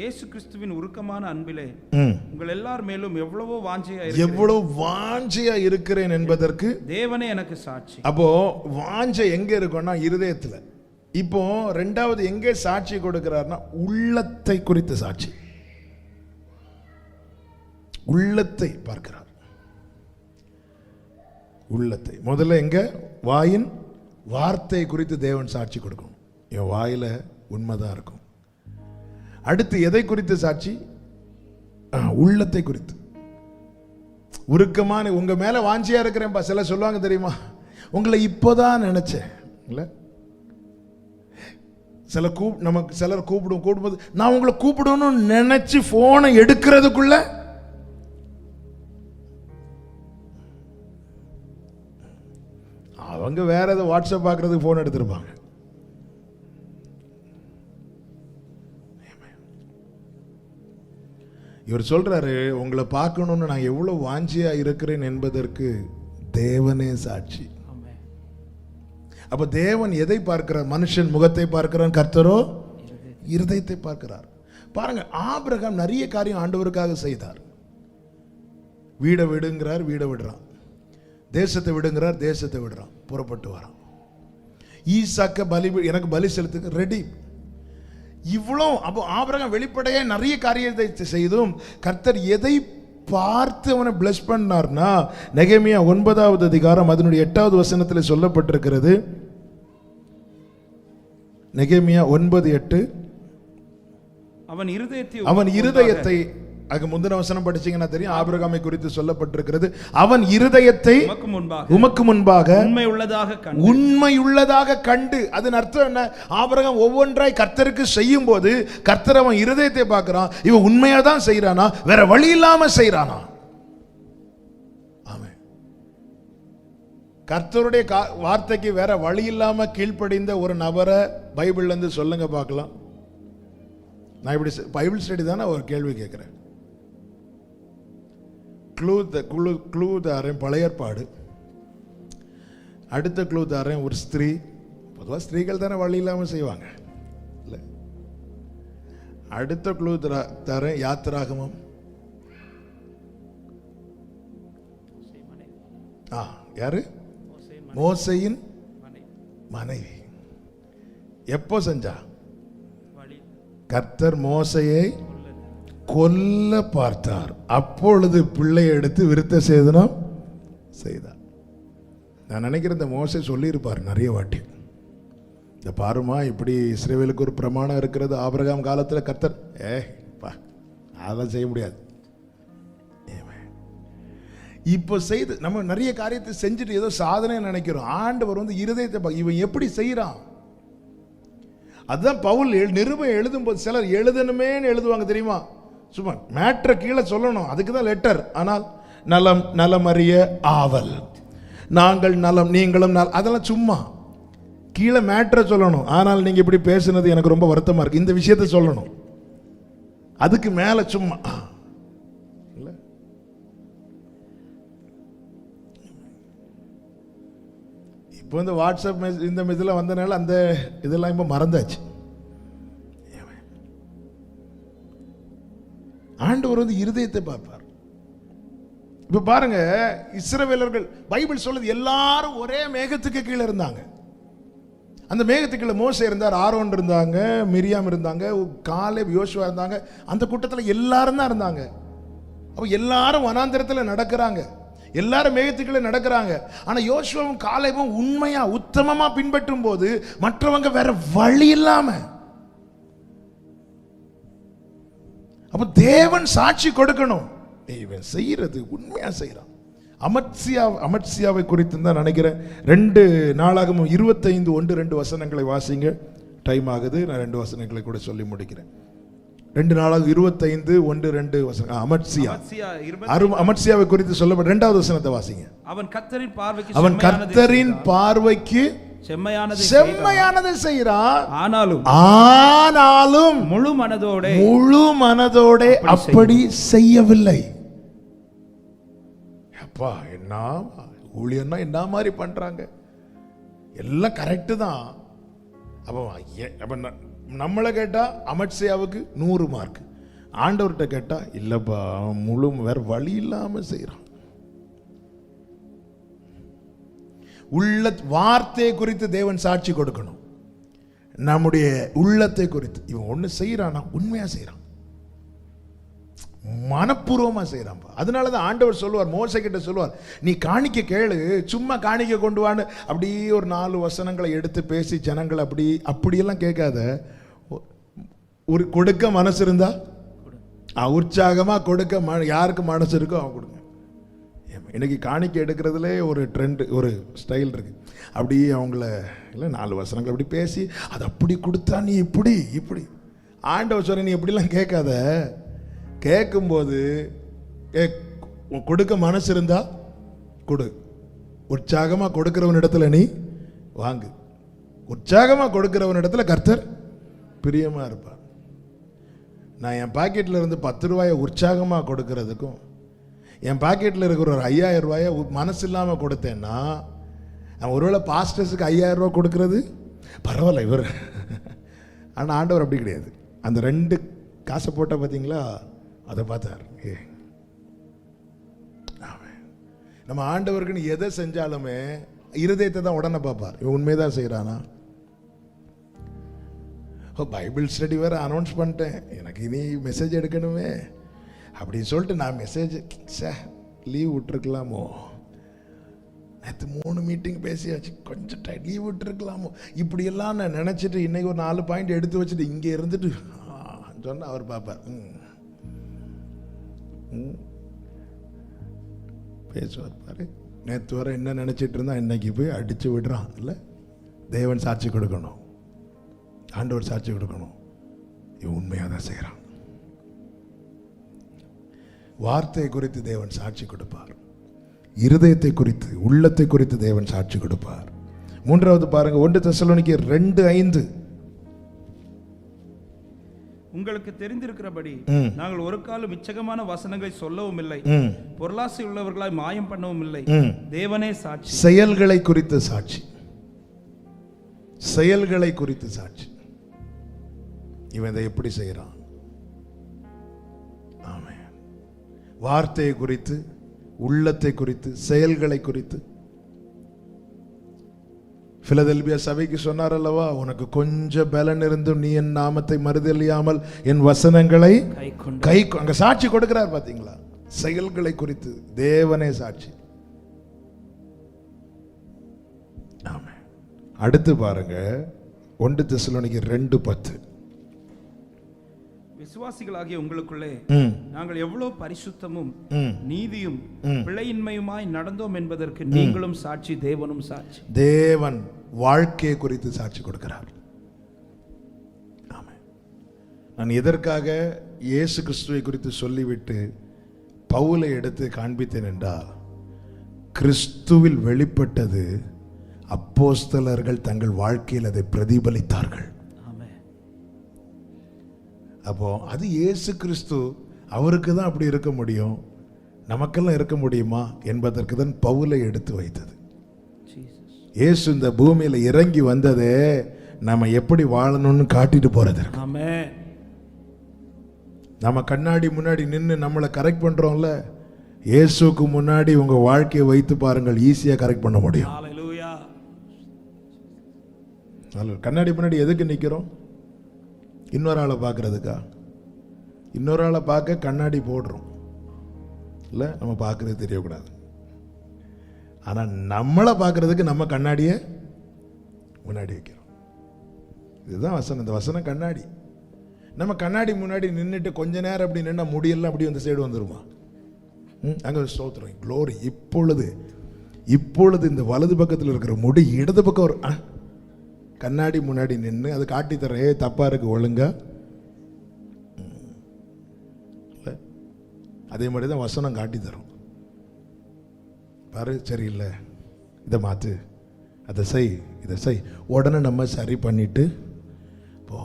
A: இயேசு கிறிஸ்துவின் உருக்கமான அன்பிலே உங்கள் எல்லார் மேலும் எவ்வளவு
B: வாஞ்சையா இருக்கிறேன் என்பதற்கு
A: தேவனே எனக்கு சாட்சி.
B: அப்போ வாஞ்சை எங்க இருக்கும்னா இருதயத்துல. இப்போ ரெண்டாவது எங்கே சாட்சி கொடுக்கிறார்னா உள்ளத்தை குறித்த சாட்சி. உள்ளத்தை பார்க்கிறார். உள்ளத்தை முதல்ல எங்க? வாயின் வார்த்தை குறித்து தேவன் சாட்சி கொடுக்கணும். என் வாயில உண்மைதான் இருக்கும். அடுத்து எதை குறித்து சாட்சி? உள்ளத்தை குறித்து. உருக்கமான, உங்க மேல வாஞ்சியா இருக்கிறேன். சில சொல்லுவாங்க தெரியுமா, உங்களை இப்போதான் நினைச்சேன் இல்ல. நமக்கு சிலர் கூப்பிடும்போது நான் உங்களை கூப்பிடணும்னு நினைச்சு போனை எடுக்கிறதுக்குள்ள அவங்க வேற ஏதோ வாட்ஸ்அப் பார்க்கறதுக்கு போன் எடுத்திருப்பாங்க. இவர் சொல்றாரு, உங்களை பார்க்கணும்னு நான் எவ்வளவு வாஞ்சியா இருக்கிறேன் என்பதற்கு தேவனே சாட்சி. அப்ப தேவன் எதை பார்க்கிறார்? மனுஷன் முகத்தை பார்க்கிறான், கர்த்தரோ இருதயத்தை பார்க்கிறார். பாருங்க, ஆபிரகாம் நிறைய காரியம் ஆண்டவருக்காக செய்தார். வீடை விடுங்கிறார், வீடை விடுறான். தேசத்தை விடுங்கிறார், தேசத்தை விடுறான், புறப்பட்டு வரான். ஈசாக்க எனக்கு பலி செலுத்துக்கு ரெடி. இவ்வளோ அப்போ ஆபிரகாம் வெளிப்படையே நிறைய காரியத்தை செய்தும் கர்த்தர் எதை பார்த்து அவனை பிளஸ் பண்ணார்னா, நெகேமியா 9வது அதிகாரம் அதனுடைய 8வது வசனத்தில் சொல்லப்பட்டிருக்கிறது. நெகேமியா 9:8. அவன் இருதயத்தை அதுக்கு முந்தின வசனம் படிச்சீங்கன்னா தெரியும், ஆபிரகாமை குறித்து சொல்லப்பட்டிருக்கிறது. அவன் இருதயத்தை உமக்கு முன்பாக உண்மையுள்ளதாக கண்டு. அதன் அர்த்தம் என்ன? ஆபிரகாம் ஒவ்வொன்றாய் கர்த்தருக்கு செய்யும் போது கர்த்தர் அவன் இருதயத்தை பார்க்கிறான். இவன் உண்மையா தான் செய்யறானா, வேற வழி இல்லாம செய்யறானா? ஆமென். கர்த்தருடைய வார்த்தைக்கு வேற வழி இல்லாம கீழ்ப்படிந்த ஒரு நபரை பைபிள்ல இருந்து சொல்லுங்க பார்க்கலாம். நான் இப்படி பைபிள் ஸ்டடி தானே ஒரு கேள்வி கேட்கிறேன். க்ளூ தாரேன் பழைய ஏற்பாடு. அடுத்த க்ளூ தாரேன் ஒரு ஸ்திரீ. பொதுவாக ஸ்திரீகள் தானே வழி இல்லாமல் செய்வாங்க இல்லை. அடுத்த க்ளூ தாரேன் யாத்திராகமம். யாரு? மோசேயின் மனைவி. எப்போ செஞ்சா? கர்த்தர் மோசையை கொல்ல பார்த்தார். அப்பொழுது பிள்ளையை எடுத்து விருத்த சேதனம் செய்தார். நான் நினைக்கிறேன் இந்த மோசே சொல்லியிருப்பார் நிறைய வாட்டி, இந்த பாருமா இப்படி இஸ்ரவேலுக்கு ஒரு பிரமாணம் இருக்கிறது. ஆபிரகாம் காலத்தில் கர்த்தர் அதெல்லாம் செய்ய முடியாது. இப்போ செய்து நம்ம நிறைய காரியத்தை செஞ்சுட்டு ஏதோ சாதனை நினைக்கிறோம். ஆண்டவர் வந்து இருதயத்தை இவன் எப்படி செய்யறான். அதுதான் பவுல் நிருபம் எழுதும் போது சிலர் எழுதணுமேன்னு எழுதுவாங்க தெரியுமா, சும்மா மேட்ரை கீழே சொல்லணும், அதுக்கு தான் லெட்டர். ஆனால் நலம் நலமறிய ஆவல், நாங்கள் நலம் நீங்களும் அதெல்லாம் சும்மா கீழே மேட்ரை சொல்லணும். ஆனால் நீங்க இப்படி பேசுனது எனக்கு ரொம்ப வருத்தமா இருக்கு, இந்த விஷயத்தை சொல்லணும். அதுக்கு மேல சும்மா இல்ல. இப்போ இந்த வாட்ஸ்அப் இந்த இதில் வந்தனால அந்த இதெல்லாம் இப்போ மறந்தாச்சு. ஆண்டவர் வந்து இருதயத்தை பார்ப்பார். இப்ப பாருங்க, இஸ்ரவேலர்கள் பைபிள் சொல்லுது எல்லாரும் ஒரே மேகத்துக்கு கீழே இருந்தாங்க. அந்த மேகத்துக்கு கீழே மோசே இருந்தார், ஆரோன் இருந்தாங்க, மிரியாம் இருந்தாங்க, காலேப் யோசுவா இருந்தாங்க. அந்த கூட்டத்தில் எல்லாரும் தான் இருந்தாங்க. அப்ப எல்லாரும் வனாந்திரத்தில் நடக்கிறாங்க, எல்லாரும் மேகத்துக்குள்ள நடக்கிறாங்க. ஆனா யோசுவாவும் காலேபும் உண்மையா உத்தமமா பின்பற்றும் போது மற்றவங்க வேற வழி இல்லாம, அப்ப தேவன் சாட்சி கொடுக்கணும், இவன் செய்யறது உண்மையா செய்யறான். அமத்சியாவை குறித்து தான் நினைக்கிறேன். 2 நாளாகமும் 25:1-2 வசனங்களை வாசிங்க. டைம் ஆகுது, நான் 2 வசனங்களை கூட சொல்லி முடிக்கிறேன். 2 நாளாக 25:1-2 வசனம். அமத்சியாவை குறித்து சொல்லப்பட்ட 2வது வசனத்தை வாசிங்க. அவன் கர்த்தரின் பார்வைக்கு செம்மையானதை செய்கிறான், ஆனாலும் முழு மனதோட அப்படி செய்யவில்லை. அப்பா என்ன ஊழியர்னா என்ன மாதிரி பண்றாங்க, எல்லாம் கரெக்ட் தான். அப்ப நம்மளை கேட்டா அமத்சியாவுக்கு 100 மார்க், ஆண்டவர்கிட்ட கேட்டா இல்லப்பா முழு வேற வழி இல்லாம செய்யறான். உள்ள வார்த்தை குறித்து தேவன் சாட்சி கொடுக்கணும். நம்முடைய உள்ளத்தை குறித்து இவன் ஒண்ணு செய்யறானா உண்மையா செய்யறான், மனப்பூர்வமா செய்யறான். அதனாலதான் ஆண்டவர் சொல்லுவார், மோசே கிட்ட சொல்லுவார், நீ காணிக்க கேளு, சும்மா காணிக்க கொண்டு வான்னு அப்படியே ஒரு 4 வசனங்களை எடுத்து பேசி ஜனங்களை அப்படியெல்லாம் கேட்காத. ஒரு கொடுக்க மனசு இருந்தா உற்சாகமா கொடுக்க, யாருக்கு மனசு இருக்கோ அவன் கொடுங்க. இன்னைக்கு காணிக்கை எடுக்கிறதுல ஒரு ட்ரெண்ட், ஒரு ஸ்டைல் இருக்கு. அப்படியே அவங்கள இல்லை 4 வசனங்கள் அப்படி பேசி அது அப்படி கொடுத்தா நீ இப்படி ஆண்டவர் சொல்ற, நீ எப்படிலாம் கேட்காத. கேட்கும்போது கொடுக்க மனசு இருந்தா கொடு, உற்சாகமா கொடுக்கிறவன் இடத்துல நீ வாங்கு. உற்சாகமா கொடுக்கிறவன் இடத்துல கர்த்தர் பிரியமா இருப்பார். நான் என் பாக்கெட்ல இருந்து 10 ரூபாயை உற்சாகமா கொடுக்கறதுக்கும் என் பாக்கெட்டில் இருக்கிற ஒரு 5000 ரூபாயை மனசு இல்லாமல் கொடுத்தேன்னா, ஒருவேளை பாஸ்டர்ஸுக்கு 5000 ரூபா கொடுக்கறது பரவாயில்ல இவர், ஆனால் ஆண்டவர் அப்படி கிடையாது. அந்த 2 காசை போட்ட பார்த்தீங்களா, அதை பார்த்தார். நம்ம ஆண்டவருக்குன்னு எதை செஞ்சாலுமே இருதயத்தை தான் உடனே பார்ப்பார், இவன் உண்மைதான் செய்கிறானா. பைபிள் ஸ்டடி வேற அனௌன்ஸ் பண்ணிட்டேன், எனக்கு இனி மெசேஜ் எடுக்கணுமே. அப்படின்னு சொல்லிட்டு நான் மெசேஜ் லீவ் விட்டுருக்கலாமோ, நேற்று 3 மீட்டிங் பேசியாச்சு, கொஞ்சம் லீவ் விட்டுருக்கலாமோ, இப்படியெல்லாம் நான் நினச்சிட்டு இன்னைக்கு ஒரு 4 பாயிண்ட் எடுத்து வச்சுட்டு இங்கே இருந்துட்டு சொன்னால் அவர் பார்ப்பார். பேசுவார் பாரு. நேற்று வர என்ன நினச்சிட்டு இருந்தா இன்னைக்கு போய் அடித்து விடுறான். இல்லை, தேவன் சாட்சி கொடுக்கணும், ஆண்டவர் சாட்சி கொடுக்கணும், இவன் உண்மையாக தான் செய்கிறான். வார்த்தை குறித்து தேவன் சாட்சி கொடுப்பார், இருதயத்தை குறித்து உள்ளத்தை குறித்து தேவன் சாட்சி கொடுப்பார். 3வது பாருங்க, 1 தெசலோனிக்கேயர் 2:5.
A: உங்களுக்கு தெரிந்திருக்கிறபடி நாங்கள் ஒரு காலம் இச்சகமான வசனங்களை சொல்லவும் இல்லை, பொருளாசை உள்ளவர்களாய் மாயம் பண்ணவும் இல்லை, தேவனே சாட்சி.
B: செயல்களை குறித்து சாட்சி, செயல்களை குறித்து சாட்சி. இவன் இதை எப்படி செய்யறான்? ஆமென். வார்த்தையை குறித்து, உள்ளத்தை குறித்து, செயல்களை குறித்து. பிலதெல்பியா சபைக்கு சொன்னார் அல்லவா, உனக்கு கொஞ்சம் பலன் இருந்தும் நீ என் நாமத்தை மறுதலியாமல் என் வசனங்களை கை அங்க சாட்சி கொடுக்கிறார். பாத்தீங்களா? செயல்களை குறித்து தேவனே சாட்சி. ஆமென். அடுத்து பாருங்க, 1 தெசலோனிக்கேயர் 2:10.
A: விசுவாசிகளாகிய உங்களுக்குள்ளே நாங்கள் எவ்வளவு பரிசுத்தமும் நீதியும் பிழையின்மையுமாய் நடந்தோம் என்பதற்கு நீங்களும் சாட்சி, தேவனும் சாட்சி.
B: தேவன் வாழ்க்கையை குறித்து சாட்சி கொடுக்கிறார். ஆமென். நான் எதற்காக இயேசு கிறிஸ்துவை குறித்து சொல்லிவிட்டு பவுலை எடுத்து காண்பித்தேன் என்றால், கிறிஸ்துவில் வெளிப்பட்டது அப்போஸ்தலர்கள் தங்கள் வாழ்க்கையில் அதை பிரதிபலித்தார்கள். அப்போ அது இயேசு கிறிஸ்து, அவருக்கு தான் அப்படி இருக்க முடியும், நமக்கெல்லாம் இருக்க முடியுமா என்பதற்கு தான் பவுலை எடுத்து வைத்தது. இயேசு இந்த பூமியில இறங்கி வந்ததே நம்ம எப்படி வாழணும்னு காட்டிட்டு போறது. நம்ம கண்ணாடி முன்னாடி நின்று நம்மளை கரெக்ட் பண்றோம்ல, இயேசுக்கு முன்னாடி உங்க வாழ்க்கையை வைத்து பாருங்கள், ஈஸியா கரெக்ட் பண்ண முடியும். கண்ணாடி முன்னாடி எதுக்கு நிக்கிறோம்? இன்னொரு ஆளை பார்க்கறதுக்கா? இன்னொரு ஆளை பார்க்க கண்ணாடி போடுறோம் இல்லை, நம்ம பார்க்கறது தெரியக்கூடாது. ஆனால் நம்மளை பார்க்கறதுக்கு நம்ம கண்ணாடியை முன்னாடி வைக்கிறோம். இதுதான் வசனம். இந்த வசனம் கண்ணாடி. நம்ம கண்ணாடி முன்னாடி நின்றுட்டு கொஞ்ச நேரம் அப்படி நின்னா முடியெல்லாம் அப்படி அந்த சைடு வந்துருமா? அங்கே ஸ்தோத்திரம், க்ளோரி. இப்பொழுது இந்த வலது பக்கத்தில் இருக்கிற முடி இடது பக்கம் ஒரு கண்ணாடி முன்னாடி நின்று அது காட்டி தரேன், தப்பா இருக்கு ஒழுங்கா. அதே மாதிரி தான் வசனம் காட்டி தரும். பாரு, சரியில்லை, இதை மாற்று, அதை செய், இதை செய், உடனே நம்ம சரி பண்ணிட்டு போ.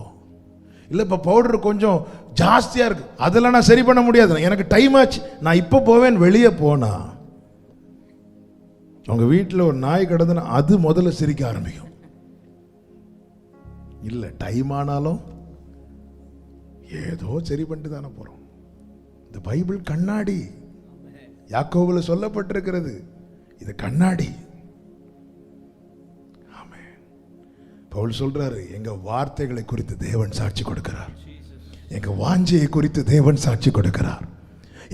B: இல்லை இப்போ பவுடர் கொஞ்சம் ஜாஸ்தியாக இருக்கு, அதெல்லாம் நான் சரி பண்ண முடியாது, எனக்கு டைம் ஆச்சு, நான் இப்போ போவேன். வெளியே போனா உங்கள் வீட்டில் ஒரு நாய் கிடந்துன்னா அது முதல்ல சிரிக்க ஆரம்பிக்கும். இல்லை, டைம் ஆனாலும் ஏதோ சரி பண்ணிட்டு தானே போறோம். இந்த பைபிள் கண்ணாடி. யாக்கோபுல சொல்லப்பட்டிருக்கிறது, இது கண்ணாடி. ஆமென். பவுல் சொல்றாரு, எங்க வார்த்தைகளை குறித்து தேவன் சாட்சி கொடுக்கிறார், எங்க வாஞ்சையை குறித்து தேவன் சாட்சி கொடுக்கிறார்,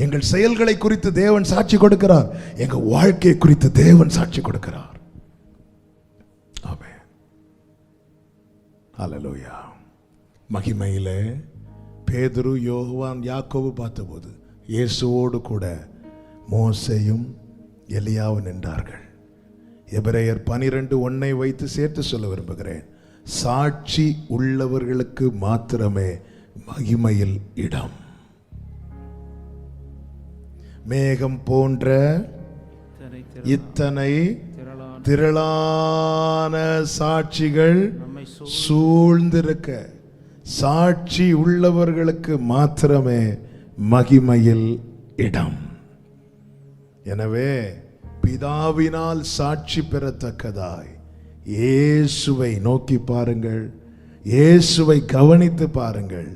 B: எங்கள் செயல்களை குறித்து தேவன் சாட்சி கொடுக்கிறார், எங்க வாழ்க்கையை குறித்து தேவன் சாட்சி கொடுக்கிறார். ஆமென். அல்லேலூயா. மகிமையிலே பேதுரு, யோவான், யாக்கோபு பார்த்தபோது இயேசுவோடு கூட மோசேயும் எலியாவும் நின்றார்கள். எபிரேயர் 12:1 வைத்து சேர்த்து சொல்ல விரும்புகிறேன், சாட்சி உள்ளவர்களுக்கு மாத்திரமே மகிமையில் இடம். மேகம் போன்ற இத்தனை திரளான சாட்சிகள் சூழ்ந்திருக்க சாட்சி உள்ளவர்களுக்கு மாத்திரமே மகிமையில் இடம். எனவே பிதாவினால் சாட்சி பெறத்தக்கதாய் இயேசுவை நோக்கி பாருங்கள், இயேசுவை கவனித்து பாருங்கள்,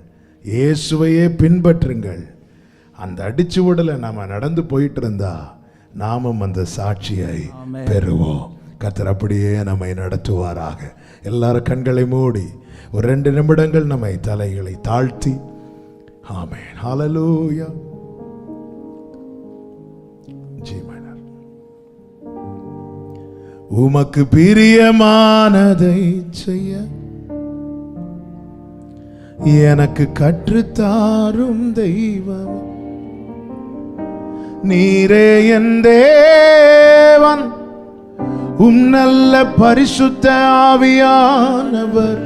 B: இயேசுவையே பின்பற்றுங்கள். அந்த அடிச்சுவடல நாம நடந்து போயிட்டு இருந்தா நாமும் அந்த சாட்சியை பெறுவோம். கர்த்தர் அப்படியே நம்மை நடத்துவாராக. எல்லாரும் கண்களை மூடி ஒரு 2 நிமிடங்கள் நம்மை தலைகளை தாழ்த்தி, ஆமென், ஹல்லேலூயா. உமக்கு பிரியமானதை செய்ய எனக்கு கற்றுத்தாரும் தெய்வம் நீரே என் தேவன். நல்ல பரிசுத்த ஆவியானவர்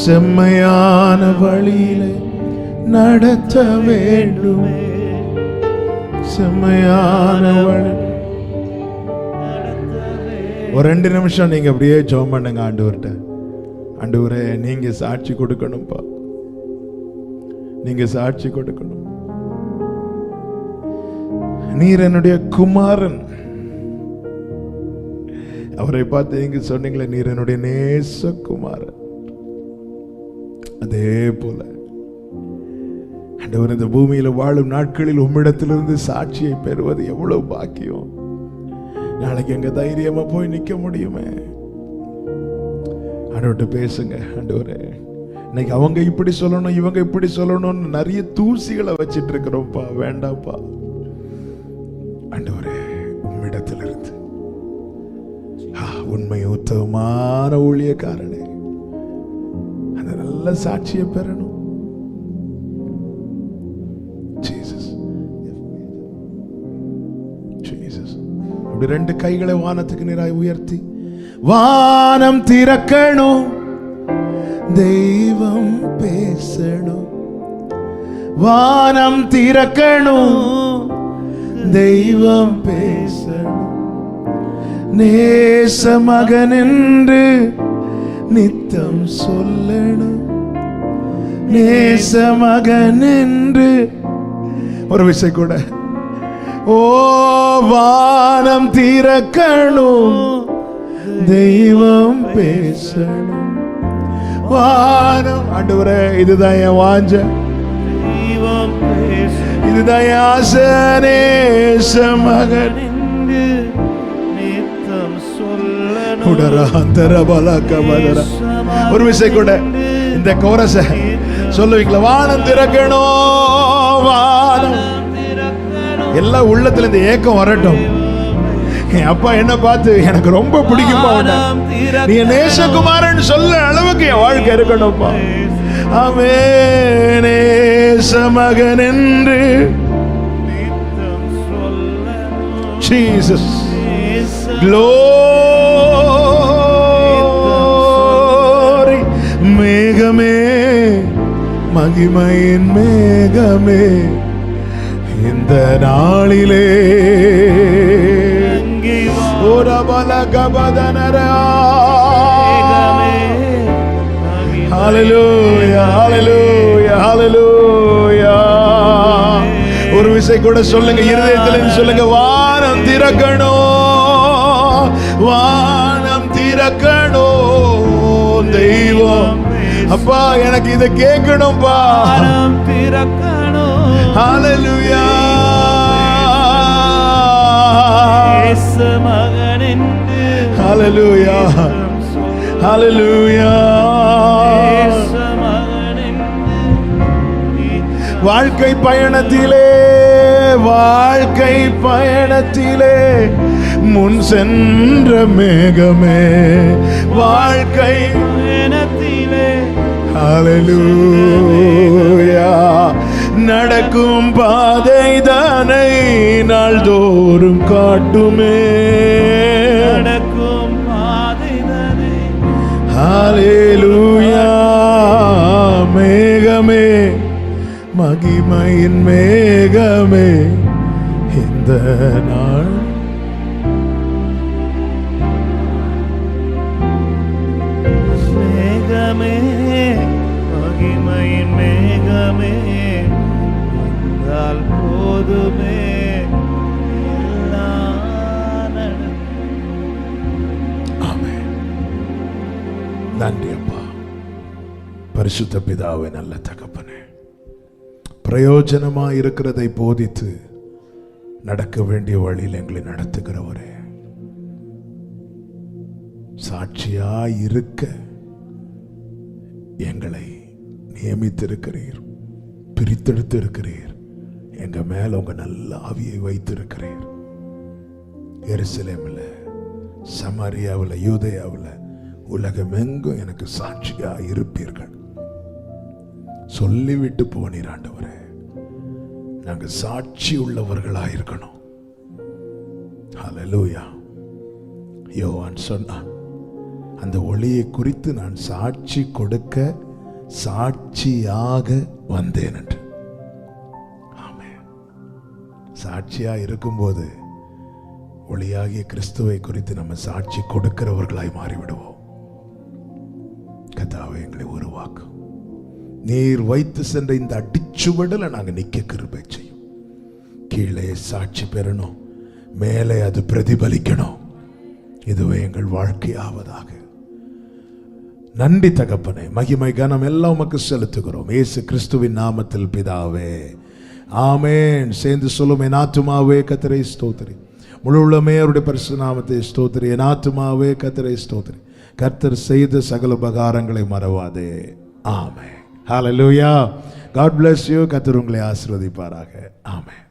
B: செம்மையான வழியிலே நடத்த வேண்டுமே. செம்மையான வழி. ஒரு 2 நிமிஷம் நீங்க அப்படியே ஜெபம் பண்ணுங்க ஆண்டவர்கிட்ட. ஆண்டவரே, நீங்க சாட்சி கொடுக்கணும்பா, நீங்க சாட்சி கொடுக்கணும். நீர் என்னுடைய குமாரன். அவரை பார்த்து நீங்க சொன்னீங்களே, நீர் என்னுடைய நேச குமாரன். அதே போல ஆண்டவர், இந்த பூமியில வாழும் நாட்களில் உம்மிடத்திலிருந்து சாட்சியை பெறுவது எவ்வளவு பாக்கியம். நாளைக்கு எங்க தைரியமா போய் நிக்க முடியுமே. ஆண்டவர்கிட்ட பேசுங்க. ஆண்டவரே, இன்னைக்கு அவங்க இப்படி சொல்லணும், இவங்க இப்படி சொல்லணும்னு நிறைய தூசிகளை வச்சிட்டு இருக்கிறோம்ப்பா. வேண்டாம்ப்பா. ஆண்டவரே, உம்மிடத்திலிருந்து உண்மை உத்தமமான ஊழியக்காரனே, அந்த நல்ல சாட்சியை பெறணும். அப்படி 2 கைகளை வானத்துக்கு நேராய் உயர்த்தி, வானம் திறக்கணும், தெய்வம் பேசணும். வானம் திறக்கணும், தெய்வம் பேசணும். நேச மகன் என்று நித்தம் சொல்லணும். நேச மகன் என்று ஒரு விஷயம் கூட. ஓ, வானம் திறக்கணும், தெய்வம் பேசணும். வானம். ஆண்டவரே, இதுதான் என் வாஞ்ச, இதுதான் என் ஆசை. நேச மகன் ஒரு விஷயம் கூட இந்த கோரஸ சொல்லுவீங்களா? வானம் திறக்கணும், வானம். எல்லா உள்ளத்துல இந்த ஏக்கம் வரட்டும். என் அப்பா என்ன பார்த்து எனக்கு ரொம்ப பிடிக்கும்பா, நீ நேசகுமாரன் சொல்ல அளவுக்கு என் வாழ்க்கை இருக்கணும்ப்பா. ஆமே. நேச மகன் என்று ஜீசஸ். Glory. மேகமே, மகிமையின் மேகமே, இந்த நாளிலே ஹல்லேலூயா, ஹல்லேலூயா, ஹல்லேலூயா. ஒரு விஷயம் கூட சொல்லுங்க, இருதயத்தில் சொல்லுங்க, வானம் திறக்கணும், வானம் திறக்கணும், தெய்வம். அப்பா, எனக்கு இதை கேட்கணும்பா. வானம் திறக்கணும். ஹல்லேலூயா. ஹல்லேலூயா, ஹல்லேலூயா. வாழ்க்கை பயணத்திலே, வாழ்க்கை பயணத்திலே முன் சென்ற மேகமே, வாழ்க்கை பயணத்திலே ஹல்லேலூயா. நடக்கும் பாதை தானை நாள்தோறும் காட்டுமே, நடக்கும் பாதை தானை. ஹல்லேலூயா. மேகமே, மகிமையின் மேகமே, இந்த நாள் மேகமே, மகிமையின் மேகமே, வந்தால் போதுமே. ஆமென். நன்றி அப்பா. பரிசுத்த பிதாவே, நல்ல தகப்பனே, பிரயோஜனமா இருக்கிறதை போதித்து நடக்க வேண்டிய வழியில் எங்களை நடத்துகிறவரே, சாட்சியாய் இருக்க எங்களை நியமித்திருக்கிறீர், பிரித்தெடுத்து இருக்கிறீர். எங்க மேல உங்க நல்ல ஆவியை வைத்திருக்கிறீர். எருசலேமில் சமாரியாவில், யூதேயாவில், உலகமெங்கும் எனக்கு சாட்சியா இருப்பீர்கள் சொல்லிவிட்டு போனீர் ஆண்டவரே. நாங்க சாட்சி உள்ளவர்களா இருக்கணும். ஹல்லேலூயா. யோவான் சொன்னான், அந்த ஒளியை குறித்து நான் சாட்சி கொடுக்க சாட்சியாக வந்தேன் என்று. ஆமென். சாட்சியா இருக்கும்போது ஒளியாகிய கிறிஸ்துவை குறித்து நம்ம சாட்சி கொடுக்கிறவர்களாய் மாறிவிடுவோம். கர்த்தாவே, எங்களை உருவாக்கும். நீர் வைத்து சென்ற இந்த அடிச்சுவடல நாங்கள் நிக்க கிருபை செய்யும். கீழே சாட்சி பெறணும், மேலே அது பிரதிபலிக்கணும். இதுவே எங்கள் வாழ்க்கையாவதாக. நன்றி தகப்பனே. மகிமை கனம் எல்லாம் உமக்கு செலுத்துகிறோம் இயேசு கிறிஸ்துவின் நாமத்தில் பிதாவே, ஆமென். சேர்ந்து சொல்லும், என் ஆத்துமாவே கர்த்தரை ஸ்தோத்திரி, முழு உள்ளமே அவருடைய பரிசுத்த நாமத்தை ஸ்தோத்திரி. என் ஆத்துமாவே கர்த்தரை ஸ்தோத்திரி, கர்த்தர் செய்த சகல உபகாரங்களை மறவாதே. ஆமென். ஹல்லேலூயா. God bless you. கர்த்தர் உங்களை ஆசீர்வதிப்பாராக. ஆமென்.